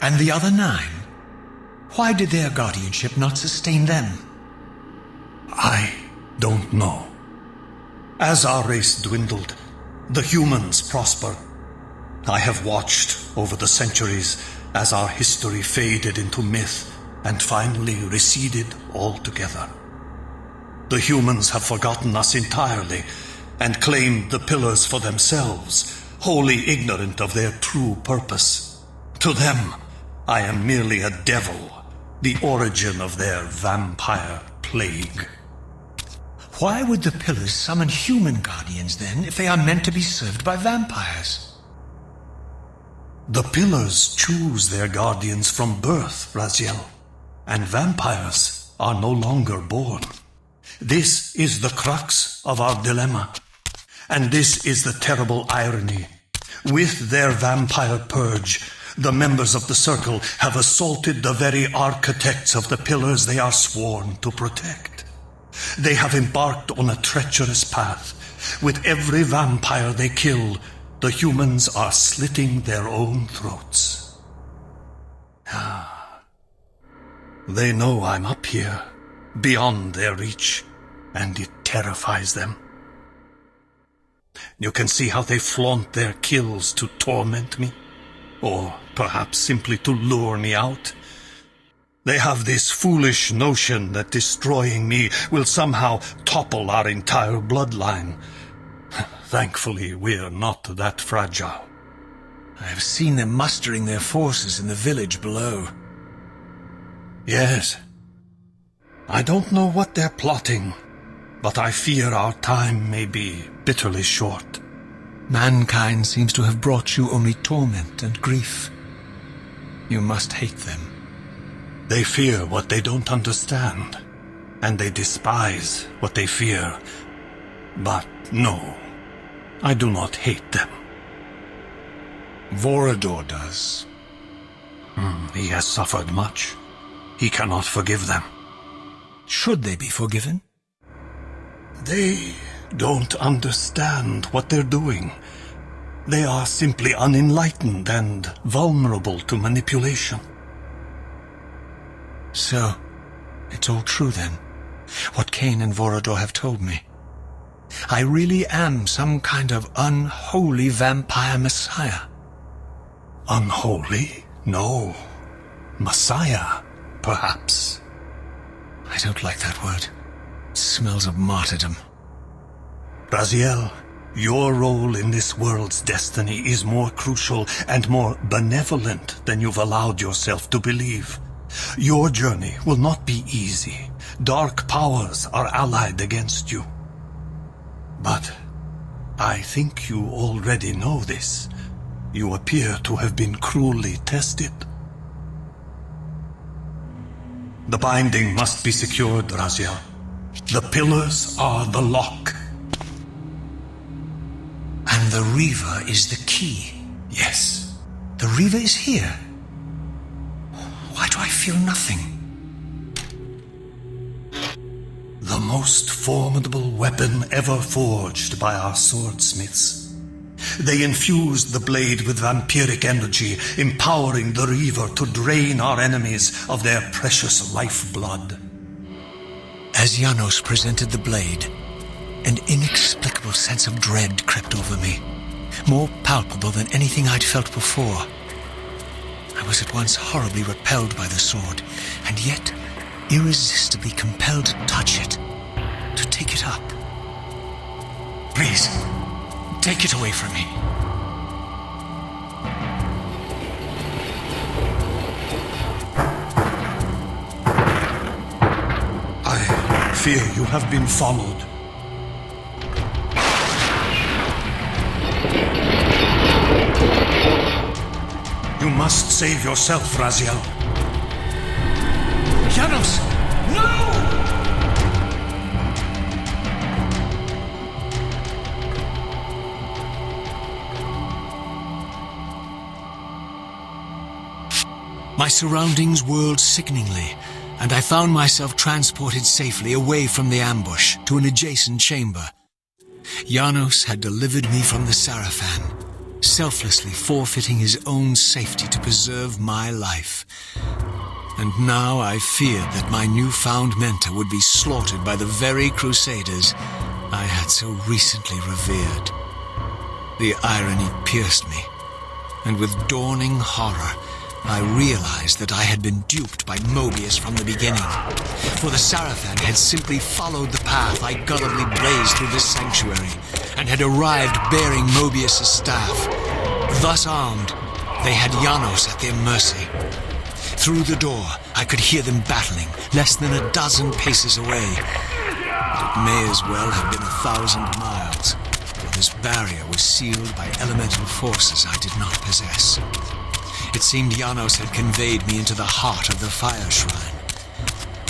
[SPEAKER 7] And the other 9? Why did their guardianship not sustain them?
[SPEAKER 8] I don't know. As our race dwindled, the humans prospered. I have watched over the centuries as our history faded into myth and finally receded altogether. The humans have forgotten us entirely and claimed the pillars for themselves, wholly ignorant of their true purpose. To them, I am merely a devil, the origin of their vampire plague.
[SPEAKER 7] Why would the pillars summon human guardians then, if they are meant to be served by vampires?
[SPEAKER 8] The pillars choose their guardians from birth, Raziel, and vampires are no longer born. This is the crux of our dilemma, and this is the terrible irony. With their vampire purge, the members of the Circle have assaulted the very architects of the pillars they are sworn to protect. They have embarked on a treacherous path. With every vampire they kill, the humans are slitting their own throats. They know I'm up here, beyond their reach, and it terrifies them. You can see how they flaunt their kills to torment me, or perhaps simply to lure me out. They have this foolish notion that destroying me will somehow topple our entire bloodline. Thankfully, we're not that fragile.
[SPEAKER 7] I have seen them mustering their forces in the village below.
[SPEAKER 8] Yes. I don't know what they're plotting, but I fear our time may be bitterly short.
[SPEAKER 7] Mankind seems to have brought you only torment and grief. You must hate them.
[SPEAKER 8] They fear what they don't understand, and they despise what they fear. But no, I do not hate them.
[SPEAKER 7] Vorador does.
[SPEAKER 8] He has suffered much. He cannot forgive them.
[SPEAKER 7] Should they be forgiven?
[SPEAKER 8] They don't understand what they're doing. They are simply unenlightened and vulnerable to manipulation.
[SPEAKER 7] So, it's all true then, what Kain and Vorador have told me. I really am some kind of unholy vampire messiah.
[SPEAKER 8] Unholy? No. Messiah, perhaps.
[SPEAKER 7] I don't like that word. It smells of martyrdom.
[SPEAKER 8] Raziel, your role in this world's destiny is more crucial and more benevolent than you've allowed yourself to believe. Your journey will not be easy. Dark powers are allied against you. But I think you already know this. You appear to have been cruelly tested. The binding must be secured, Raziel. The pillars are the lock.
[SPEAKER 7] And the Reaver is the key.
[SPEAKER 8] Yes.
[SPEAKER 7] The Reaver is here. Why do I feel nothing?
[SPEAKER 8] The most formidable weapon ever forged by our swordsmiths. They infused the blade with vampiric energy, empowering the Reaver to drain our enemies of their precious lifeblood.
[SPEAKER 7] As Janos presented the blade, an inexplicable sense of dread crept over me, more palpable than anything I'd felt before. I was at once horribly repelled by the sword, and yet irresistibly compelled to touch it, to take it up.
[SPEAKER 2] Please, take it away from me.
[SPEAKER 8] I fear you have been followed. You must save yourself, Raziel.
[SPEAKER 2] Janos! No!
[SPEAKER 7] My surroundings whirled sickeningly, and I found myself transported safely away from the ambush to an adjacent chamber. Janos had delivered me from the Sarafan, selflessly forfeiting his own safety to preserve my life. And now I feared that my newfound mentor would be slaughtered by the very crusaders I had so recently revered. The irony pierced me, and with dawning horror, I realized that I had been duped by Moebius from the beginning, for the Sarafan had simply followed the path I gullibly blazed through this sanctuary, and had arrived bearing Moebius' staff. Thus armed, they had Janos at their mercy. Through the door, I could hear them battling, less than a dozen paces away. But it may as well have been 1,000 miles, for this barrier was sealed by elemental forces I did not possess. It seemed Janos had conveyed me into the heart of the fire shrine.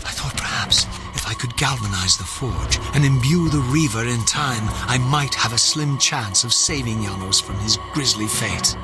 [SPEAKER 7] I thought perhaps if I could galvanize the forge and imbue the Reaver in time, I might have a slim chance of saving Janos from his grisly fate.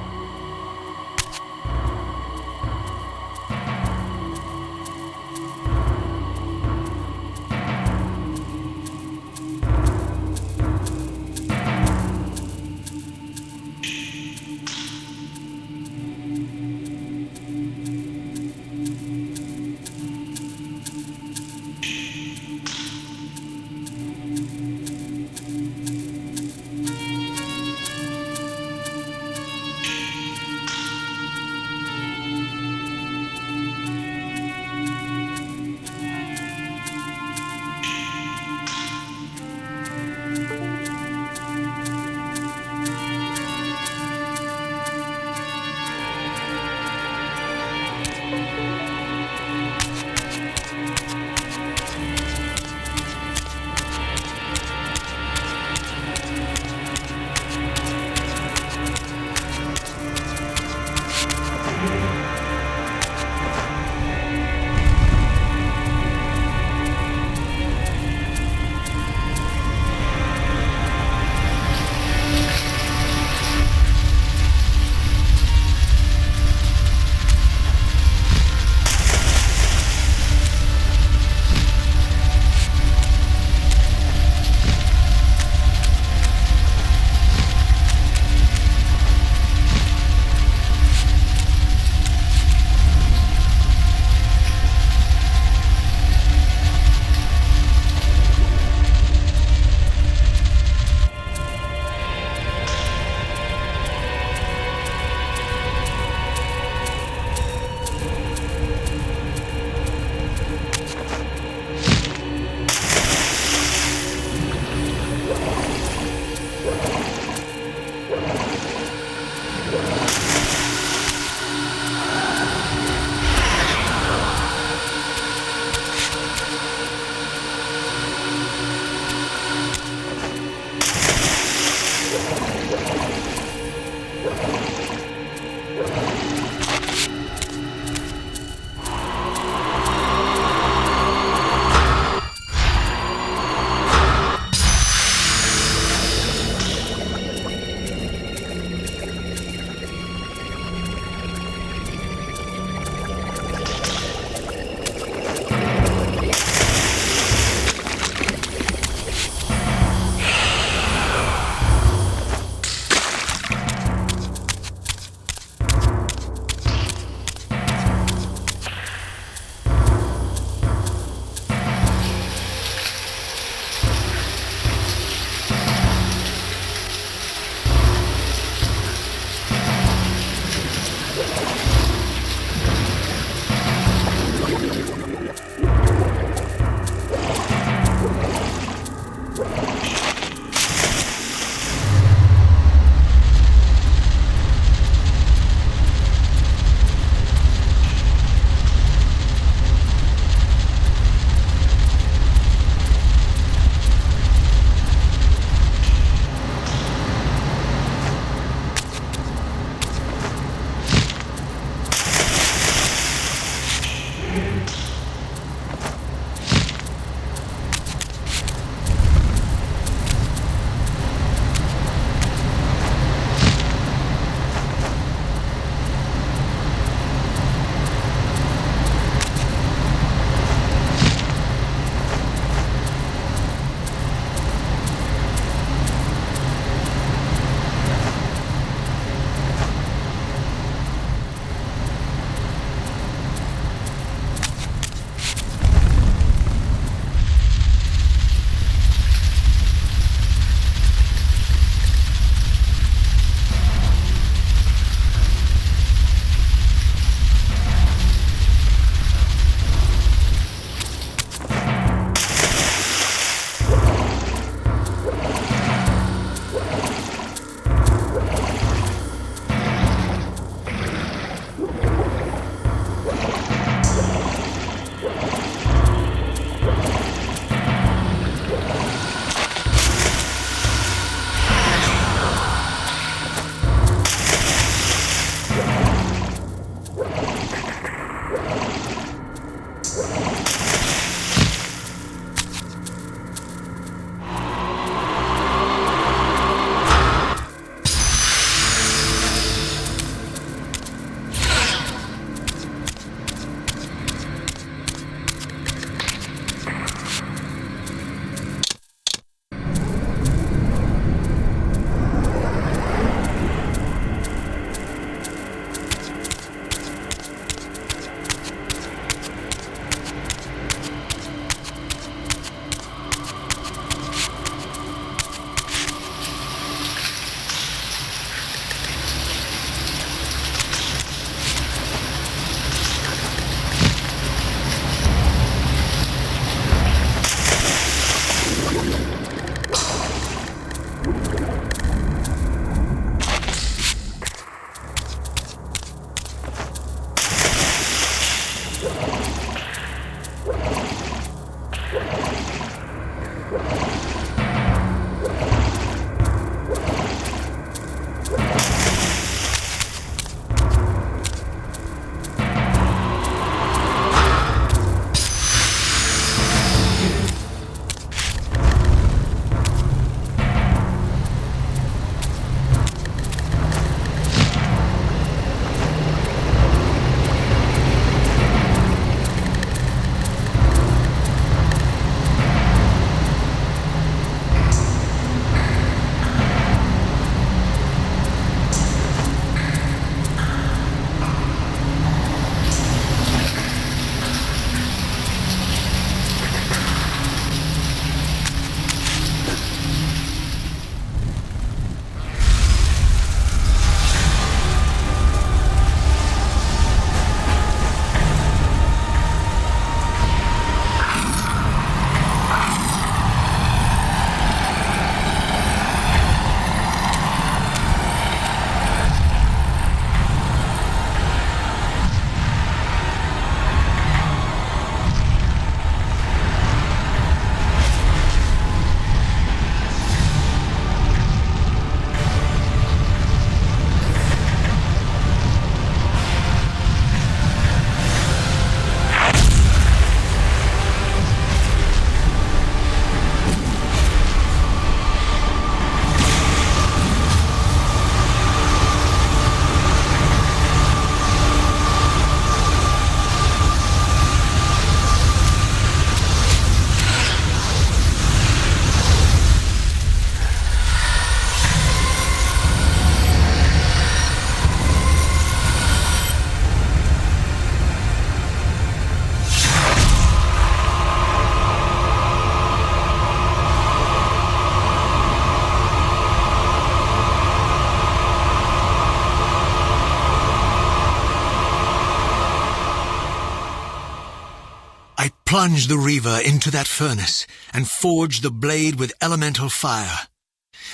[SPEAKER 7] plunged the Reaver into that furnace and forged the blade with elemental fire.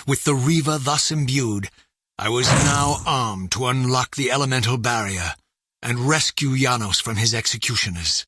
[SPEAKER 7] With the Reaver thus imbued, I was now armed to unlock the elemental barrier and rescue Janos from his executioners.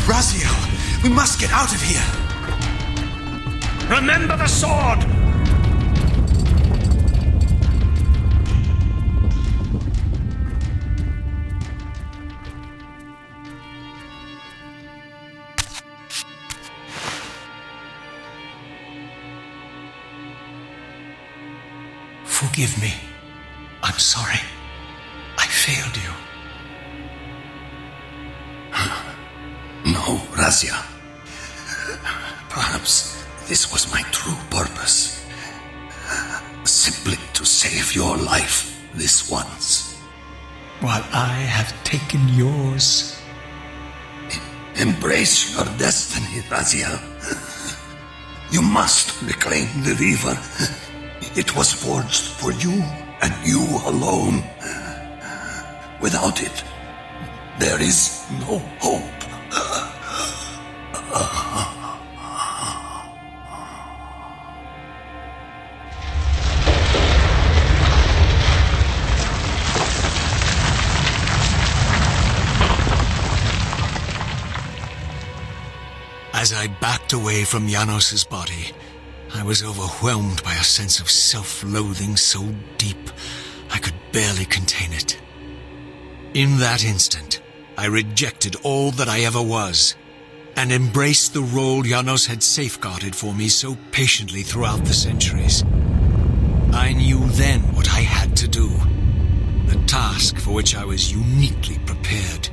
[SPEAKER 1] Raziel, we must get out of here!
[SPEAKER 2] Remember the sword!
[SPEAKER 8] Forgive me. I'm sorry. I failed you.
[SPEAKER 3] No, Raziel. Perhaps this was my true purpose. Simply to save your life this once.
[SPEAKER 8] While I have taken yours.
[SPEAKER 3] Embrace your destiny, Raziel. You must reclaim the Reaver. It was forged for you and you alone. Without it, there is no hope.
[SPEAKER 7] As I backed away from Janos's body, I was overwhelmed by a sense of self-loathing so deep I could barely contain it. In that instant, I rejected all that I ever was, and embraced the role Janos had safeguarded for me so patiently throughout the centuries. I knew then what I had to do, the task for which I was uniquely prepared.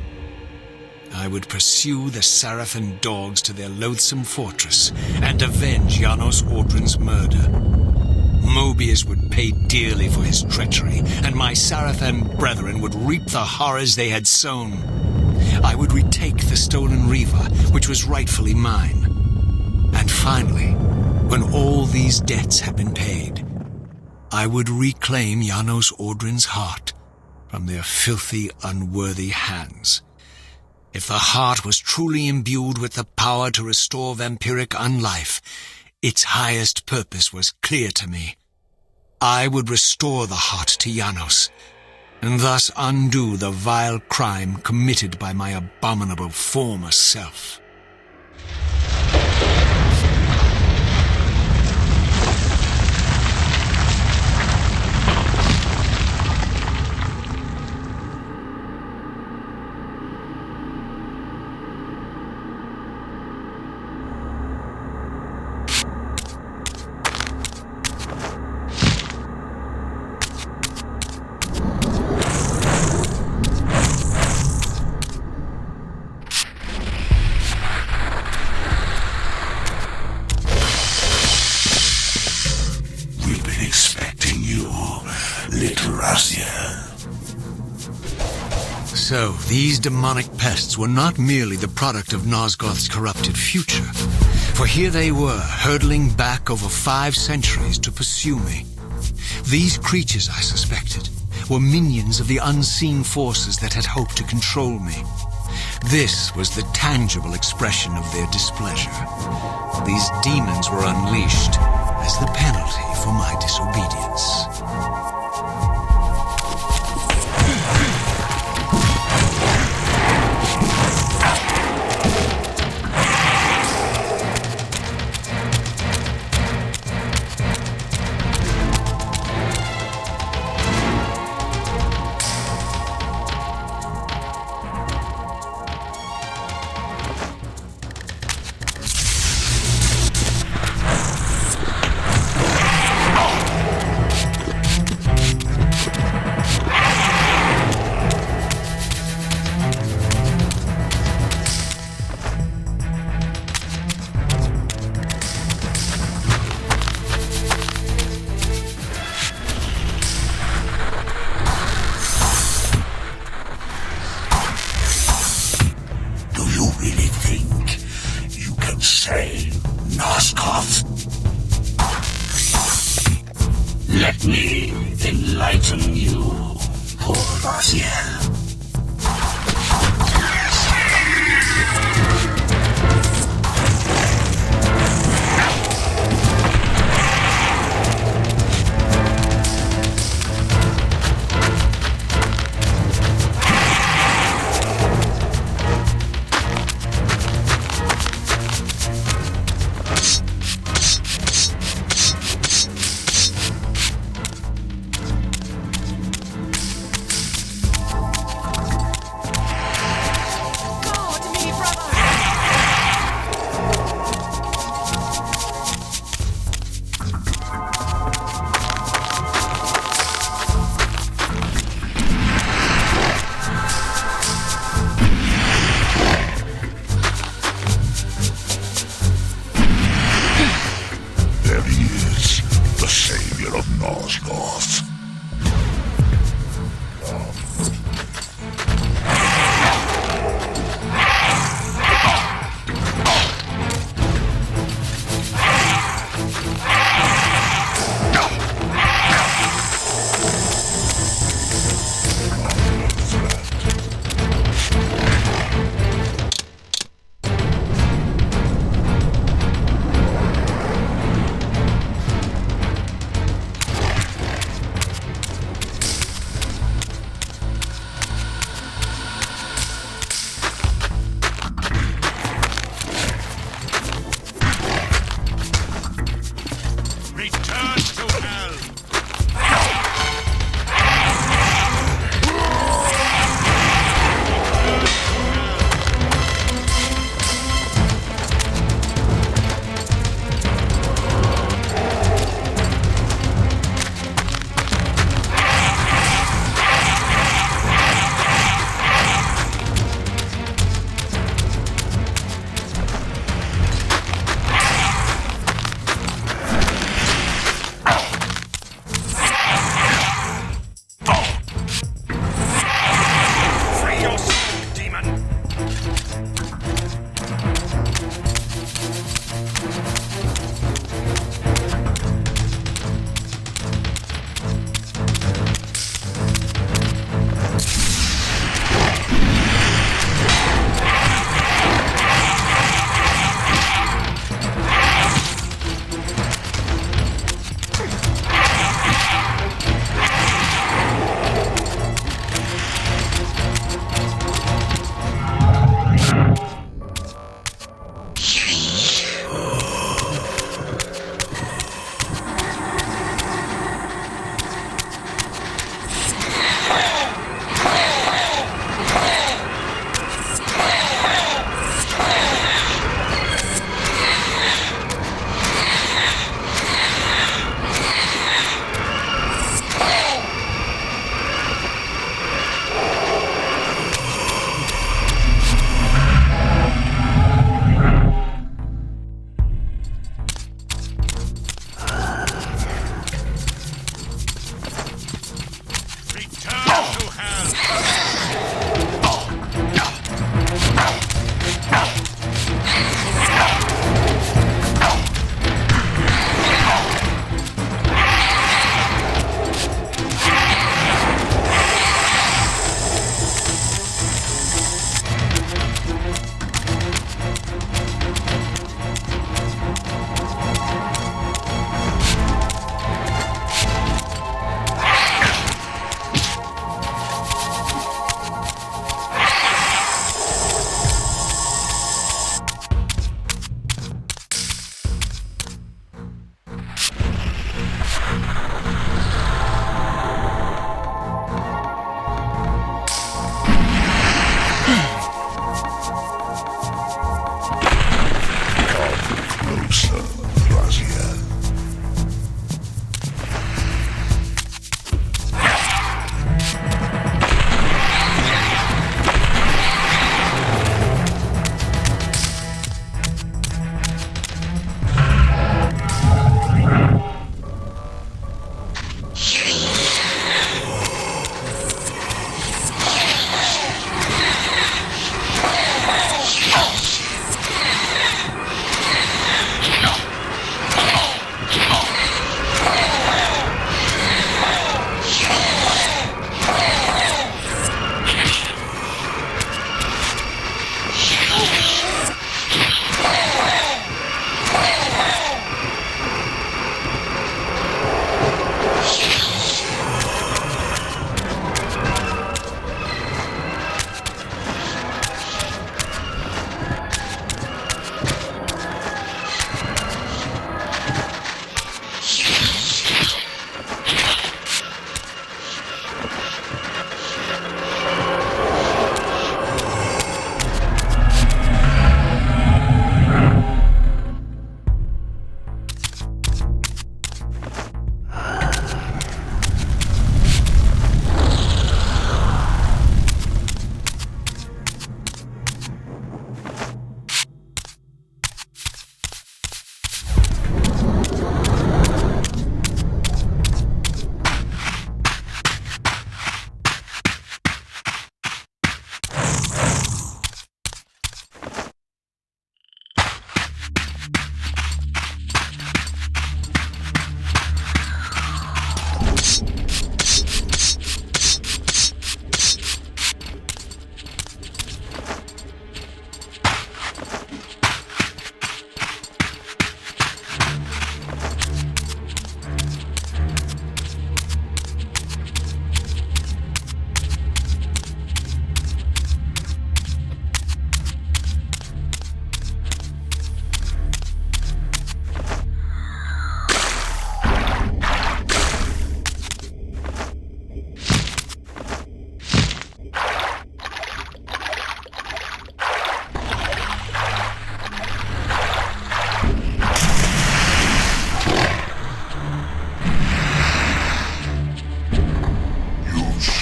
[SPEAKER 7] I would pursue the Sarafan dogs to their loathsome fortress and avenge Janos Audron's murder. Moebius would pay dearly for his treachery, and my Sarafan brethren would reap the horrors they had sown. I would retake the stolen Reaver, which was rightfully mine. And finally, when all these debts had been paid, I would reclaim Janos Audron's heart from their filthy, unworthy hands. If the heart was truly imbued with the power to restore vampiric unlife, its highest purpose was clear to me. I would restore the heart to Janos, and thus undo the vile crime committed by my abominable former self. So, these demonic pests were not merely the product of Nosgoth's corrupted future, for here they were, hurtling back over 5 centuries to pursue me. These creatures, I suspected, were minions of the unseen forces that had hoped to control me. This was the tangible expression of their displeasure. These demons were unleashed as the penalty for my disobedience.
[SPEAKER 9] Let me enlighten you, poor Raziel.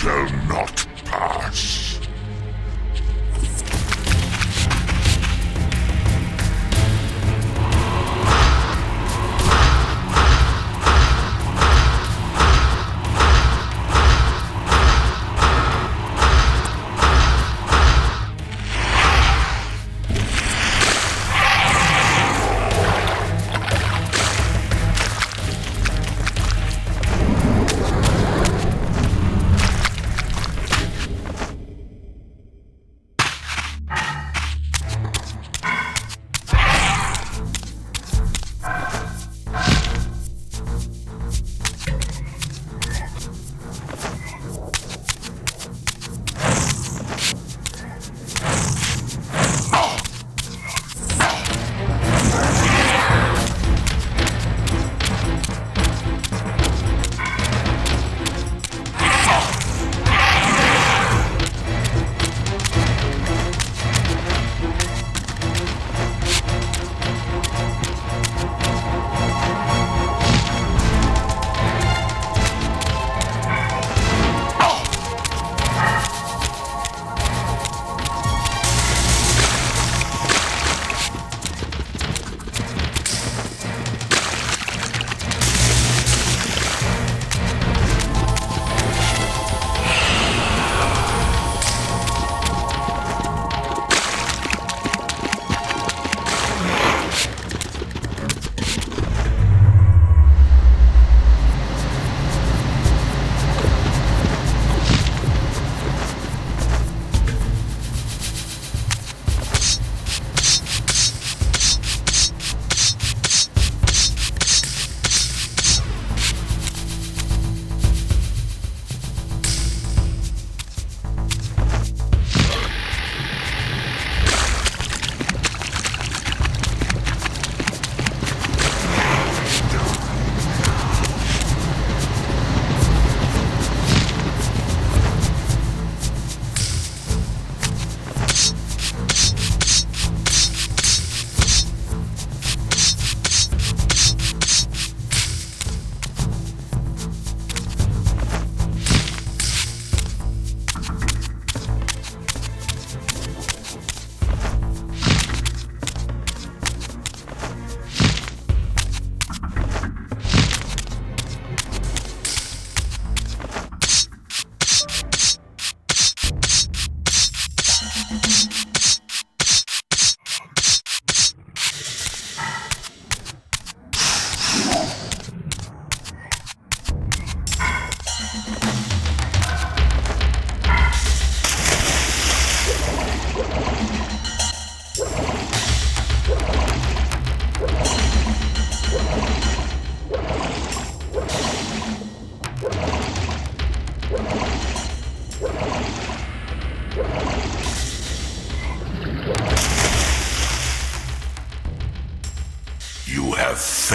[SPEAKER 5] shall not pass.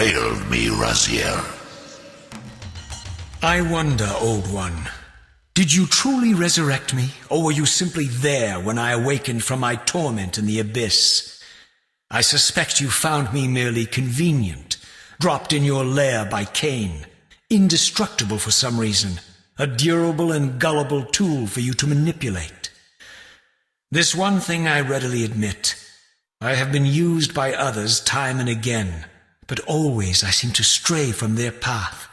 [SPEAKER 5] Failed me, Raziel.
[SPEAKER 2] I wonder, Old One, did you truly resurrect me, or were you simply there when I awakened from my torment in the abyss? I suspect you found me merely convenient, dropped in your lair by Kain, indestructible for some reason, a durable and gullible tool for you to manipulate. This one thing I readily admit. I have been used by others time and again, but always I seem to stray from their path.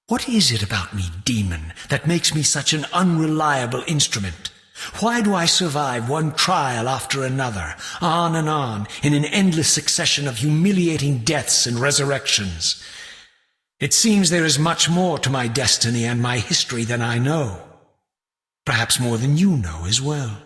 [SPEAKER 2] What is it about me, demon, that makes me such an unreliable instrument? Why do I survive one trial after another, on and on, in an endless succession of humiliating deaths and resurrections? It seems there is much more to my destiny and my history than I know. Perhaps more than you know as well.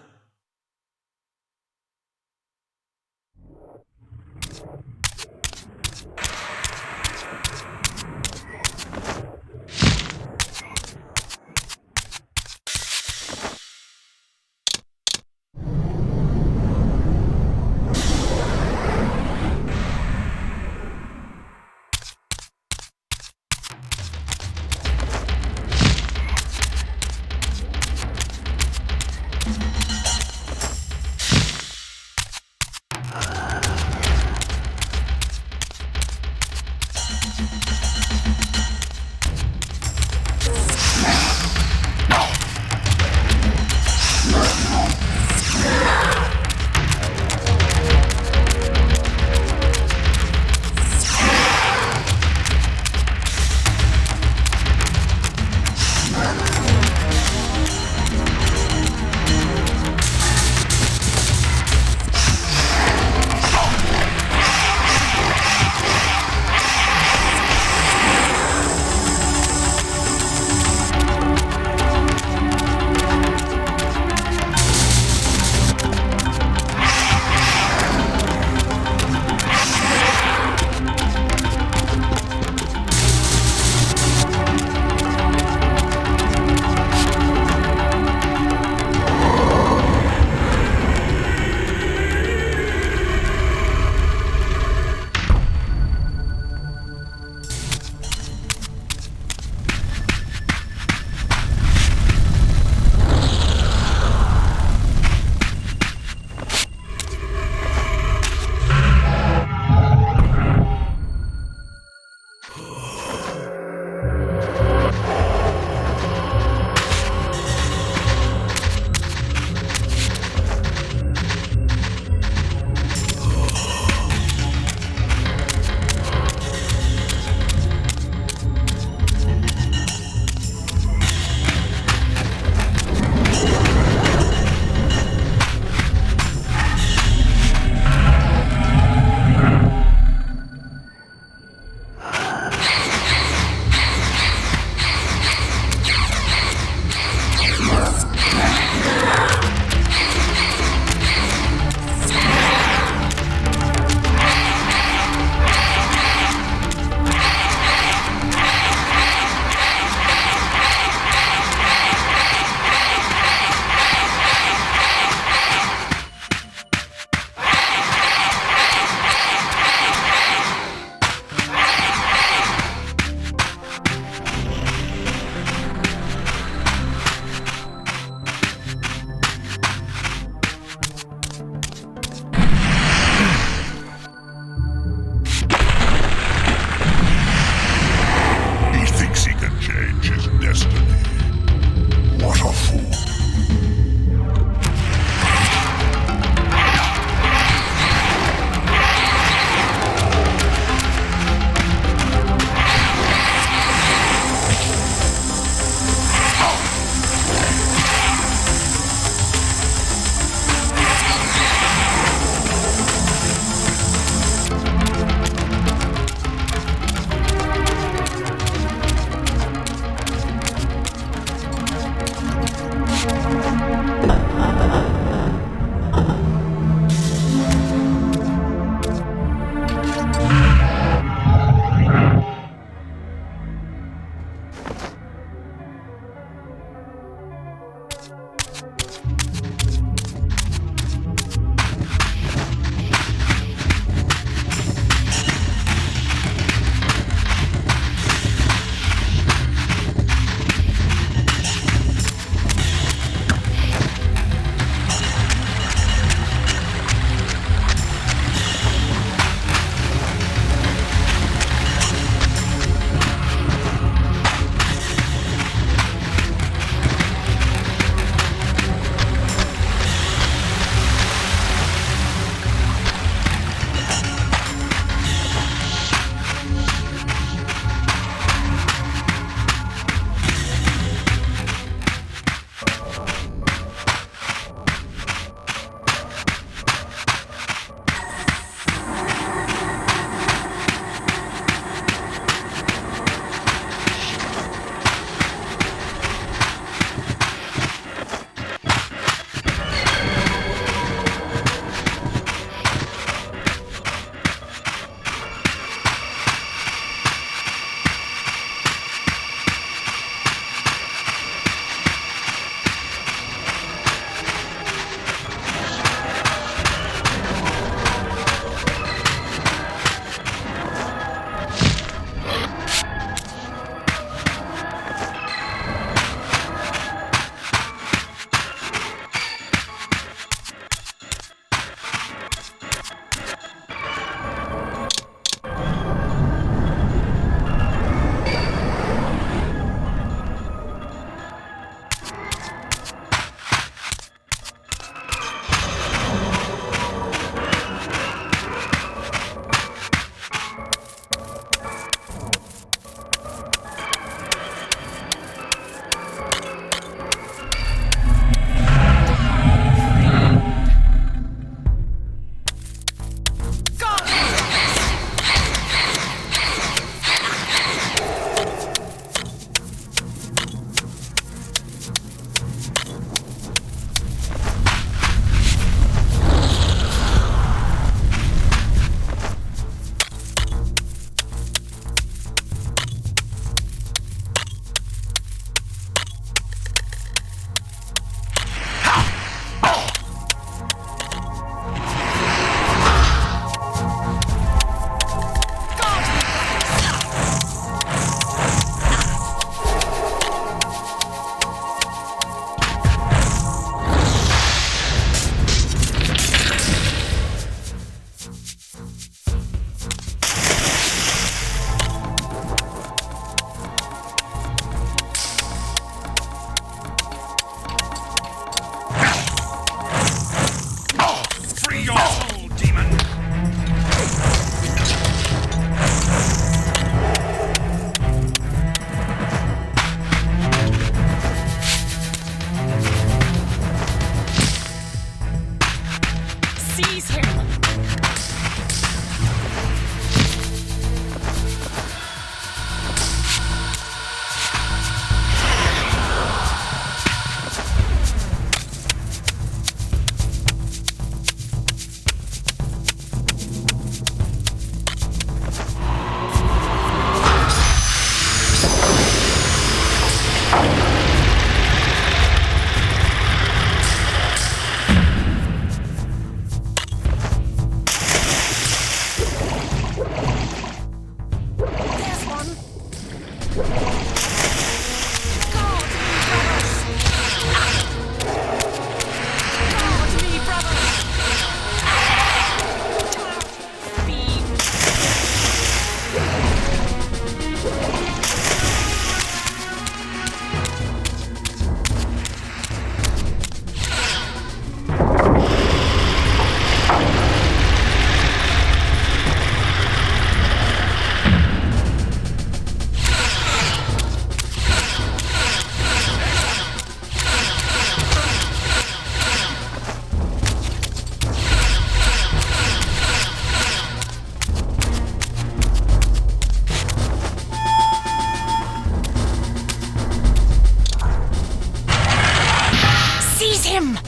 [SPEAKER 4] Seize him!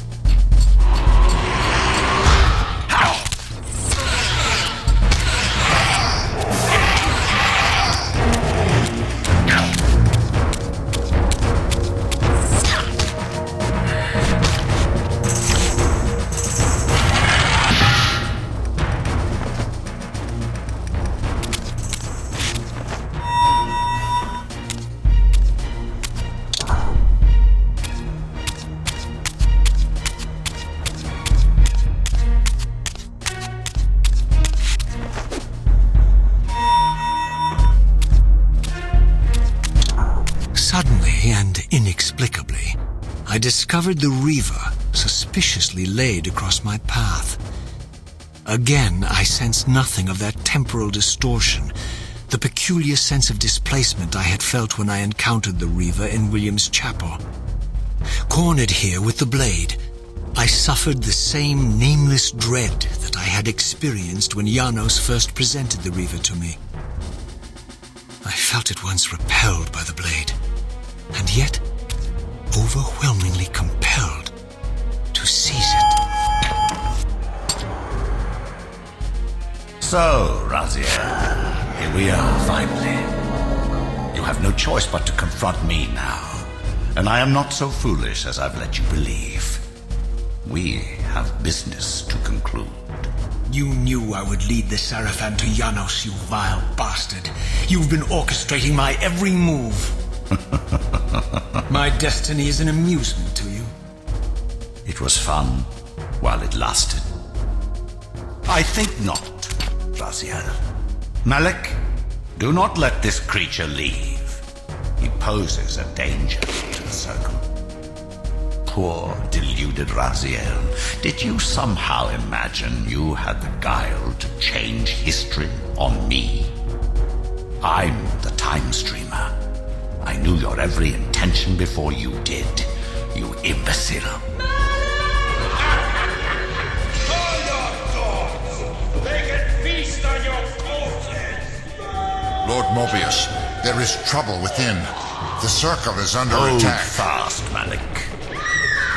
[SPEAKER 7] Suddenly and inexplicably, I discovered the Reaver suspiciously laid across my path. Again, I sensed nothing of that temporal distortion, the peculiar sense of displacement I had felt when I encountered the Reaver in William's chapel. Cornered here with the blade, I suffered the same nameless dread that I had experienced when Janos first presented the Reaver to me. I felt at once repelled by the blade, and yet overwhelmingly compelled to seize it.
[SPEAKER 3] So, Raziel, here we are finally. You have no choice but to confront me now, and I am not so foolish as I've let you believe. We have business to conclude.
[SPEAKER 7] You knew I would lead the Sarafan to Janos, you vile bastard. You've been orchestrating my every move. My destiny is an amusement to you.
[SPEAKER 3] It was fun while it lasted. I think not, Raziel. Malik, do not let this creature leave. He poses a danger to the circle. Poor, deluded Raziel. Did you somehow imagine you had the guile to change history on me? I'm the time streamer. I knew your every intention before you did, you imbecile.
[SPEAKER 10] All your thoughts! They can feast on your corpses!
[SPEAKER 5] Lord Moebius, there is trouble within. The circle is under attack.
[SPEAKER 3] Fast, Malik.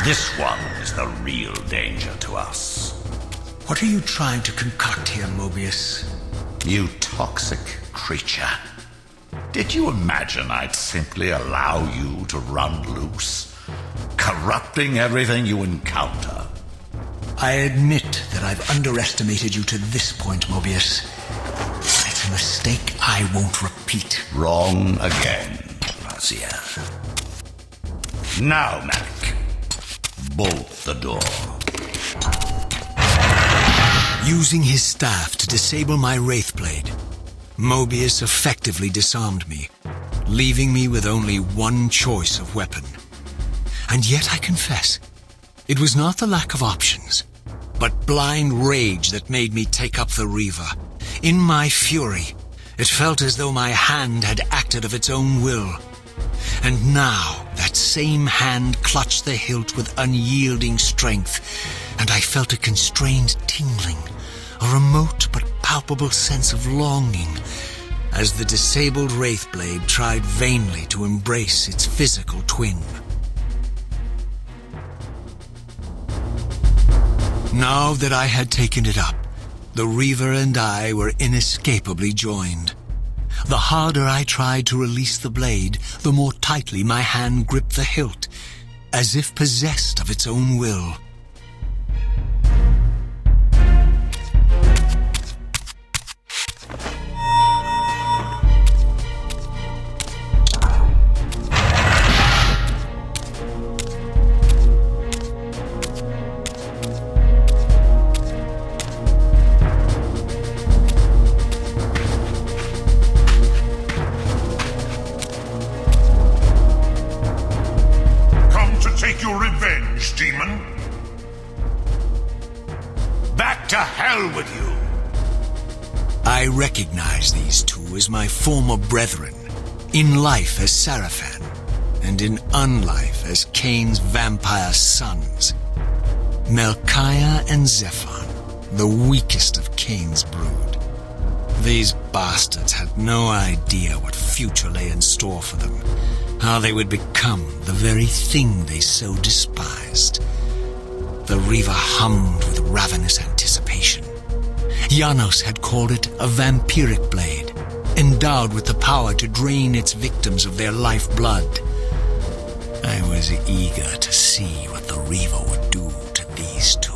[SPEAKER 3] This one is the real danger to us.
[SPEAKER 7] What are you trying to concoct here, Moebius?
[SPEAKER 3] You toxic creature. Did you imagine I'd simply allow you to run loose, corrupting everything you encounter?
[SPEAKER 7] I admit that I've underestimated you to this point, Moebius. It's a mistake I won't repeat.
[SPEAKER 3] Wrong again, Raziel. Now, Malik, bolt the door.
[SPEAKER 7] Using his staff to disable my Wraith blade, Moebius effectively disarmed me, leaving me with only one choice of weapon. And yet I confess, it was not the lack of options, but blind rage that made me take up the Reaver. In my fury, it felt as though my hand had acted of its own will. And now that same hand clutched the hilt with unyielding strength, and I felt a constrained tingling, a remote but palpable sense of longing, as the disabled Wraith blade tried vainly to embrace its physical twin. Now that I had taken it up, the Reaver and I were inescapably joined. The harder I tried to release the blade, the more tightly my hand gripped the hilt, as if possessed of its own will.
[SPEAKER 5] Demon?
[SPEAKER 3] Back to hell with you!
[SPEAKER 7] I recognize these two as my former brethren, in life as Sarafan, and in unlife as Kain's vampire sons. Melchiah and Zephon, the weakest of Kain's brood. These bastards had no idea what future lay in store for them, how they would become the very thing they so despised. The Reaver hummed with ravenous anticipation. Janos had called it a vampiric blade, endowed with the power to drain its victims of their lifeblood. I was eager to see what the Reaver would do to these two.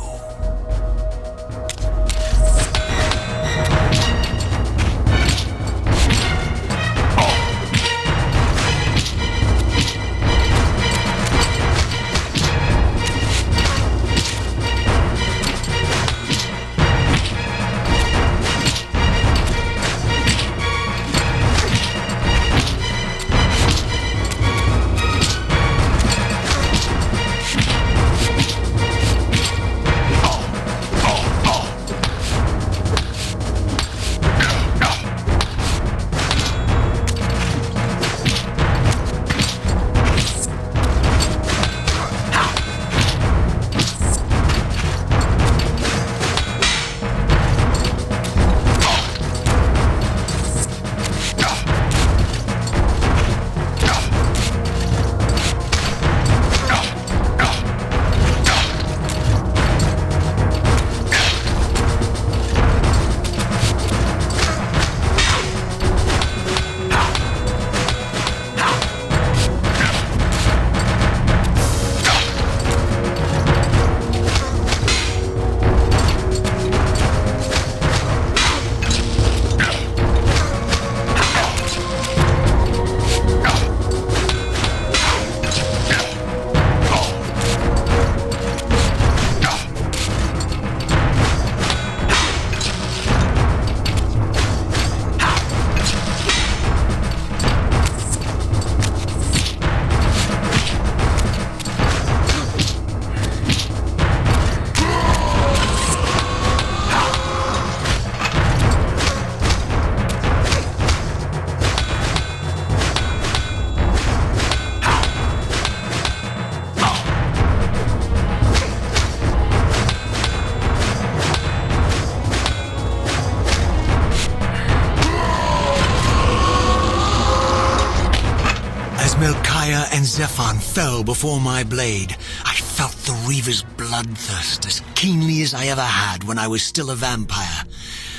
[SPEAKER 7] Melchiah and Zephon fell before my blade. I felt the Reaver's bloodthirst as keenly as I ever had when I was still a vampire.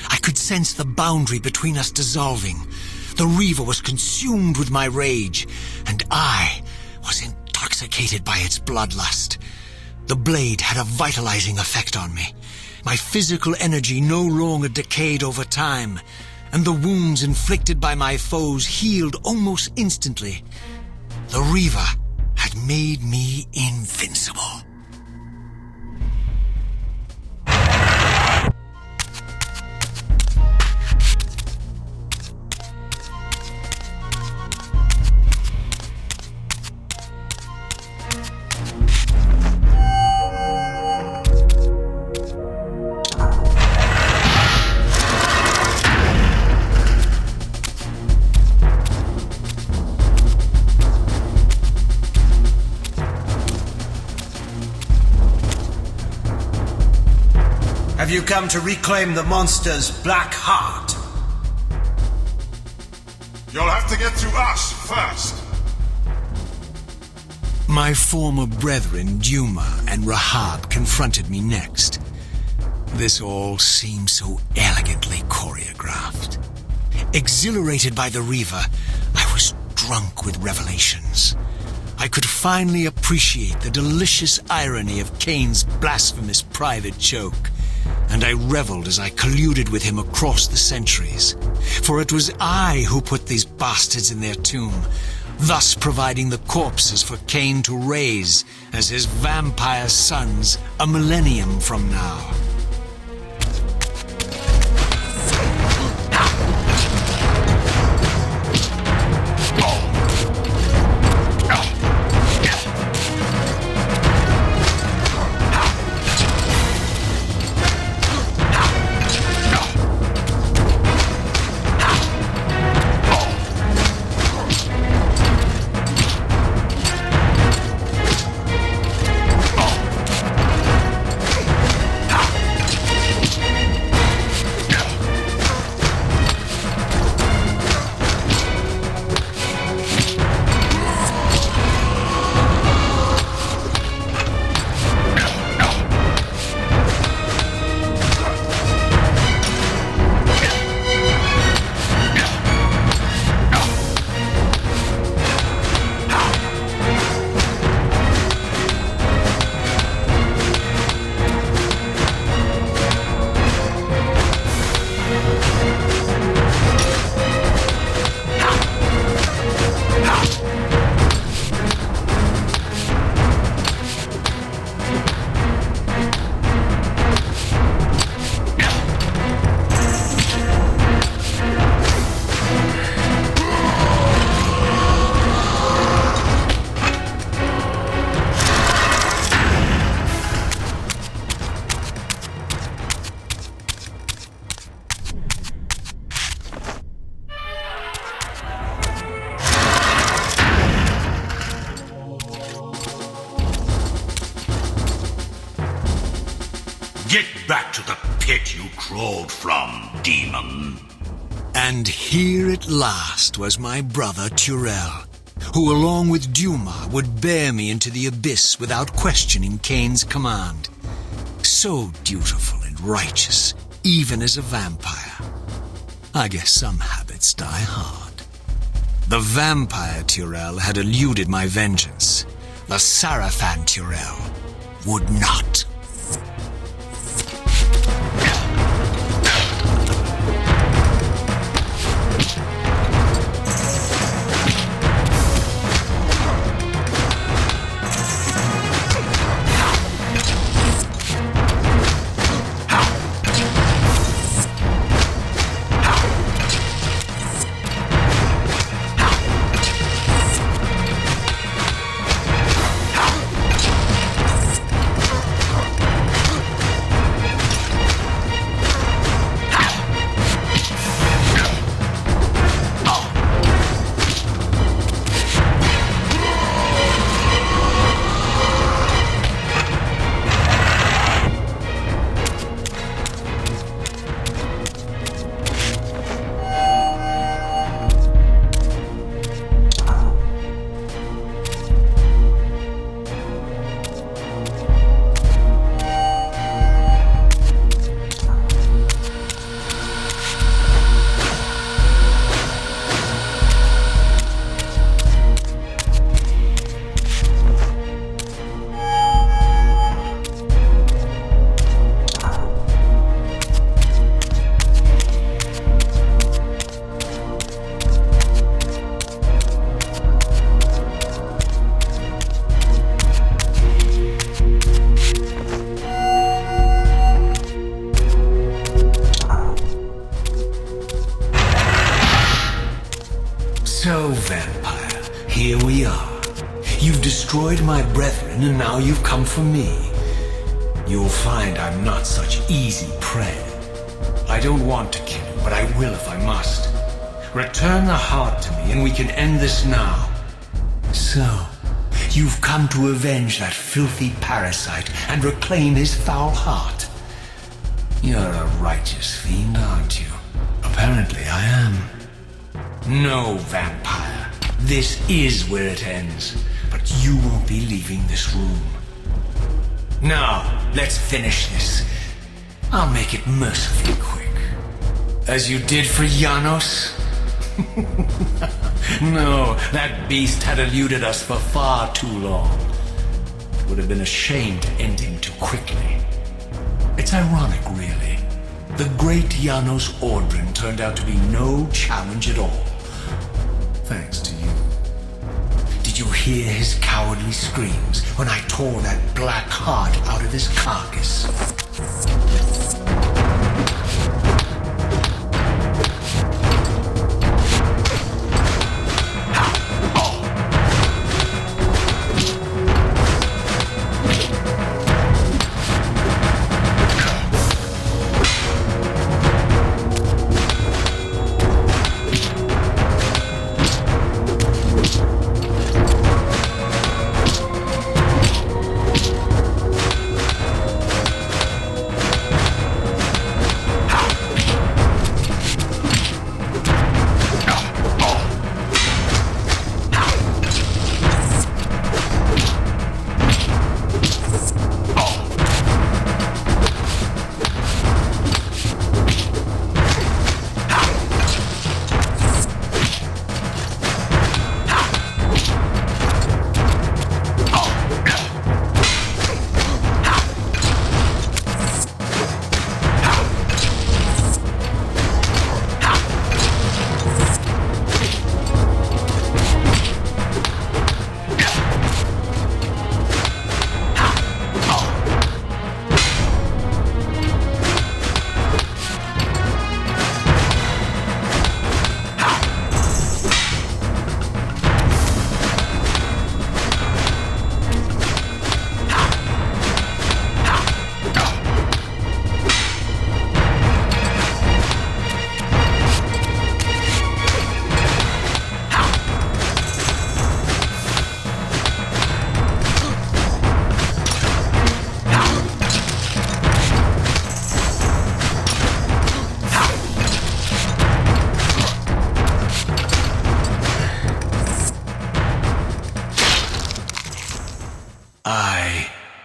[SPEAKER 7] I could sense the boundary between us dissolving. The Reaver was consumed with my rage, and I was intoxicated by its bloodlust. The blade had a vitalizing effect on me. My physical energy no longer decayed over time, and the wounds inflicted by my foes healed almost instantly. The Reaver had made me invincible.
[SPEAKER 1] Have you come to reclaim the monster's black heart?
[SPEAKER 10] You'll have to get through us first.
[SPEAKER 7] My former brethren, Dumah and Rahab, confronted me next. This all seemed so elegantly choreographed. Exhilarated by the Reaver, I was drunk with revelations. I could finally appreciate the delicious irony of Kain's blasphemous private joke, and I reveled as I colluded with him across the centuries. For it was I who put these bastards in their tomb, thus providing the corpses for Kain to raise as his vampire sons a millennium from now.
[SPEAKER 9] Get back to the pit you crawled from, demon.
[SPEAKER 7] And here at last was my brother Turel, who along with Dumah would bear me into the abyss without questioning Kain's command. So dutiful and righteous, even as a vampire. I guess some habits die hard. The vampire Turel had eluded my vengeance. The Sarafan Turel would not. So, vampire, here we are. You've destroyed my brethren, and now you've come for me. You'll find I'm not such easy prey. I don't want to kill you, but I will if I must. Return the heart to me, and we can end this now. So, you've come to avenge that filthy parasite and reclaim his foul heart. You're a righteous fiend, aren't you? Apparently I am. No, vampire. This is where it ends. But you won't be leaving this room. Now, let's finish this. I'll make it mercifully quick. As you did for Janos? No, that beast had eluded us for far too long. It would have been a shame to end him too quickly. It's ironic, really. The great Janos Audron turned out to be no challenge at all. Thanks to you. Did you hear his cowardly screams when I tore that black heart out of his carcass?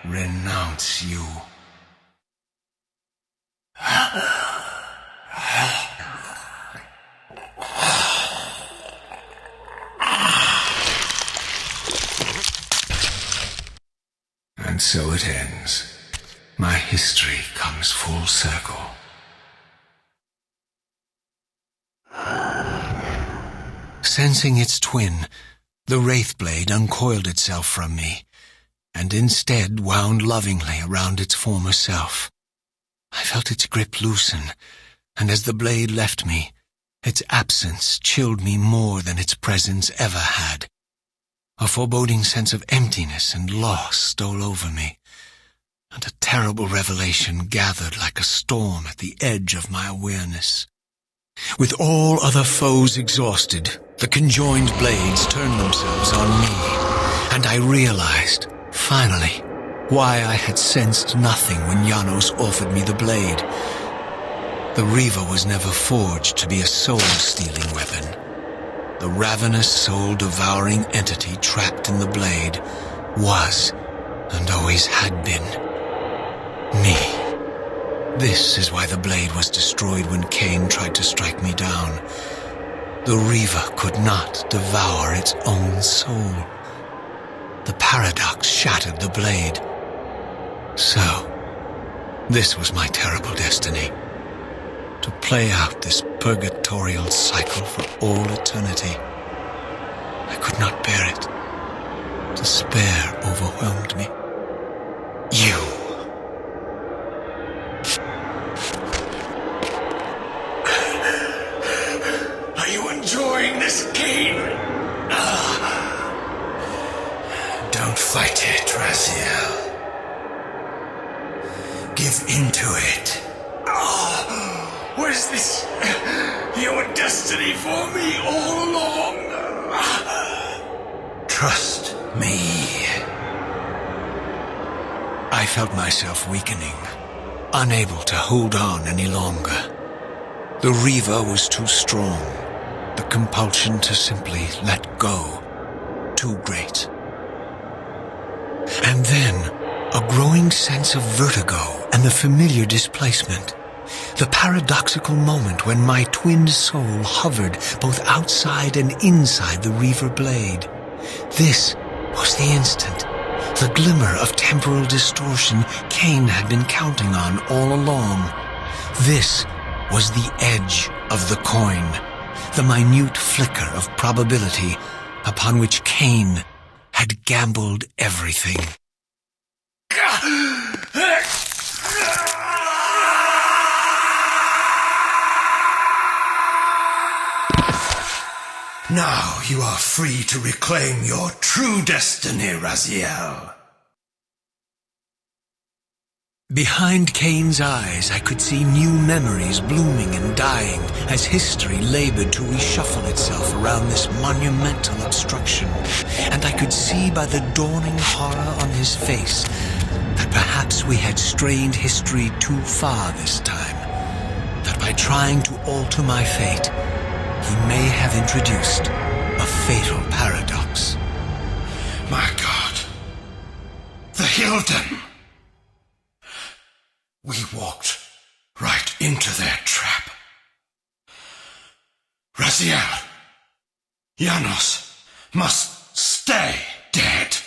[SPEAKER 7] renounce you. And so it ends. My history comes full circle. Sensing its twin, the Wraith blade uncoiled itself from me, and instead wound lovingly around its former self. I felt its grip loosen, and as the blade left me, its absence chilled me more than its presence ever had. A foreboding sense of emptiness and loss stole over me, and a terrible revelation gathered like a storm at the edge of my awareness. With all other foes exhausted, the conjoined blades turned themselves on me, and I realized, finally, why I had sensed nothing when Janos offered me the blade. The Reaver was never forged to be a soul-stealing weapon. The ravenous, soul-devouring entity trapped in the blade was, and always had been, me. This is why the blade was destroyed when Kain tried to strike me down. The Reaver could not devour its own soul. The paradox shattered the blade. So, this was my terrible destiny. To play out this purgatorial cycle for all eternity. I could not bear it. Despair overwhelmed me. You.
[SPEAKER 10] Are you enjoying this, Kain?
[SPEAKER 1] Don't fight it, Raziel. Give into it.
[SPEAKER 10] Was this your destiny for me all along?
[SPEAKER 1] Trust me.
[SPEAKER 7] I felt myself weakening, unable to hold on any longer. The Reaver was too strong. The compulsion to simply let go, too great. And then, a growing sense of vertigo and the familiar displacement. The paradoxical moment when my twinned soul hovered both outside and inside the Reaver blade. This was the instant, the glimmer of temporal distortion Kain had been counting on all along. This was the edge of the coin, the minute flicker of probability upon which Kain had gambled everything.
[SPEAKER 1] Now you are free to reclaim your true destiny, Raziel.
[SPEAKER 7] Behind Kain's eyes, I could see new memories blooming and dying as history labored to reshuffle itself around this monumental obstruction. And I could see by the dawning horror on his face that perhaps we had strained history too far this time. That by trying to alter my fate, he may have introduced a fatal paradox.
[SPEAKER 1] My God. The Hilden. We walked right into their trap. Raziel, Janos must stay dead.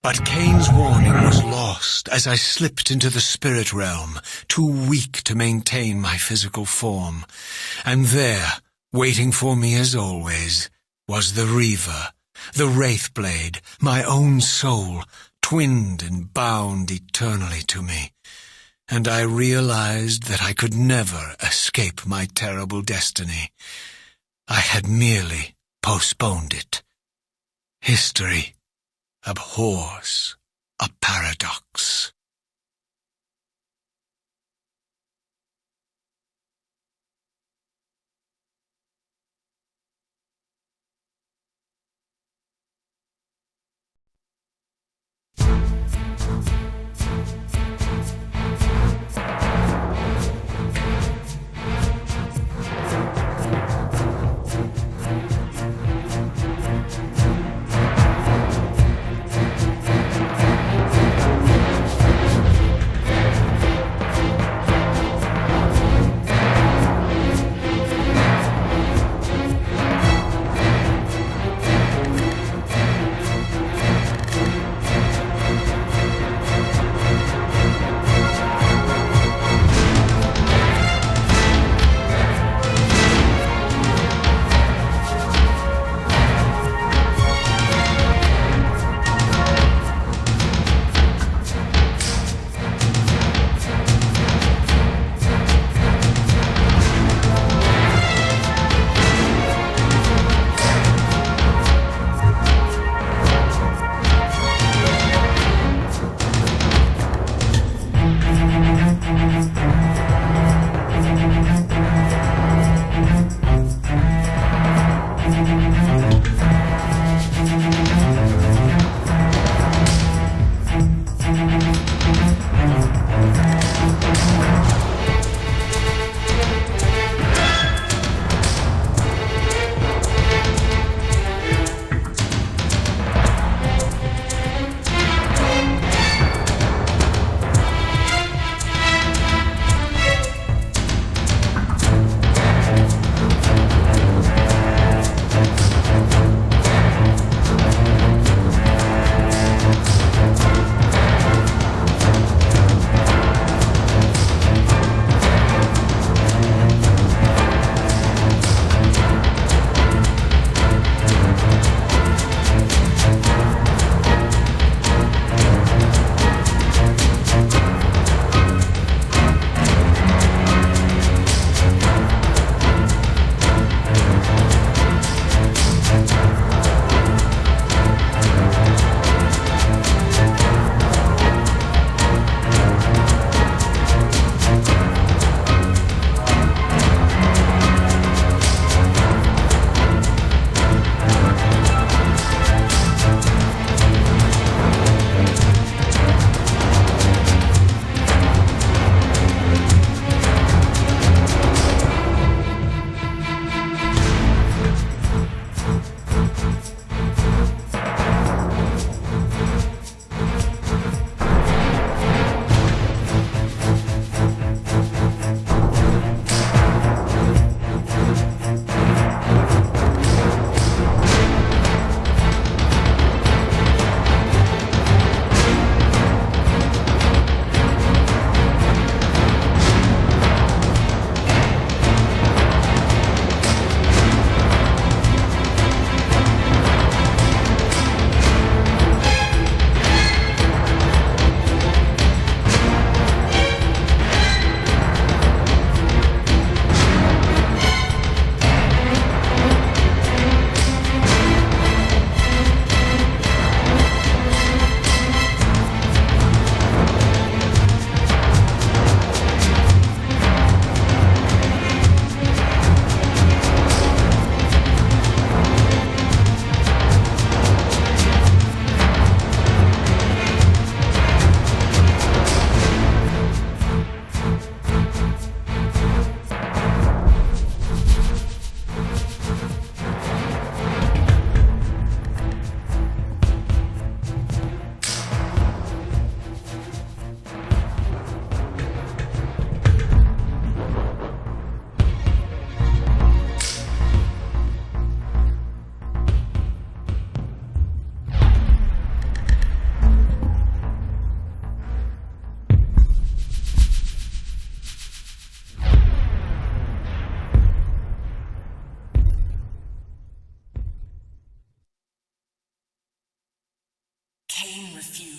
[SPEAKER 7] But Kain's warning was lost as I slipped into the spirit realm, too weak to maintain my physical form. And there, waiting for me as always, was the Reaver, the Wraith blade, my own soul, twinned and bound eternally to me. And I realized that I could never escape my terrible destiny. I had merely postponed it. History abhors a paradox.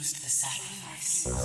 [SPEAKER 11] refused the sacrifice.